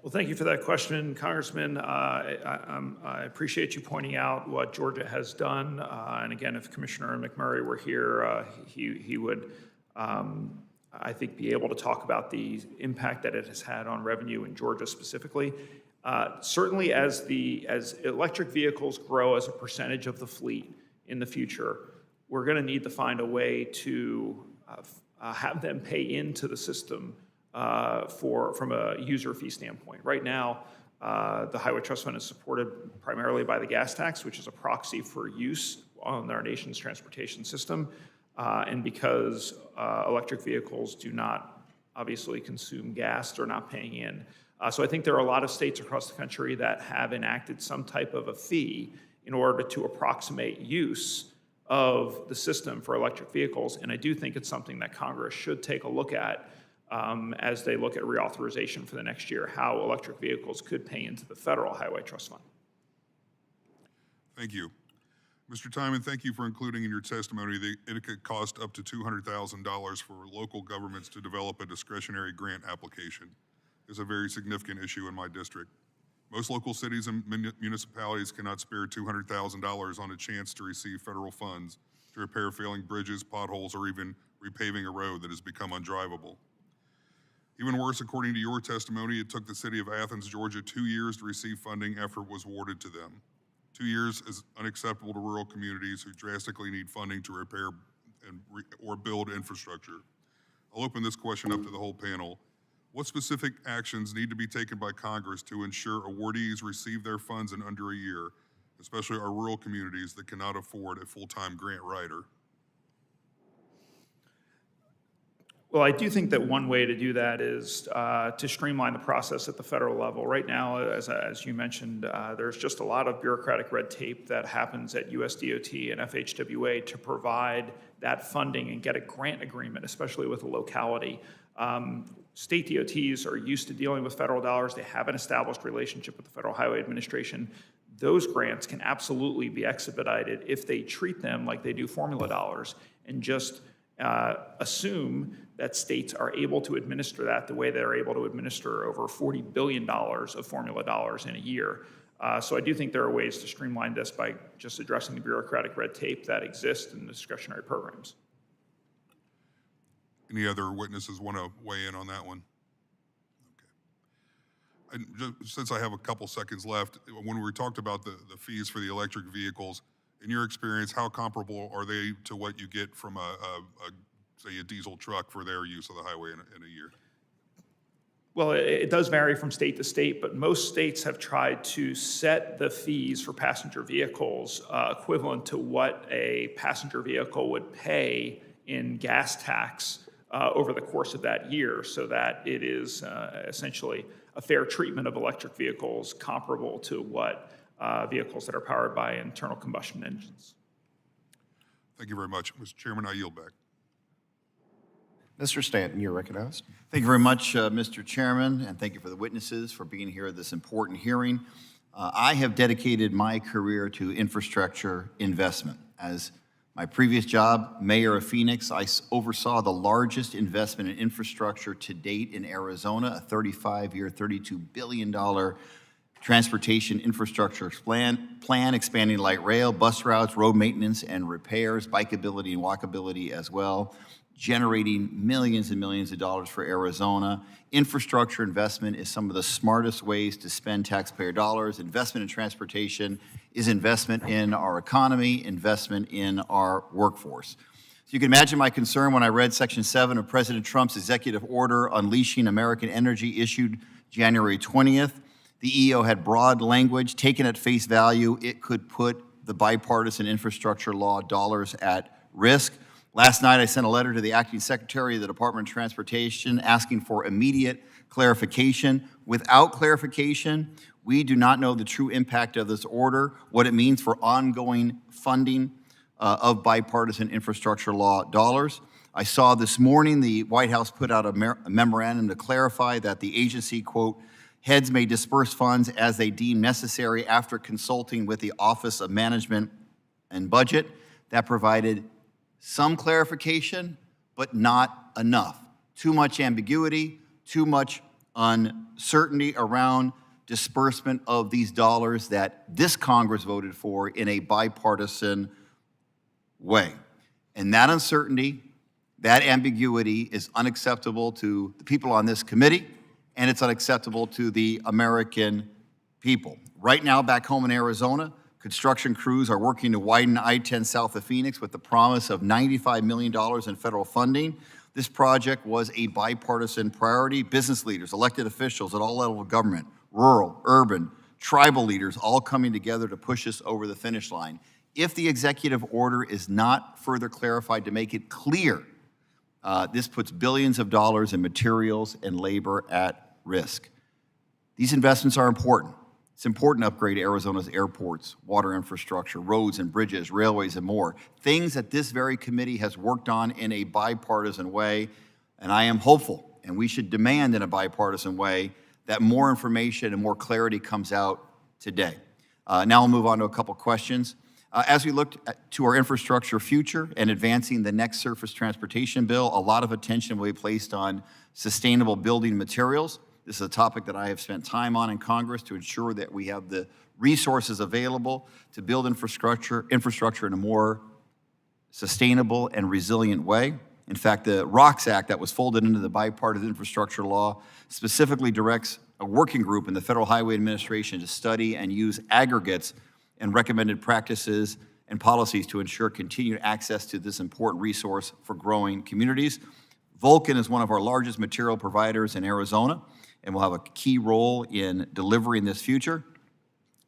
Well, thank you for that question, Congressman. I appreciate you pointing out what Georgia has done. And again, if Commissioner McMurray were here, he would, I think, be able to talk about the impact that it has had on revenue in Georgia specifically. Certainly, as electric vehicles grow as a percentage of the fleet in the future, we're going to need to find a way to have them pay into the system from a user fee standpoint. Right now, the Highway Trust Fund is supported primarily by the gas tax, which is a proxy for use on our nation's transportation system. And because electric vehicles do not obviously consume gas, they're not paying in. So I think there are a lot of states across the country that have enacted some type of a fee in order to approximate use of the system for electric vehicles. And I do think it's something that Congress should take a look at as they look at reauthorization for the next year, how electric vehicles could pay into the federal Highway Trust Fund. Thank you. Mr. Tymon, thank you for including in your testimony that it could cost up to $200,000 for local governments to develop a discretionary grant application. It's a very significant issue in my district. Most local cities and municipalities cannot spare $200,000 on a chance to receive federal funds to repair failing bridges, potholes, or even repaving a road that has become undrivable. Even worse, according to your testimony, it took the city of Athens, Georgia, 2 years to receive funding after it was awarded to them. 2 years is unacceptable to rural communities who drastically need funding to repair or build infrastructure. I'll open this question up to the whole panel. What specific actions need to be taken by Congress to ensure awardees receive their funds in under a year, especially our rural communities that cannot afford a full-time grant writer? Well, I do think that one way to do that is to streamline the process at the federal level. Right now, as you mentioned, there's just a lot of bureaucratic red tape that happens at USDOT and FHWA to provide that funding and get a grant agreement, especially with a locality. State DOTs are used to dealing with federal dollars. They have an established relationship with the Federal Highway Administration. Those grants can absolutely be expedited if they treat them like they do formula dollars and just assume that states are able to administer that the way they're able to administer over $40 billion of formula dollars in a year. So I do think there are ways to streamline this by just addressing the bureaucratic red tape that exists in the discretionary programs. Any other witnesses want to weigh in on that one? Okay. And just, since I have a couple seconds left, when we talked about the fees for the electric vehicles, in your experience, how comparable are they to what you get from say, a diesel truck for their use of the highway in a year? Well, it does vary from state to state, but most states have tried to set the fees for passenger vehicles equivalent to what a passenger vehicle would pay in gas tax over the course of that year, so that it is essentially a fair treatment of electric vehicles comparable to what vehicles that are powered by internal combustion engines. Thank you very much. Mr. Chairman, I yield back. Mr. Stanton, you're recognized. Thank you very much, Mr. Chairman, and thank you for the witnesses for being here at this important hearing. I have dedicated my career to infrastructure investment. As my previous job, mayor of Phoenix, I oversaw the largest investment in infrastructure to date in Arizona, a 35-year, $32 billion transportation infrastructure plan expanding light rail, bus routes, road maintenance and repairs, bikeability and walkability as well, generating millions and millions of dollars for Arizona. Infrastructure investment is some of the smartest ways to spend taxpayer dollars. Investment in transportation is investment in our economy, investment in our workforce. So you can imagine my concern when I read Section 7 of President Trump's executive order unleashing American energy issued January 20th. The EO had broad language. Taken at face value, it could put the bipartisan infrastructure law dollars at risk. Last night, I sent a letter to the acting secretary of the Department of Transportation asking for immediate clarification. Without clarification, we do not know the true impact of this order, what it means for ongoing funding of bipartisan infrastructure law dollars. I saw this morning the White House put out a memorandum to clarify that the agency, quote, heads may disperse funds as they deem necessary after consulting with the Office of Management and Budget. That provided some clarification, but not enough. Too much ambiguity, too much uncertainty around disbursement of these dollars that this Congress voted for in a bipartisan way. And that uncertainty, that ambiguity is unacceptable to the people on this committee, and it's unacceptable to the American people. Right now, back home in Arizona, construction crews are working to widen I-10 south of Phoenix with the promise of $95 million in federal funding. This project was a bipartisan priority. Business leaders, elected officials at all levels of government, rural, urban, tribal leaders, all coming together to push us over the finish line. If the executive order is not further clarified to make it clear, this puts billions of dollars in materials and labor at risk. These investments are important. It's important to upgrade Arizona's airports, water infrastructure, roads and bridges, railways, and more. Things that this very committee has worked on in a bipartisan way, and I am hopeful, and we should demand in a bipartisan way, that more information and more clarity comes out today. Now I'll move on to a couple questions. As we look to our infrastructure future and advancing the next surface transportation bill, a lot of attention will be placed on sustainable building materials. This is a topic that I have spent time on in Congress to ensure that we have the resources available to build infrastructure in a more sustainable and resilient way. In fact, the ROCKS Act that was folded into the bipartisan infrastructure law specifically directs a working group in the Federal Highway Administration to study and use aggregates and recommended practices and policies to ensure continued access to this important resource for growing communities. Vulcan is one of our largest material providers in Arizona and will have a key role in delivering this future.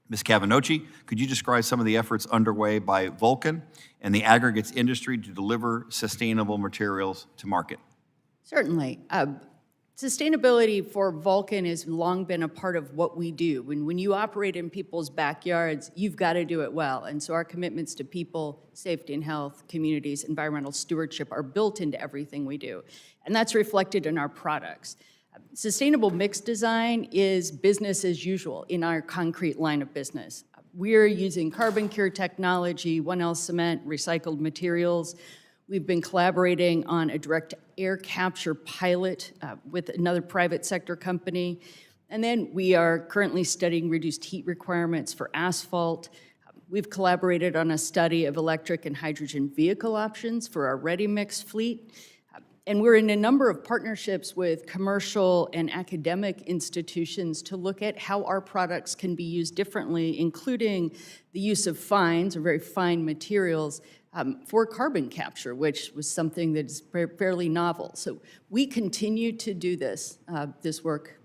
Ms. Kavinoky, could you describe some of the efforts underway by Vulcan and the aggregates industry to deliver sustainable materials to market? Certainly. Sustainability for Vulcan has long been a part of what we do. When you operate in people's backyards, you've got to do it well. And so our commitments to people, safety and health, communities, environmental stewardship are built into everything we do. And that's reflected in our products. Sustainable mix design is business as usual in our concrete line of business. We're using carbon cure technology, 1L cement, recycled materials. We've been collaborating on a direct air capture pilot with another private sector company. And then we are currently studying reduced heat requirements for asphalt. We've collaborated on a study of electric and hydrogen vehicle options for our ready-mix fleet. And we're in a number of partnerships with commercial and academic institutions to look at how our products can be used differently, including the use of fines, or very fine materials, for carbon capture, which was something that is fairly novel. So we continue to do this work.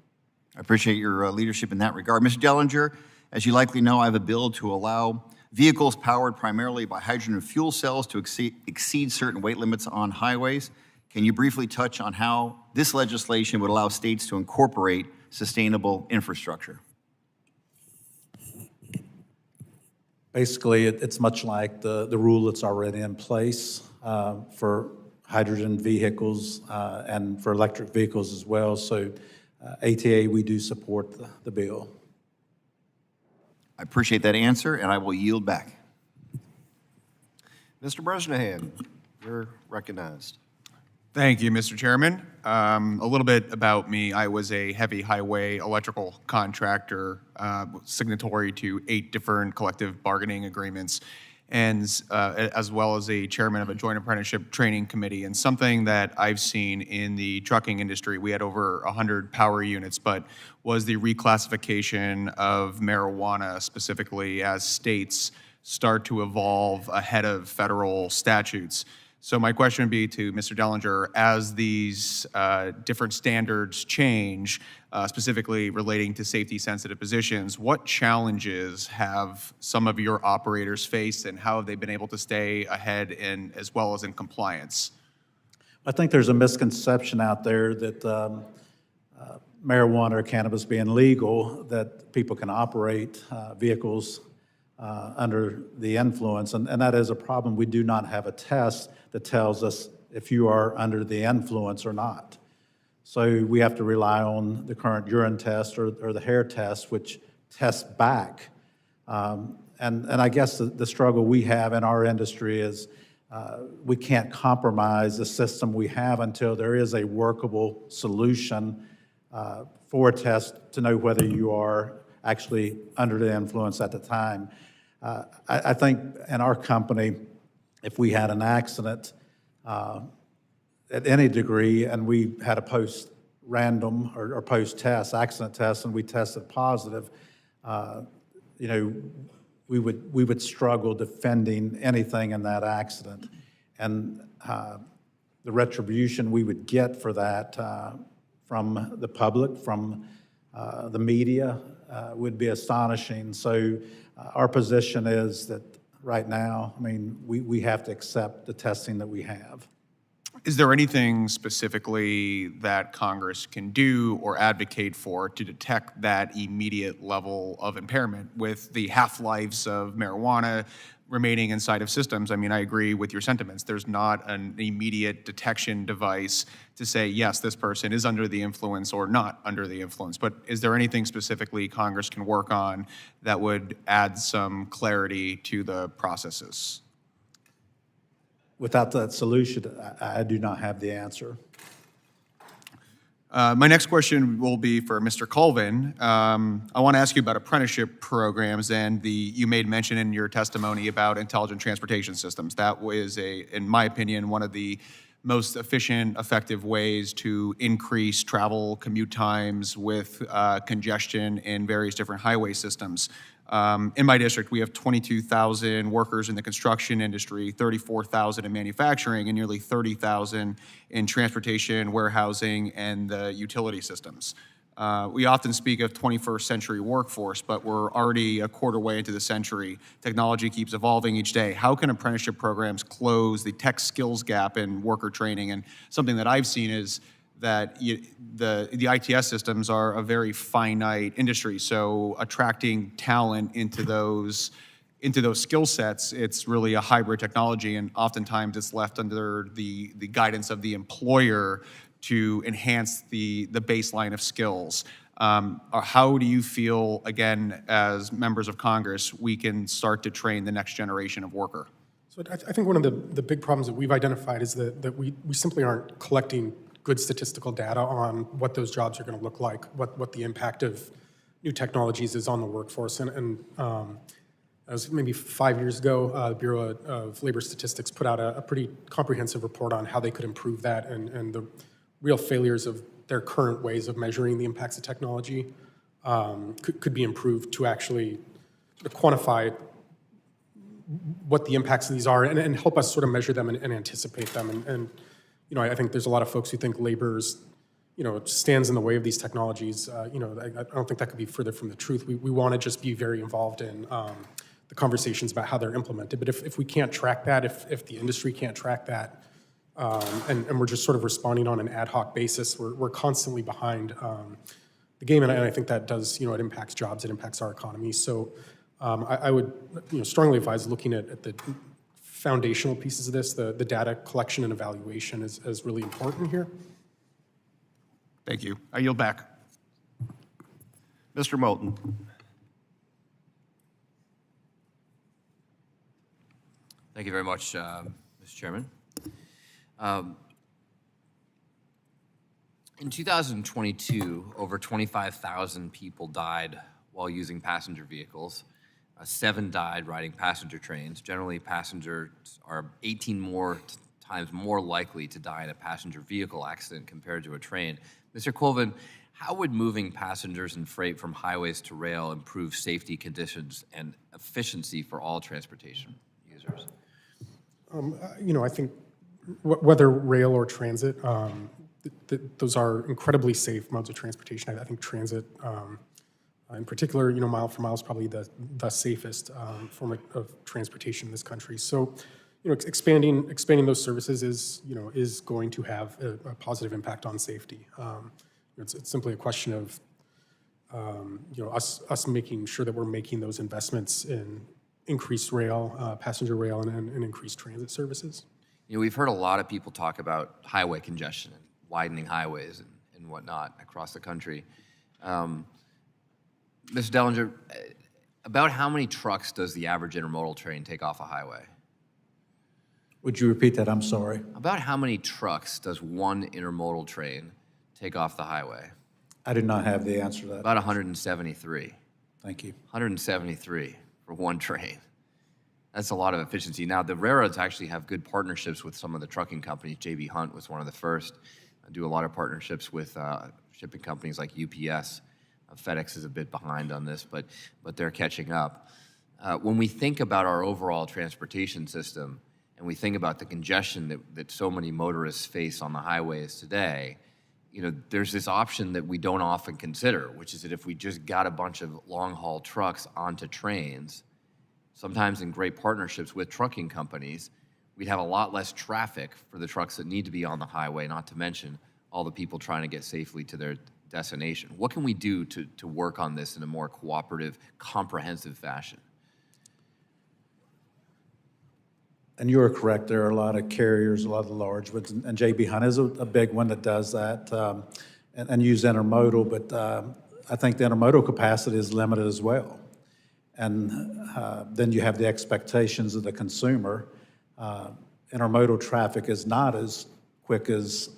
I appreciate your leadership in that regard. Mr. Dellinger, as you likely know, I have a bill to allow vehicles powered primarily by hydrogen fuel cells to exceed certain weight limits on highways. Can you briefly touch on how this legislation would allow states to incorporate sustainable infrastructure? Basically, it's much like the rule that's already in place for hydrogen vehicles and for electric vehicles as well. So ATA, we do support the bill. I appreciate that answer, and I will yield back. Mr. Bresnahan, you're recognized. Thank you, Mr. Chairman. A little bit about me. I was a heavy highway electrical contractor, signatory to 8 different collective bargaining agreements, and as well as a chairman of a joint apprenticeship training committee. And something that I've seen in the trucking industry, we had over 100 power units, but was the reclassification of marijuana specifically as states start to evolve ahead of federal statutes. So my question would be to Mr. Dellinger, as these different standards change, specifically relating to safety-sensitive positions, what challenges have some of your operators faced, and how have they been able to stay ahead in, as well as in compliance? I think there's a misconception out there that marijuana or cannabis being legal, that people can operate vehicles under the influence, and that is a problem. We do not have a test that tells us if you are under the influence or not. So we have to rely on the current urine test or the hair test, which tests back. And I guess the struggle we have in our industry is we can't compromise the system we have until there is a workable solution for a test to know whether you are actually under the influence at the time. I think in our company, if we had an accident at any degree and we had a post-random or post-test, accident test, and we tested positive, you know, we would struggle defending anything in that accident. And the retribution we would get for that from the public, from the media, would be astonishing. So our position is that right now, I mean, we have to accept the testing that we have. Is there anything specifically that Congress can do or advocate for to detect that immediate level of impairment with the half-lives of marijuana remaining inside of systems? I mean, I agree with your sentiments. There's not an immediate detection device to say, yes, this person is under the influence or not under the influence. But is there anything specifically Congress can work on that would add some clarity to the processes? Without that solution, I do not have the answer. My next question will be for Mr. Colvin. I want to ask you about apprenticeship programs, and you made mention in your testimony about intelligent transportation systems. That was, in my opinion, one of the most efficient, effective ways to increase travel commute times with congestion in various different highway systems. In my district, we have 22,000 workers in the construction industry, 34,000 in manufacturing, and nearly 30,000 in transportation, warehousing, and the utility systems. We often speak of 21st century workforce, but we're already a quarter way into the century. Technology keeps evolving each day. How can apprenticeship programs close the tech skills gap in worker training? And something that I've seen is that the ITS systems are a very finite industry, so attracting talent into those skill sets, it's really a hybrid technology, and oftentimes it's left under the guidance of the employer to enhance the baseline of skills. How do you feel, again, as members of Congress, we can start to train the next generation of worker? So I think one of the big problems that we've identified is that we simply aren't collecting good statistical data on what those jobs are going to look like, what the impact of new technologies is on the workforce. And as maybe 5 years ago, the Bureau of Labor Statistics put out a pretty comprehensive report on how they could improve that and the real failures of their current ways of measuring the impacts of technology could be improved to actually sort of quantify what the impacts of these are and help us sort of measure them and anticipate them. And you know, I think there's a lot of folks who think labor's, stands in the way of these technologies. I don't think that could be further from the truth. We want to just be very involved in the conversations about how they're implemented. But if we can't track that, if the industry can't track that, and we're just sort of responding on an ad hoc basis, we're constantly behind the game. And I think that does, it impacts jobs, it impacts our economy. So I would strongly advise looking at the foundational pieces of this. The data collection and evaluation is really important here. Thank you. I yield back. Mr. Moulton. Thank you very much, Mr. Chairman. In 2022, over 25,000 people died while using passenger vehicles. 7 died riding passenger trains. Generally, passengers are 18 times more likely to die in a passenger vehicle accident compared to a train. Mr. Colvin, how would moving passengers and freight from highways to rail improve safety conditions and efficiency for all transportation users? I think whether rail or transit, those are incredibly safe modes of transportation. I think transit, in particular, mile for mile is probably the safest form of transportation in this country. So, expanding those services is going to have a positive impact on safety. It's simply a question of us making sure that we're making those investments in increased rail, passenger rail, and increased transit services. We've heard a lot of people talk about highway congestion and widening highways and whatnot across the country. Mr. Dellinger, about how many trucks does the average intermodal train take off a highway? Would you repeat that? I'm sorry. About how many trucks does one intermodal train take off the highway? I do not have the answer to that. About 173. Thank you. 173 for one train. That's a lot of efficiency. Now, the railroads actually have good partnerships with some of the trucking companies. J.B. Hunt was one of the first. I do a lot of partnerships with shipping companies like UPS. FedEx is a bit behind on this, but they're catching up. When we think about our overall transportation system and we think about the congestion that so many motorists face on the highways today, you know, there's this option that we don't often consider, which is that if we just got a bunch of long-haul trucks onto trains, sometimes in great partnerships with trucking companies, we'd have a lot less traffic for the trucks that need to be on the highway, not to mention all the people trying to get safely to their destination. What can we do to work on this in a more cooperative, comprehensive fashion? And you are correct, there are a lot of carriers, a lot of the large ones, and J.B. Hunt is a big one that does that and use intermodal, but I think the intermodal capacity is limited as well. And then you have the expectations of the consumer. Intermodal traffic is not as quick as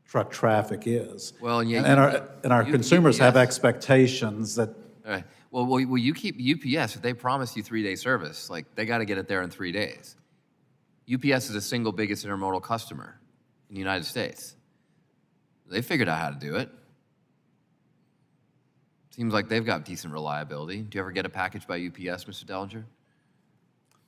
truck traffic is. Well, and our consumers have expectations that. Right. Well, you keep UPS, if they promise you 3-day service, like they got to get it there in 3 days. UPS is the single biggest intermodal customer in the United States. They figured out how to do it. Seems like they've got decent reliability. Do you ever get a package by UPS, Mr. Dellinger?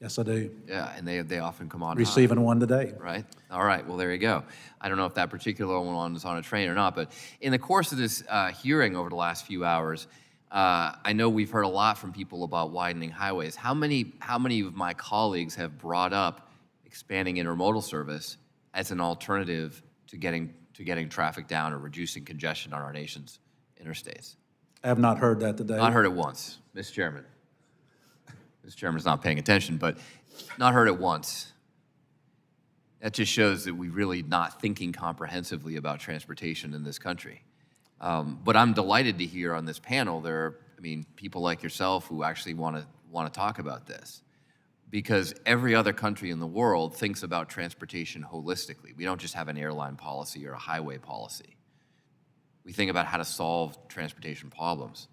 Yes, I do. Yeah, and they often come on. Receiving one today. Right. All right. Well, there you go. I don't know if that particular one is on a train or not, but in the course of this hearing over the last few hours, I know we've heard a lot from people about widening highways. How many of my colleagues have brought up expanding intermodal service as an alternative to getting traffic down or reducing congestion on our nation's interstates? I have not heard that today. Not heard it once, Mr. Chairman. Mr. Chairman's not paying attention, but not heard it once. That just shows that we're really not thinking comprehensively about transportation in this country. But I'm delighted to hear on this panel there are, people like yourself who actually want to talk about this, because every other country in the world thinks about transportation holistically. We don't just have an airline policy or a highway policy. We think about how to solve transportation problems.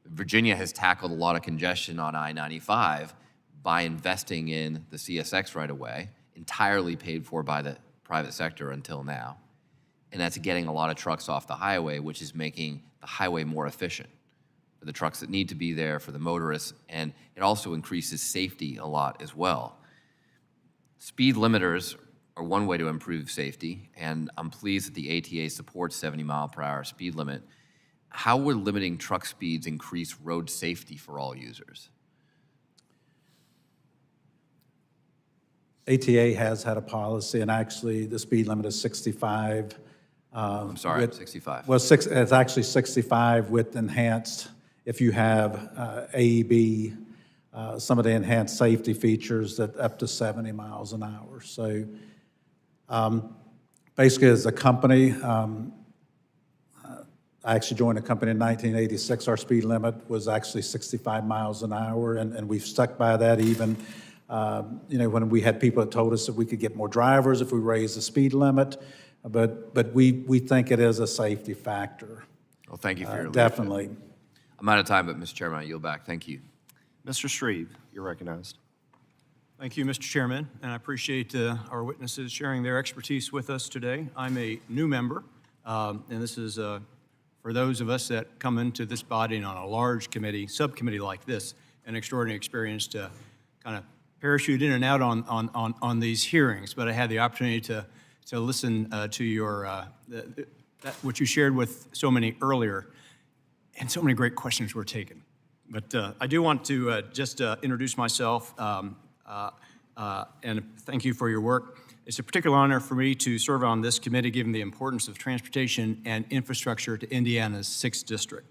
Virginia has tackled a lot of congestion on I-95 by investing in the CSX right away, entirely paid for by the private sector until now. And that's getting a lot of trucks off the highway, which is making the highway more efficient for the trucks that need to be there, for the motorists, and it also increases safety a lot as well. Speed limiters are one way to improve safety, and I'm pleased that the ATA supports 70-mile-per-hour speed limit. How would limiting truck speeds increase road safety for all users? ATA has had a policy, and actually the speed limit is 65. I'm sorry, 65. Well, it's actually 65 with enhanced, if you have AEB, some of the enhanced safety features that up to 70 miles an hour. So basically as a company, I actually joined a company in 1986. Our speed limit was actually 65 miles an hour, and we've stuck by that even, when we had people that told us that we could get more drivers if we raised the speed limit, but we think it is a safety factor. Well, thank you for your leadership. Definitely. I'm out of time, but Mr. Chairman, I yield back. Thank you. Mr. Shreve, you're recognized. Thank you, Mr. Chairman, and I appreciate our witnesses sharing their expertise with us today. I'm a new member, and this is for those of us that come into this body on a large committee, subcommittee like this, an extraordinary experience to kind of parachute in and out on these hearings. But I had the opportunity to listen to your what you shared with so many earlier, and so many great questions were taken. But I do want to just introduce myself and thank you for your work. It's a particular honor for me to serve on this committee, given the importance of transportation and infrastructure to Indiana's 6th District.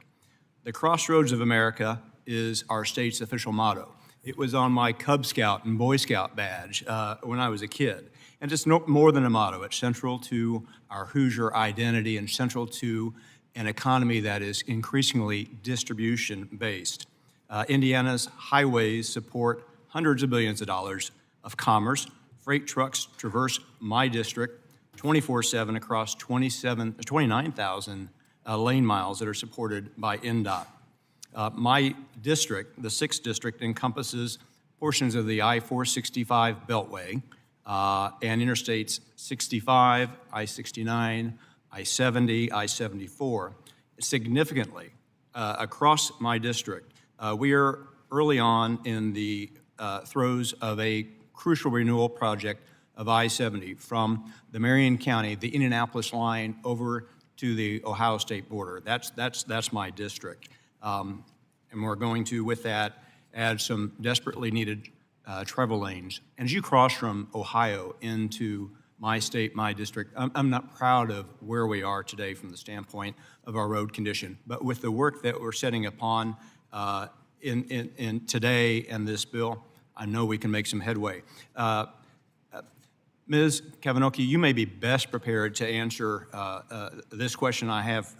The crossroads of America is our state's official motto. It was on my Cub Scout and Boy Scout badge when I was a kid. And it's no more than a motto. It's central to our Hoosier identity and central to an economy that is increasingly distribution-based. Indiana's highways support hundreds of billions of dollars of commerce. Freight trucks traverse my district 24/7 across 29,000 lane miles that are supported by NDOT. My district, the 6th District, encompasses portions of the I-465 Beltway and Interstates 65, I-69, I-70, I-74. Significantly, across my district, we are early on in the throes of a crucial renewal project of I-70 from the Marion County, the Indianapolis line, over to the Ohio State border. That's my district. And we're going to, with that, add some desperately needed travel lanes. And as you cross from Ohio into my state, my district, I'm not proud of where we are today from the standpoint of our road condition. But with the work that we're setting upon in today and this bill, I know we can make some headway. Ms. Kavinoky, you may be best prepared to answer this question I have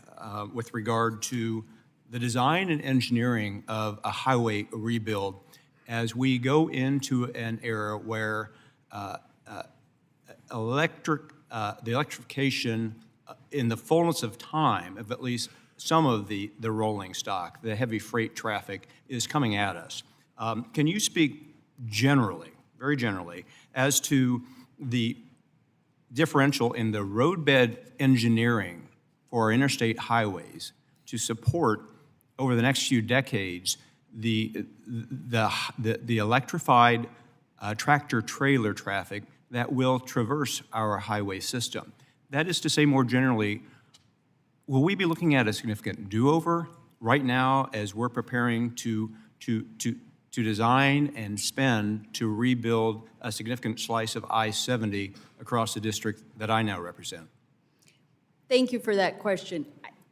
with regard to the design and engineering of a highway rebuild as we go into an era where the electrification in the fullness of time of at least some of the rolling stock, the heavy freight traffic is coming at us. Can you speak generally, very generally, as to the differential in the roadbed engineering for our interstate highways to support over the next few decades the electrified tractor trailer traffic that will traverse our highway system? That is to say, more generally, will we be looking at a significant do-over right now as we're preparing to design and spend to rebuild a significant slice of I-70 across the district that I now represent? Thank you for that question.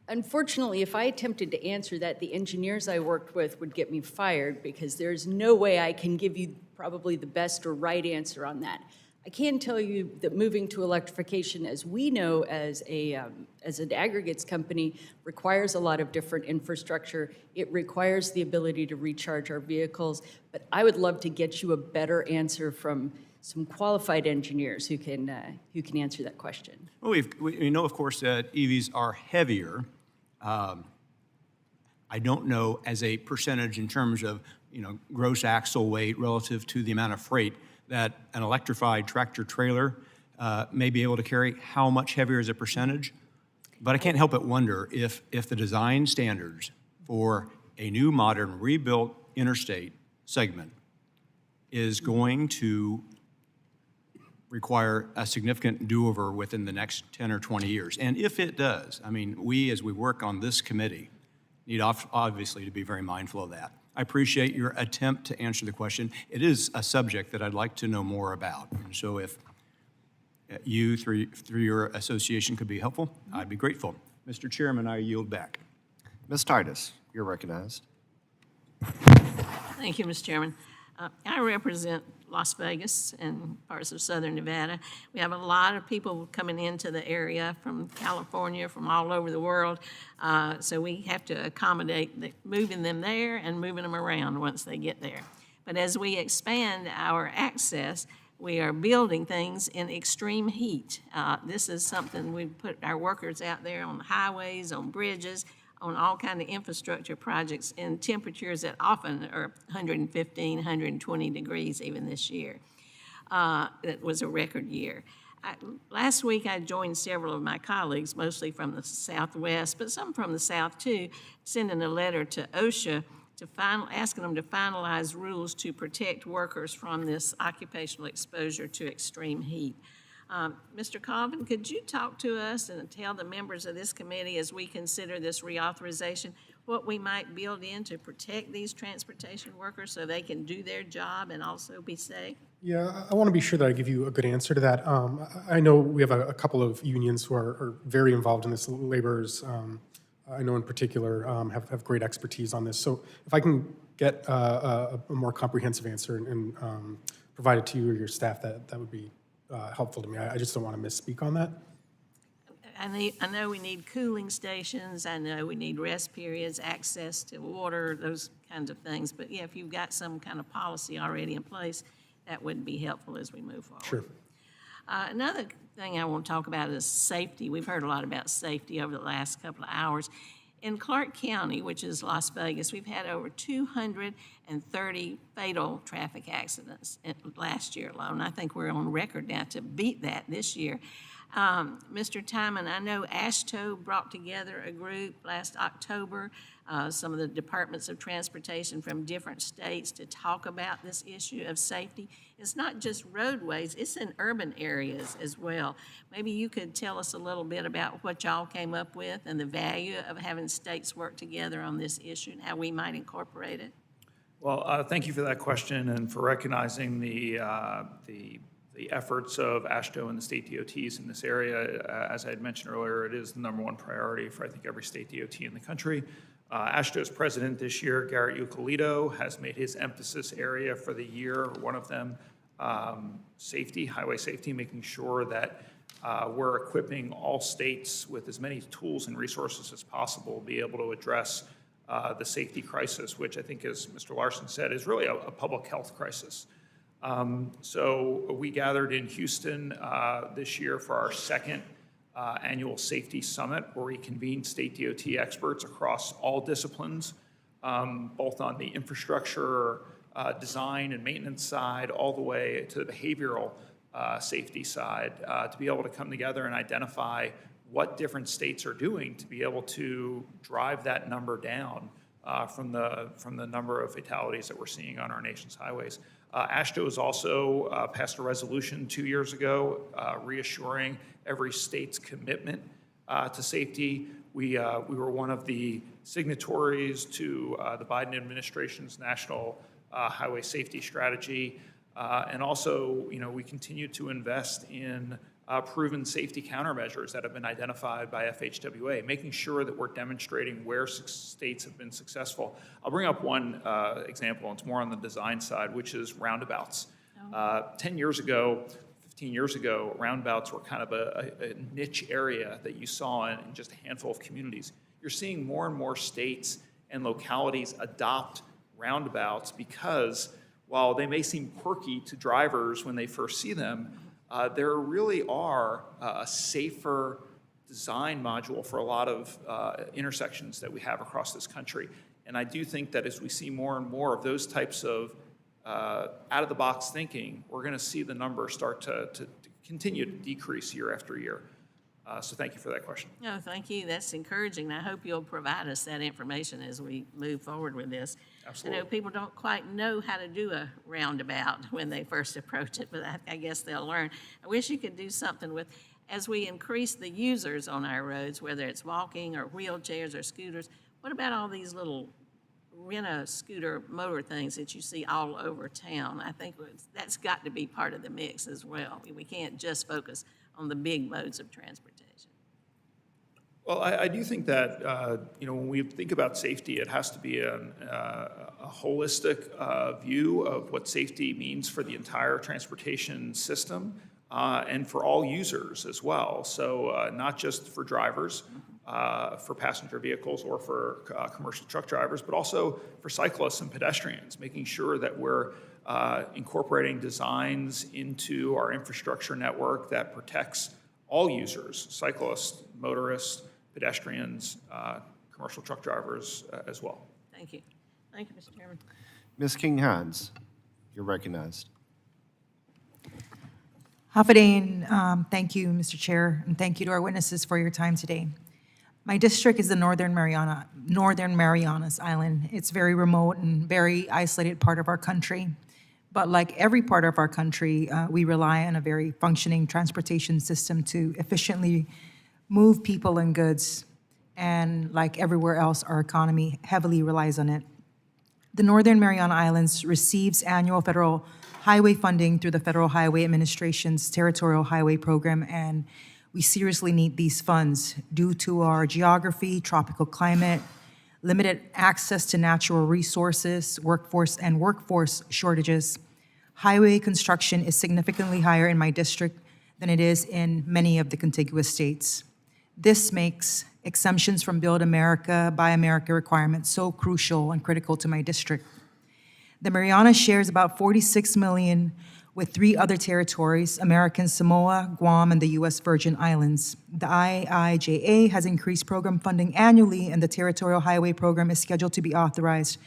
Unfortunately, if I attempted to answer that, the engineers I worked with would get me fired because there's no way I can give you probably the best or right answer on that. I can tell you that moving to electrification, as we know as an aggregates company, requires a lot of different infrastructure. It requires the ability to recharge our vehicles, but I would love to get you a better answer from some qualified engineers who can answer that question. Well, we know, of course, that EVs are heavier. I don't know as a percentage in terms of gross axle weight relative to the amount of freight that an electrified tractor trailer may be able to carry, how much heavier as a percentage. But I can't help but wonder if the design standards for a new modern rebuilt interstate segment is going to require a significant do-over within the next 10 or 20 years. And if it does, I mean, we, as we work on this committee, need obviously to be very mindful of that. I appreciate your attempt to answer the question. It is a subject that I'd like to know more about. And so if you, through your association, could be helpful, I'd be grateful. Mr. Chairman, I yield back. Ms. Titus, you're recognized. Thank you, Mr. Chairman. I represent Las Vegas and parts of southern Nevada. We have a lot of people coming into the area from California, from all over the world. So we have to accommodate moving them there and moving them around once they get there. But as we expand our access, we are building things in extreme heat. This is something we put our workers out there on the highways, on bridges, on all kind of infrastructure projects in temperatures that often are 115, 120 degrees even this year. It was a record year. Last week I joined several of my colleagues, mostly from the Southwest, but some from the South too, sending a letter to OSHA asking them to finalize rules to protect workers from this occupational exposure to extreme heat. Mr. Colvin, could you talk to us and tell the members of this committee as we consider this reauthorization what we might build in to protect these transportation workers so they can do their job and also be safe? Yeah, I want to be sure that I give you a good answer to that. I know we have a couple of unions who are very involved in this. Laborers, I know in particular, have great expertise on this. So if I can get a more comprehensive answer and provide it to you or your staff, that would be helpful to me. I just don't want to misspeak on that. I know we need cooling stations. I know we need rest periods, access to water, those kinds of things. But yeah, if you've got some kind of policy already in place, that would be helpful as we move forward. Sure. Another thing I want to talk about is safety. We've heard a lot about safety over the last couple of hours. In Clark County, which is Las Vegas, we've had over 200 and 30 fatal traffic accidents last year alone. I think we're on record now to beat that this year. Mr. Tymon, I know AASHTO brought together a group last October, some of the departments of transportation from different states to talk about this issue of safety. It's not just roadways, it's in urban areas as well. Maybe you could tell us a little bit about what y'all came up with and the value of having states work together on this issue and how we might incorporate it. Well, thank you for that question and for recognizing the efforts of AASHTO and the state DOTs in this area. As I had mentioned earlier, it is the #1 priority for, I think, every state DOT in the country. AASHTO's president this year, Garrett Eucalito, has made his emphasis area for the year, one of them, safety, highway safety, making sure that we're equipping all states with as many tools and resources as possible to be able to address the safety crisis, which I think, as Mr. Larson said, is really a public health crisis. So we gathered in Houston this year for our second annual safety summit, where we convened state DOT experts across all disciplines, both on the infrastructure, design and maintenance side, all the way to the behavioral safety side, to be able to come together and identify what different states are doing to be able to drive that number down from the number of fatalities that we're seeing on our nation's highways. AASHTO has also passed a resolution 2 years ago reassuring every state's commitment to safety. We were one of the signatories to the Biden administration's National Highway Safety Strategy. And also, we continue to invest in proven safety countermeasures that have been identified by FHWA, making sure that we're demonstrating where states have been successsul. I'll bring up one example, and it's more on the design side, which is roundabouts. 10 years ago, 15 years ago, roundabouts were kind of a niche area that you saw in just a handful of communities. You're seeing more and more states and localities adopt roundabouts because while they may seem quirky to drivers when they first see them, there really are a safer design module for a lot of intersections that we have across this country. And I do think that as we see more and more of those types of out-of-the-box thinking, we're going to see the number start to continue to decrease year after year. So thank you for that question. No, thank you. That's encouraging. I hope you'll provide us that information as we move forward with this. Absolutely. I know people don't quite know how to do a roundabout when they first approach it, but I guess they'll learn. I wish you could do something with, as we increase the users on our roads, whether it's walking or wheelchairs or scooters, what about all these little rent-a-scooter motor things that you see all over town? I think that's got to be part of the mix as well. We can't just focus on the big modes of transportation. Well, I do think that, when we think about safety, it has to be a holistic view of what safety means for the entire transportation system and for all users as well. So not just for drivers, for passenger vehicles or for commercial truck drivers, but also for cyclists and pedestrians, making sure that we're incorporating designs into our infrastructure network that protects all users, cyclists, motorists, pedestrians, commercial truck drivers as well. Thank you. Thank you, Mr. Chairman. Ms. King-Hines, you're recognized. Hafidane, thank you, Mr. Chair, and thank you to our witnesses for your time today. My district is the Northern Marianas Island. It's very remote and very isolated part of our country. But like every part of our country, we rely on a very functioning transportation system to efficiently move people and goods. And like everywhere else, our economy heavily relies on it. The Northern Mariana Islands receives annual federal highway funding through the Federal Highway Administration's Territorial Highway Program, and we seriously need these funds due to our geography, tropical climate, limited access to natural resources, workforce shortages. Highway construction is significantly higher in my district than it is in many of the contiguous states. This makes exemptions from Build America, Buy America requirements so crucial and critical to my district. The Marianas shares about $46 million with 3 other territories, American Samoa, Guam, and the U.S. Virgin Islands. The IIJA has increased program funding annually, and the Territorial Highway Program is scheduled to be authorized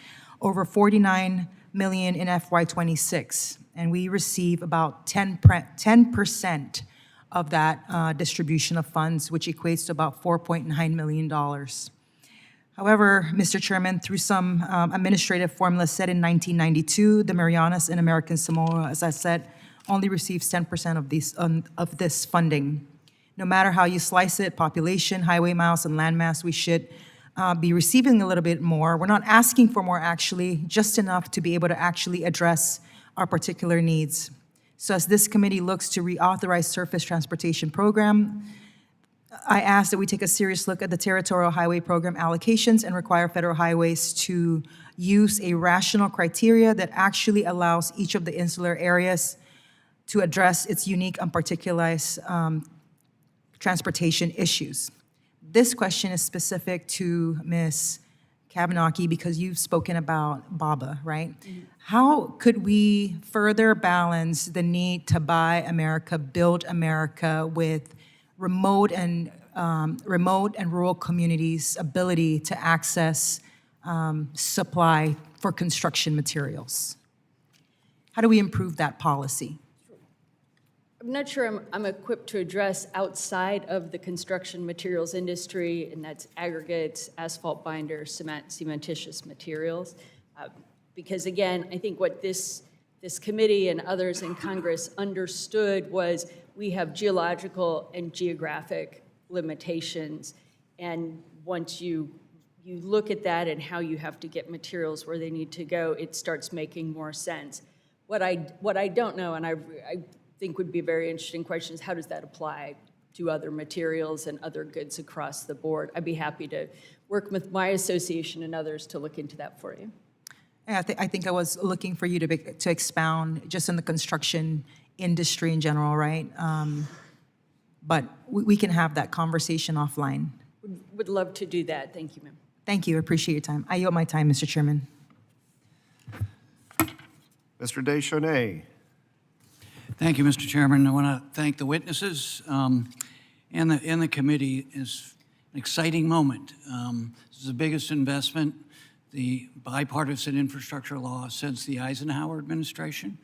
over $49 million in FY26, and we receive about 10% of that distribution of funds, which equates to about $4.9 million. However, Mr. Chairman, through some administrative formula set in 1992, the Marianas and American Samoa, as I said, only receives 10% of this funding. No matter how you slice it, population, highway miles, and landmass, we should be receiving a little bit more. We're not asking for more, actually, just enough to be able to actually address our particular needs. So as this committee looks to reauthorize surface transportation program, I ask that we take a serious look at the Territorial Highway Program allocations and require federal highways to use a rational criteria that actually allows each of the insular areas to address its unique and particularized transportation issues. This question is specific to Ms. Kavinoky because you've spoken about BABA, right? Mm-hmm. How could we further balance the need to buy America, build America with remote and rural communities' ability to access supply for construction materials? How do we improve that policy? I'm not sure I'm equipped to address outside of the construction materials industry, and that's aggregates, asphalt binders, cement, cementitious materials. Because again, I think what this committee and others in Congress understood was we have geological and geographic limitations, and once you look at that and how you have to get materials where they need to go, it starts making more sense. What I don't know, and I think would be a very interesting question, is how does that apply to other materials and other goods across the board? I'd be happy to work with my association and others to look into that for you. I think I was looking for you to expound just in the construction industry in general, right? But we can have that conversation offline. Would love to do that. Thank you, ma'am. Thank you. I appreciate your time. I yield my time, Mr. Chairman. Mr. Deschanel. Thank you, Mr. Chairman. I want to thank the witnesses and the committee. It's an exciting moment. This is the biggest investment, the bipartisan infrastructure law since the Eisenhower administration,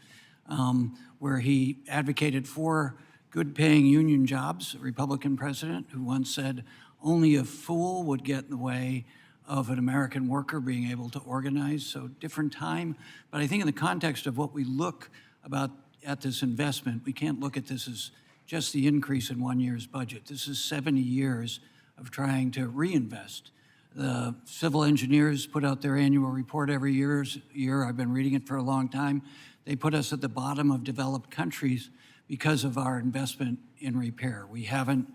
where he advocated for good-paying union jobs, a Republican president who once said, only a fool would get in the way of an American worker being able to organize. So different time. But I think in the context of what we look at this investment, we can't look at this as just the increase in 1 year's budget. This is 70 years of trying to reinvest. The civil engineers put out their annual report every year. I've been reading it for a long time. They put us at the bottom of developed countries because of our investment in repair. We haven't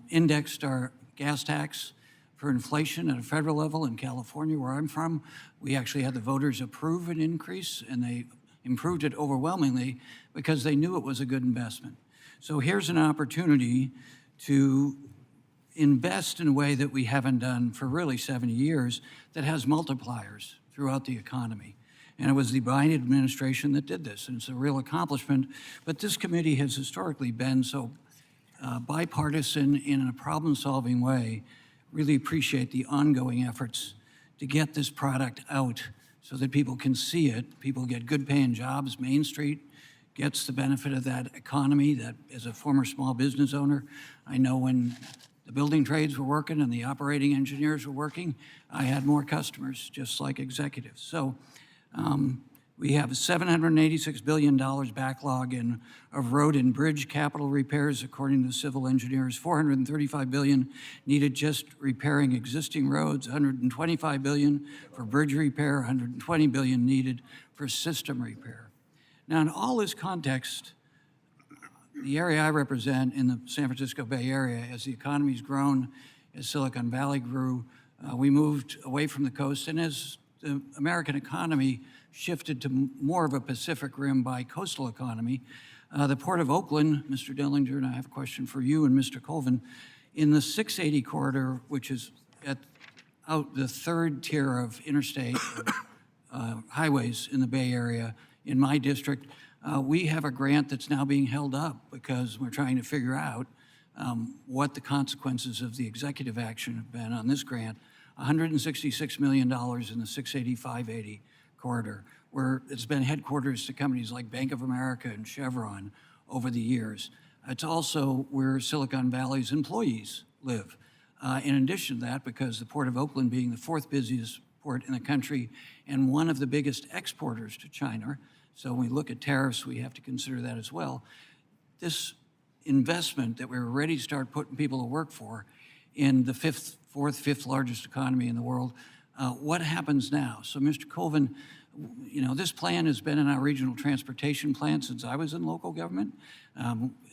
indexed our gas tax for inflation at a federal level. In California, where I'm from, we actually had the voters approve an increase, and they improved it overwhelmingly because they knew it was a good investment. So here's an opportunity to invest in a way that we haven't done for really 70 years that has multipliers throughout the economy. And it was the Biden administration that did this, and it's a real accomplishment. But this committee has historically been so bipartisan in a problem-solving way. Really appreciate the ongoing efforts to get this product out so that people can see it. People get good-paying jobs. Main Street gets the benefit of that economy. That, as a former small business owner, I know when the building trades were working and the operating engineers were working, I had more customers, just like executives. So we have a $786 billion backlog of road and bridge capital repairs, according to civil engineers. $435 billion needed just repairing existing roads, $125 billion for bridge repair, $120 billion needed for system repair. Now, in all this context, the area I represent in the San Francisco Bay Area, as the economy's grown, as Silicon Valley grew, we moved away from the coast, and as the American economy shifted to more of a Pacific Rim bi-coastal economy, the Port of Oakland, Mr. Dellinger, and I have a question for you and Mr. Colvin, in the 680 corridor, which is out the third tier of interstate highways in the Bay Area, in my district, we have a grant that's now being held up because we're trying to figure out what the consequences of the executive action have been on this grant. $166 million in the 680-580 corridor, where it's been headquarters to companies like Bank of America and Chevron over the years. It's also where Silicon Valley's employees live. In addition to that, because the Port of Oakland being the 4th busiest port in the country and one of the biggest exporters to China, so when we look at tariffs, we have to consider that as well. This investment that we're ready to start putting people to work for in the fifth largest economy in the world, what happens now? So Mr. Colvin, you know, this plan has been in our regional transportation plan since I was in local government.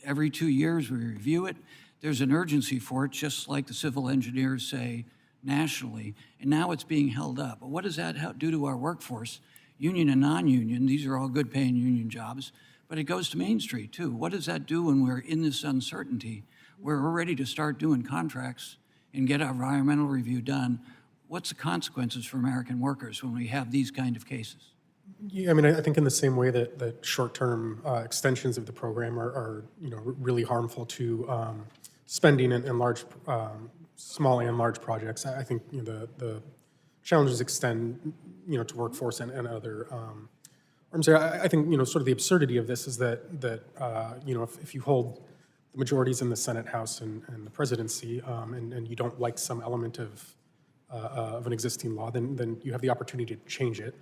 Every 2 years we review it. There's an urgency for it, just like the civil engineers say nationally, and now it's being held up. But what does that do to our workforce? Union and non-union, these are all good paying union jobs, but it goes to Main Street too. What does that do when we're in this uncertainty, where we're ready to start doing contracts and get our environmental review done? What's the consequences for American workers when we have these kind of cases? Yeah, I mean, I think in the same way that short-term extensions of the program are you know, really harmful to spending in large, small and large projects. I think you know, the challenges extend, you know, to workforce and other arms. I think you know, sort of the absurdity of this is that you know, if you hold the majorities in the Senate, House, and the presidency, and you don't like some element of an existing law, then you have the opportunity to change it.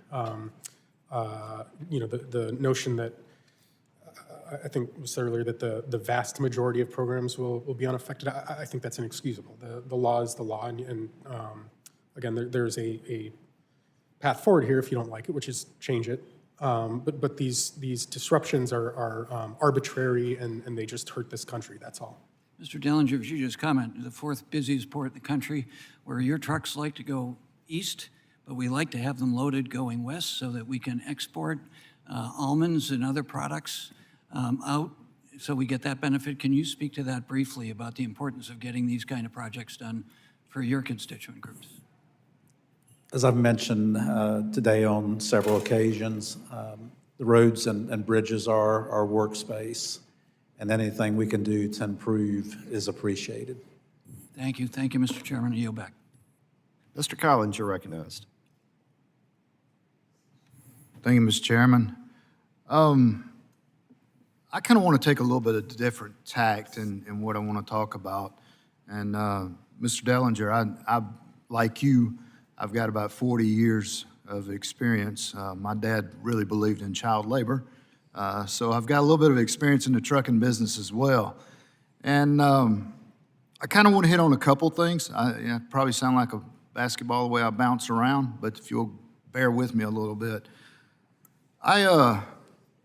You know, the notion that I think was said earlier that the vast majority of programs will be unaffected, I think that's inexcusable. The law is the law, and again, there's a path forward here if you don't like it, which is change it. But these disruptions are arbitrary, and they just hurt this country, that's all. Mr. Dellinger, as you just commented, the 4th busiest port in the country, where your trucks like to go east, but we like to have them loaded going west so that we can export almonds and other products out, so we get that benefit. Can you speak to that briefly about the importance of getting these kind of projects done for your constituent groups? As I've mentioned today on several occasions, the roads and bridges are our workspace, and anything we can do to improve is appreciated. Thank you, Mr. Chairman. I yield back. Mr. Collins, you're recognized. Thank you, Mr. Chairman. I kind of want to take a little bit of different tact in what I want to talk about. And Mr. Dellinger, I like you, I've got about 40 years of experience. My dad really believed in child labor, so I've got a little bit of experience in the trucking business as well. And I kind of want to hit on a couple things. I probably sound like a basketball the way I bounce around, but if you'll bear with me a little bit. I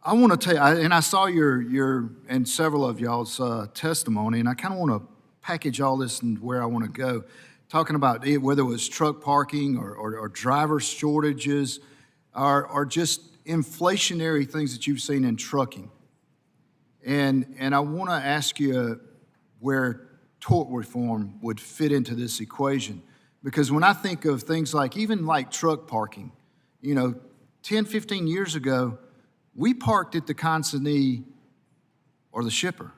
want to tell you, and I saw your and several of y'all's testimony, and I kind of want to package all this and where I want to go. Talking about whether it was truck parking or driver shortages or just inflationary things that you've seen in trucking. And I want to ask you where tort reform would fit into this equation. Because when I think of things like, even like truck parking, you know, 10, 15 years ago, we parked at the consignee or the shipper.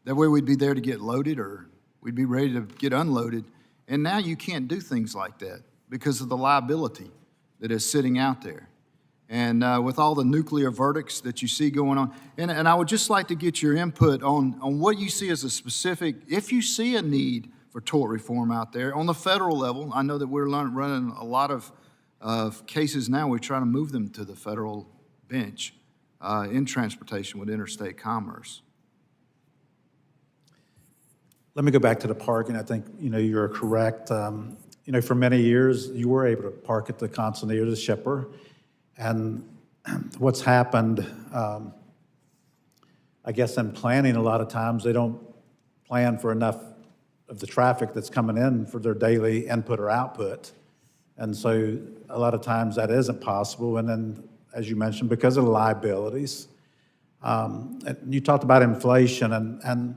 That way we'd be there to get loaded or we'd be ready to get unloaded. And now you can't do things like that because of the liability that is sitting out there. And with all the nuclear verdicts that you see going on, and I would just like to get your input on what you see as a specific, if you see a need for tort reform out there on the federal level. I know that we're running a lot of cases now. We're trying to move them to the federal bench in transportation with interstate commerce. Let me go back to the parking. I think, you know, you're correct. You know, for many years, you were able to park at the consignee or the shipper. And what's happened, I guess in planning, a lot of times they don't plan for enough of the traffic that's coming in for their daily input or output. And so a lot of times that isn't possible. And then, as you mentioned, because of the liabilities, and you talked about inflation, and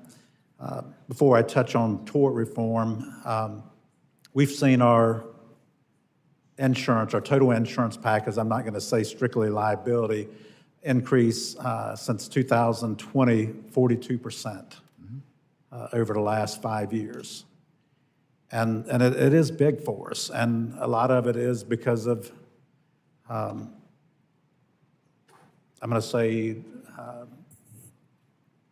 before I touch on tort reform, we've seen our insurance, our total insurance package, I'm not going to say strictly liability, increase since 2020, 42% over the last 5 years. And it is big for us, and a lot of it is because of, I'm going to say,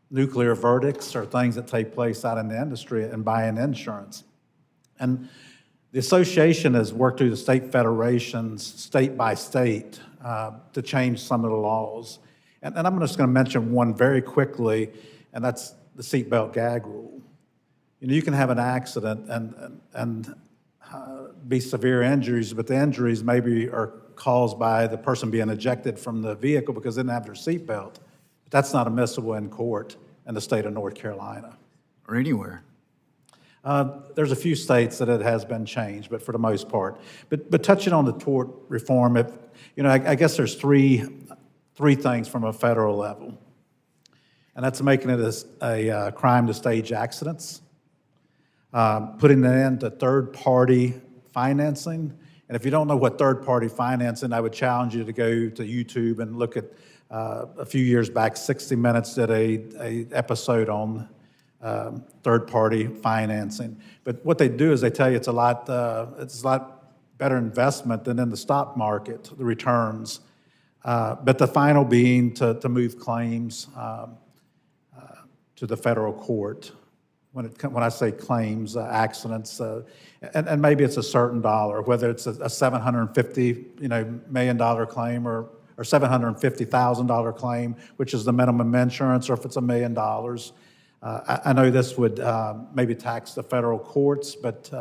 nuclear verdicts or things that take place out in the industry and buying insurance. And the association has worked through the state federations, state by state, to change some of the laws. And I'm just going to mention one very quickly, and that's the seatbelt gag rule. You know, you can have an accident and be severe injuries, but the injuries maybe are caused by the person being ejected from the vehicle because they didn't have their seatbelt. But that's not admissible in court in the state of North Carolina. Or anywhere. There's a few states that it has been changed, but for the most part. But touching on the tort reform, I guess there's three things from a federal level. And that's making it a crime to stage accidents, putting an end to third-party financing. And if you don't know what third-party financing, I would challenge you to go to YouTube and look at a few years back, 60 Minutes did a episode on third-party financing. But what they do is they tell you it's a lot better investment than in the stock market, the returns. But the final being to move claims to the federal court. When I say claims, accidents, and maybe it's a certain dollar, whether it's a $750 million claim or $750,000 claim, which is the minimum insurance, or if it's $1 million. I know this would maybe tax the federal courts, but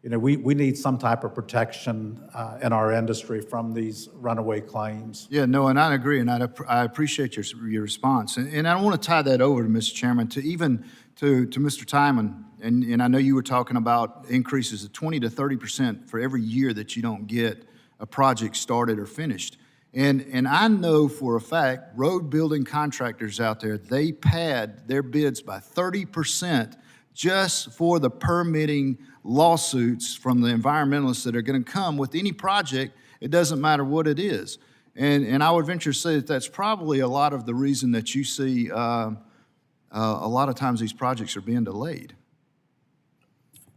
we need some type of protection in our industry from these runaway claims. Yeah, no, and I agree, and I appreciate your response. And I want to tie that over to Mr. Chairman, to Mr. Tymon, and I know you were talking about increases of 20 to 30% for every year that you don't get a project started or finished. And I know for a fact, road building contractors out there, they pad their bids by 30% just for the permitting lawsuits from the environmentalists that are going to come with any project. It doesn't matter what it is. And I would venture to say that that's probably a lot of the reason that you see a lot of times these projects are being delayed.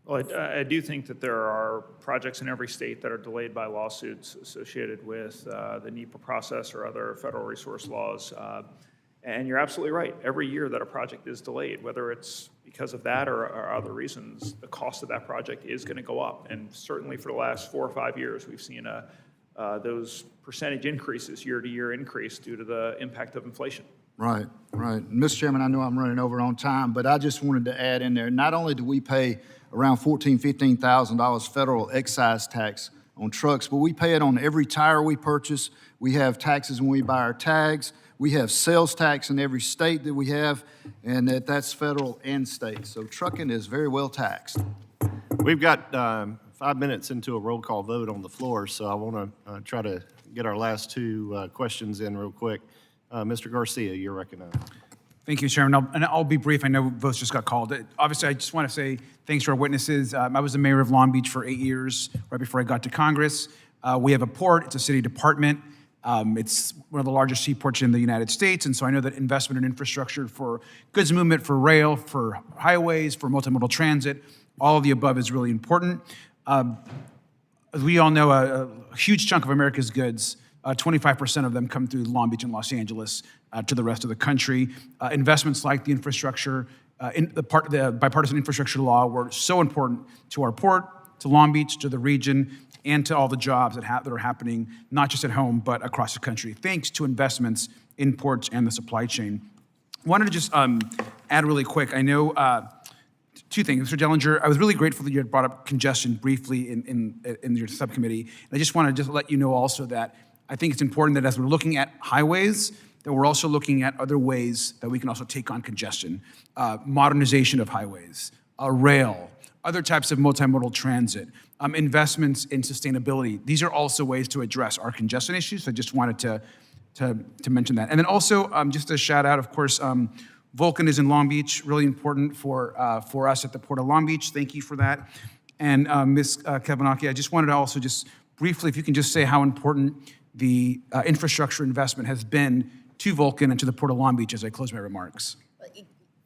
Well, I do think that there are projects in every state that are delayed by lawsuits associated with the NEPA process or other federal resource laws. And you're absolutely right. Every year that a project is delayed, whether it's because of that or other reasons, the cost of that project is going to go up. And certainly for the last 4 or 5 years, we've seen those percentage increases, year-to-year increase due to the impact of inflation. Right. Mr. Chairman, I know I'm running over on time, but I just wanted to add in there, not only do we pay around $14,000, $15,000 federal excise tax on trucks, but we pay it on every tire we purchase. We have taxes when we buy our tags. We have sales tax in every state that we have, and that's federal and state. So trucking is very well taxed. We've got 5 minutes into a roll call vote on the floor, so I want to try to get our last two questions in real quick. Mr. Garcia, you're recognized. Thank you, Chairman. I'll be brief. I know votes just got called. Obviously, I just want to say thanks to our witnesses. I was the mayor of Long Beach for 8 years, right before I got to Congress. We have a port. It's a city department. It's one of the largest seaports in the United States, and so I know that investment in infrastructure for goods movement, for rail, for highways, for multimodal transit, all of the above is really important. As we all know, a huge chunk of America's goods, 25% of them come through Long Beach and Los Angeles to the rest of the country. Investments like the infrastructure, the bipartisan infrastructure law were so important to our port, to Long Beach, to the region, and to all the jobs that are happening, not just at home, but across the country, thanks to investments in ports and the supply chain. I wanted to just add really quick. I know two things. Mr. Dellinger, I was really grateful that you had brought up congestion briefly in your subcommittee. And I just wanted to let you know also that I think it's important that as we're looking at highways, that we're also looking at other ways that we can also take on congestion. Modernization of highways, rail, other types of multimodal transit, investments in sustainability. These are also ways to address our congestion issues. So I just wanted to mention that. And then also, just a shout out, of course, Vulcan is in Long Beach, really important for us at the Port of Long Beach. Thank you for that. And Ms. Kavinoky, I just wanted to also just briefly, if you can just say how important the infrastructure investment has been to Vulcan and to the Port of Long Beach as I close my remarks.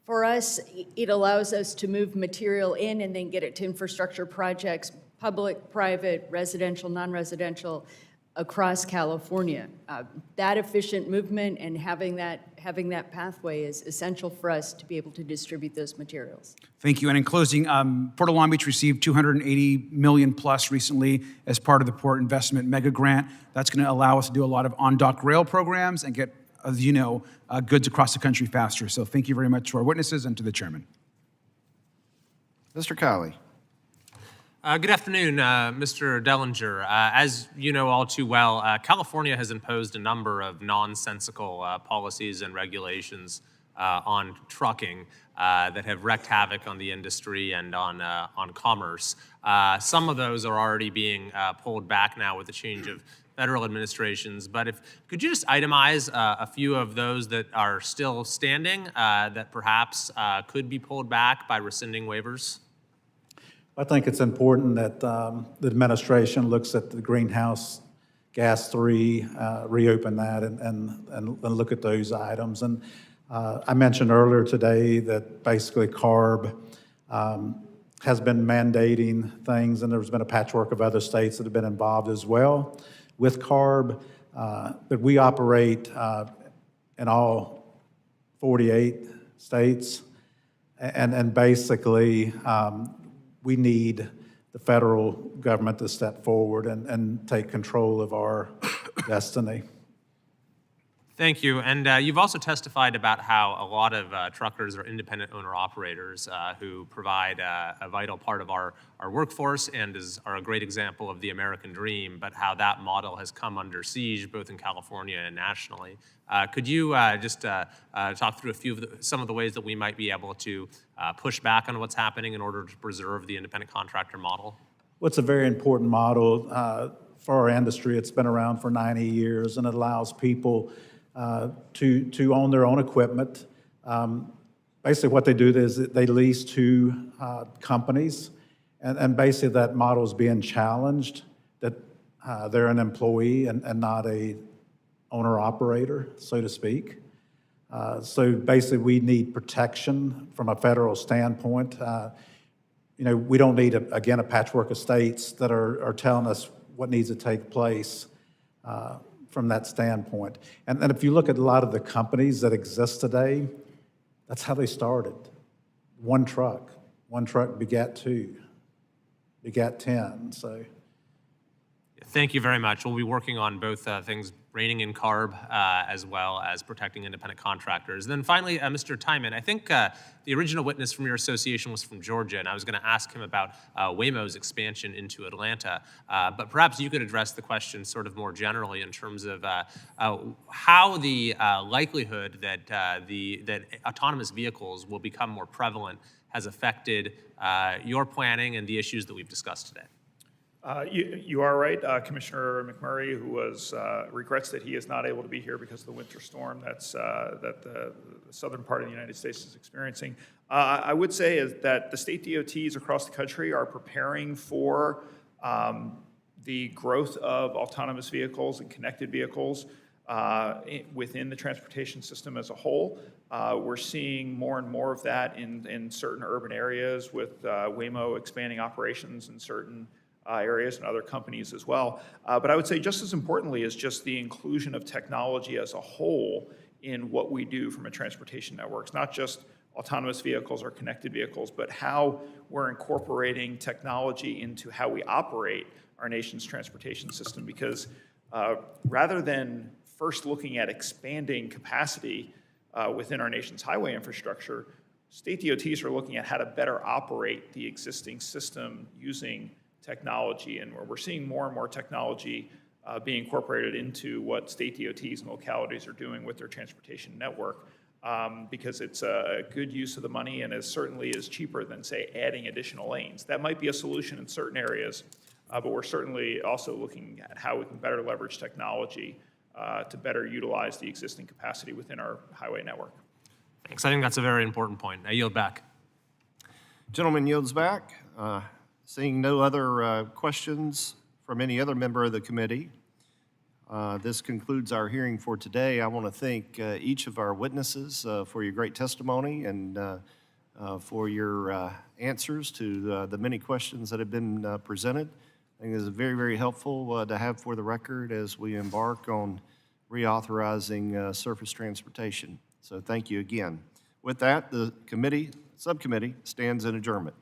For us, it allows us to move material in and then get it to infrastructure projects, public, private, residential, non-residential, across California. That efficient movement and having that pathway is essential for us to be able to distribute those materials. Thank you. And in closing, Port of Long Beach received $280 million plus recently as part of the Port Investment Mega Grant. That's going to allow us to do a lot of on-dock rail programs and get, as you know, goods across the country faster. So thank you very much to our witnesses and to the chairman. Mr. Kiley. Good afternoon, Mr. Dellinger. As you know all too well, California has imposed a number of nonsensical policies and regulations on trucking that have wreaked havoc on the industry and on commerce. Some of those are already being pulled back now with the change of federal administrations. But could you just itemize a few of those that are still standing that perhaps could be pulled back by rescinding waivers? I think it's important that the administration looks at the greenhouse gas 3, reopen that and look at those items. And I mentioned earlier today that basically CARB has been mandating things, and there's been a patchwork of other states that have been involved as well with CARB. But we operate in all 48 states, and basically we need the federal government to step forward and take control of our destiny. Thank you. And you've also testified about how a lot of truckers are independent owner-operators who provide a vital part of our workforce and are a great example of the American dream, but how that model has come under siege both in California and nationally. Could you just talk through some of the ways that we might be able to push back on what's happening in order to preserve the independent contractor model? Well, it's a very important model for our industry. It's been around for 90 years, and it allows people to own their own equipment. Basically what they do is they lease to companies, and basically that model is being challenged, that they're an employee and not a owner-operator, so to speak. So basically we need protection from a federal standpoint. We don't need, again, a patchwork of states that are telling us what needs to take place from that standpoint. And if you look at a lot of the companies that exist today, that's how they started. One truck begat 2, begat 10, so. Thank you very much. We'll be working on both things, reining in CARB as well as protecting independent contractors. And then finally, Mr. Tymon, I think the original witness from your association was from Georgia, and I was going to ask him about Waymo's expansion into Atlanta. But perhaps you could address the question sort of more generally in terms of how the likelihood that that autonomous vehicles will become more prevalent has affected your planning and the issues that we've discussed today. You are right. Commissioner McMurray, who regrets that he is not able to be here because of the winter storm that the southern part of the United States is experiencing. I would say is that the state DOTs across the country are preparing for the growth of autonomous vehicles and connected vehicles within the transportation system as a whole. We're seeing more and more of that in certain urban areas with Waymo expanding operations in certain areas and other companies as well. But I would say just as importantly is just the inclusion of technology as a whole in what we do from a transportation network. It's not just autonomous vehicles or connected vehicles, but how we're incorporating technology into how we operate our nation's transportation system. Because rather than first looking at expanding capacity within our nation's highway infrastructure, state DOTs are looking at how to better operate the existing system using technology, and we're seeing more and more technology being incorporated into what state DOTs and localities are doing with their transportation network because it's a good use of the money and certainly is cheaper than, say, adding additional lanes. That might be a solution in certain areas, but we're certainly also looking at how we can better leverage technology to better utilize the existing capacity within our highway network. Thanks. I think that's a very important point. I yield back. Gentleman yields back. Seeing no other questions from any other member of the committee, This concludes our hearing for today. I want to thank each of our witnesses for your great testimony and for your answers to the many questions that have been presented. I think this is very, very helpful to have for the record as we embark on reauthorizing surface transportation. So thank you again. With that, the subcommittee stands in adjournment.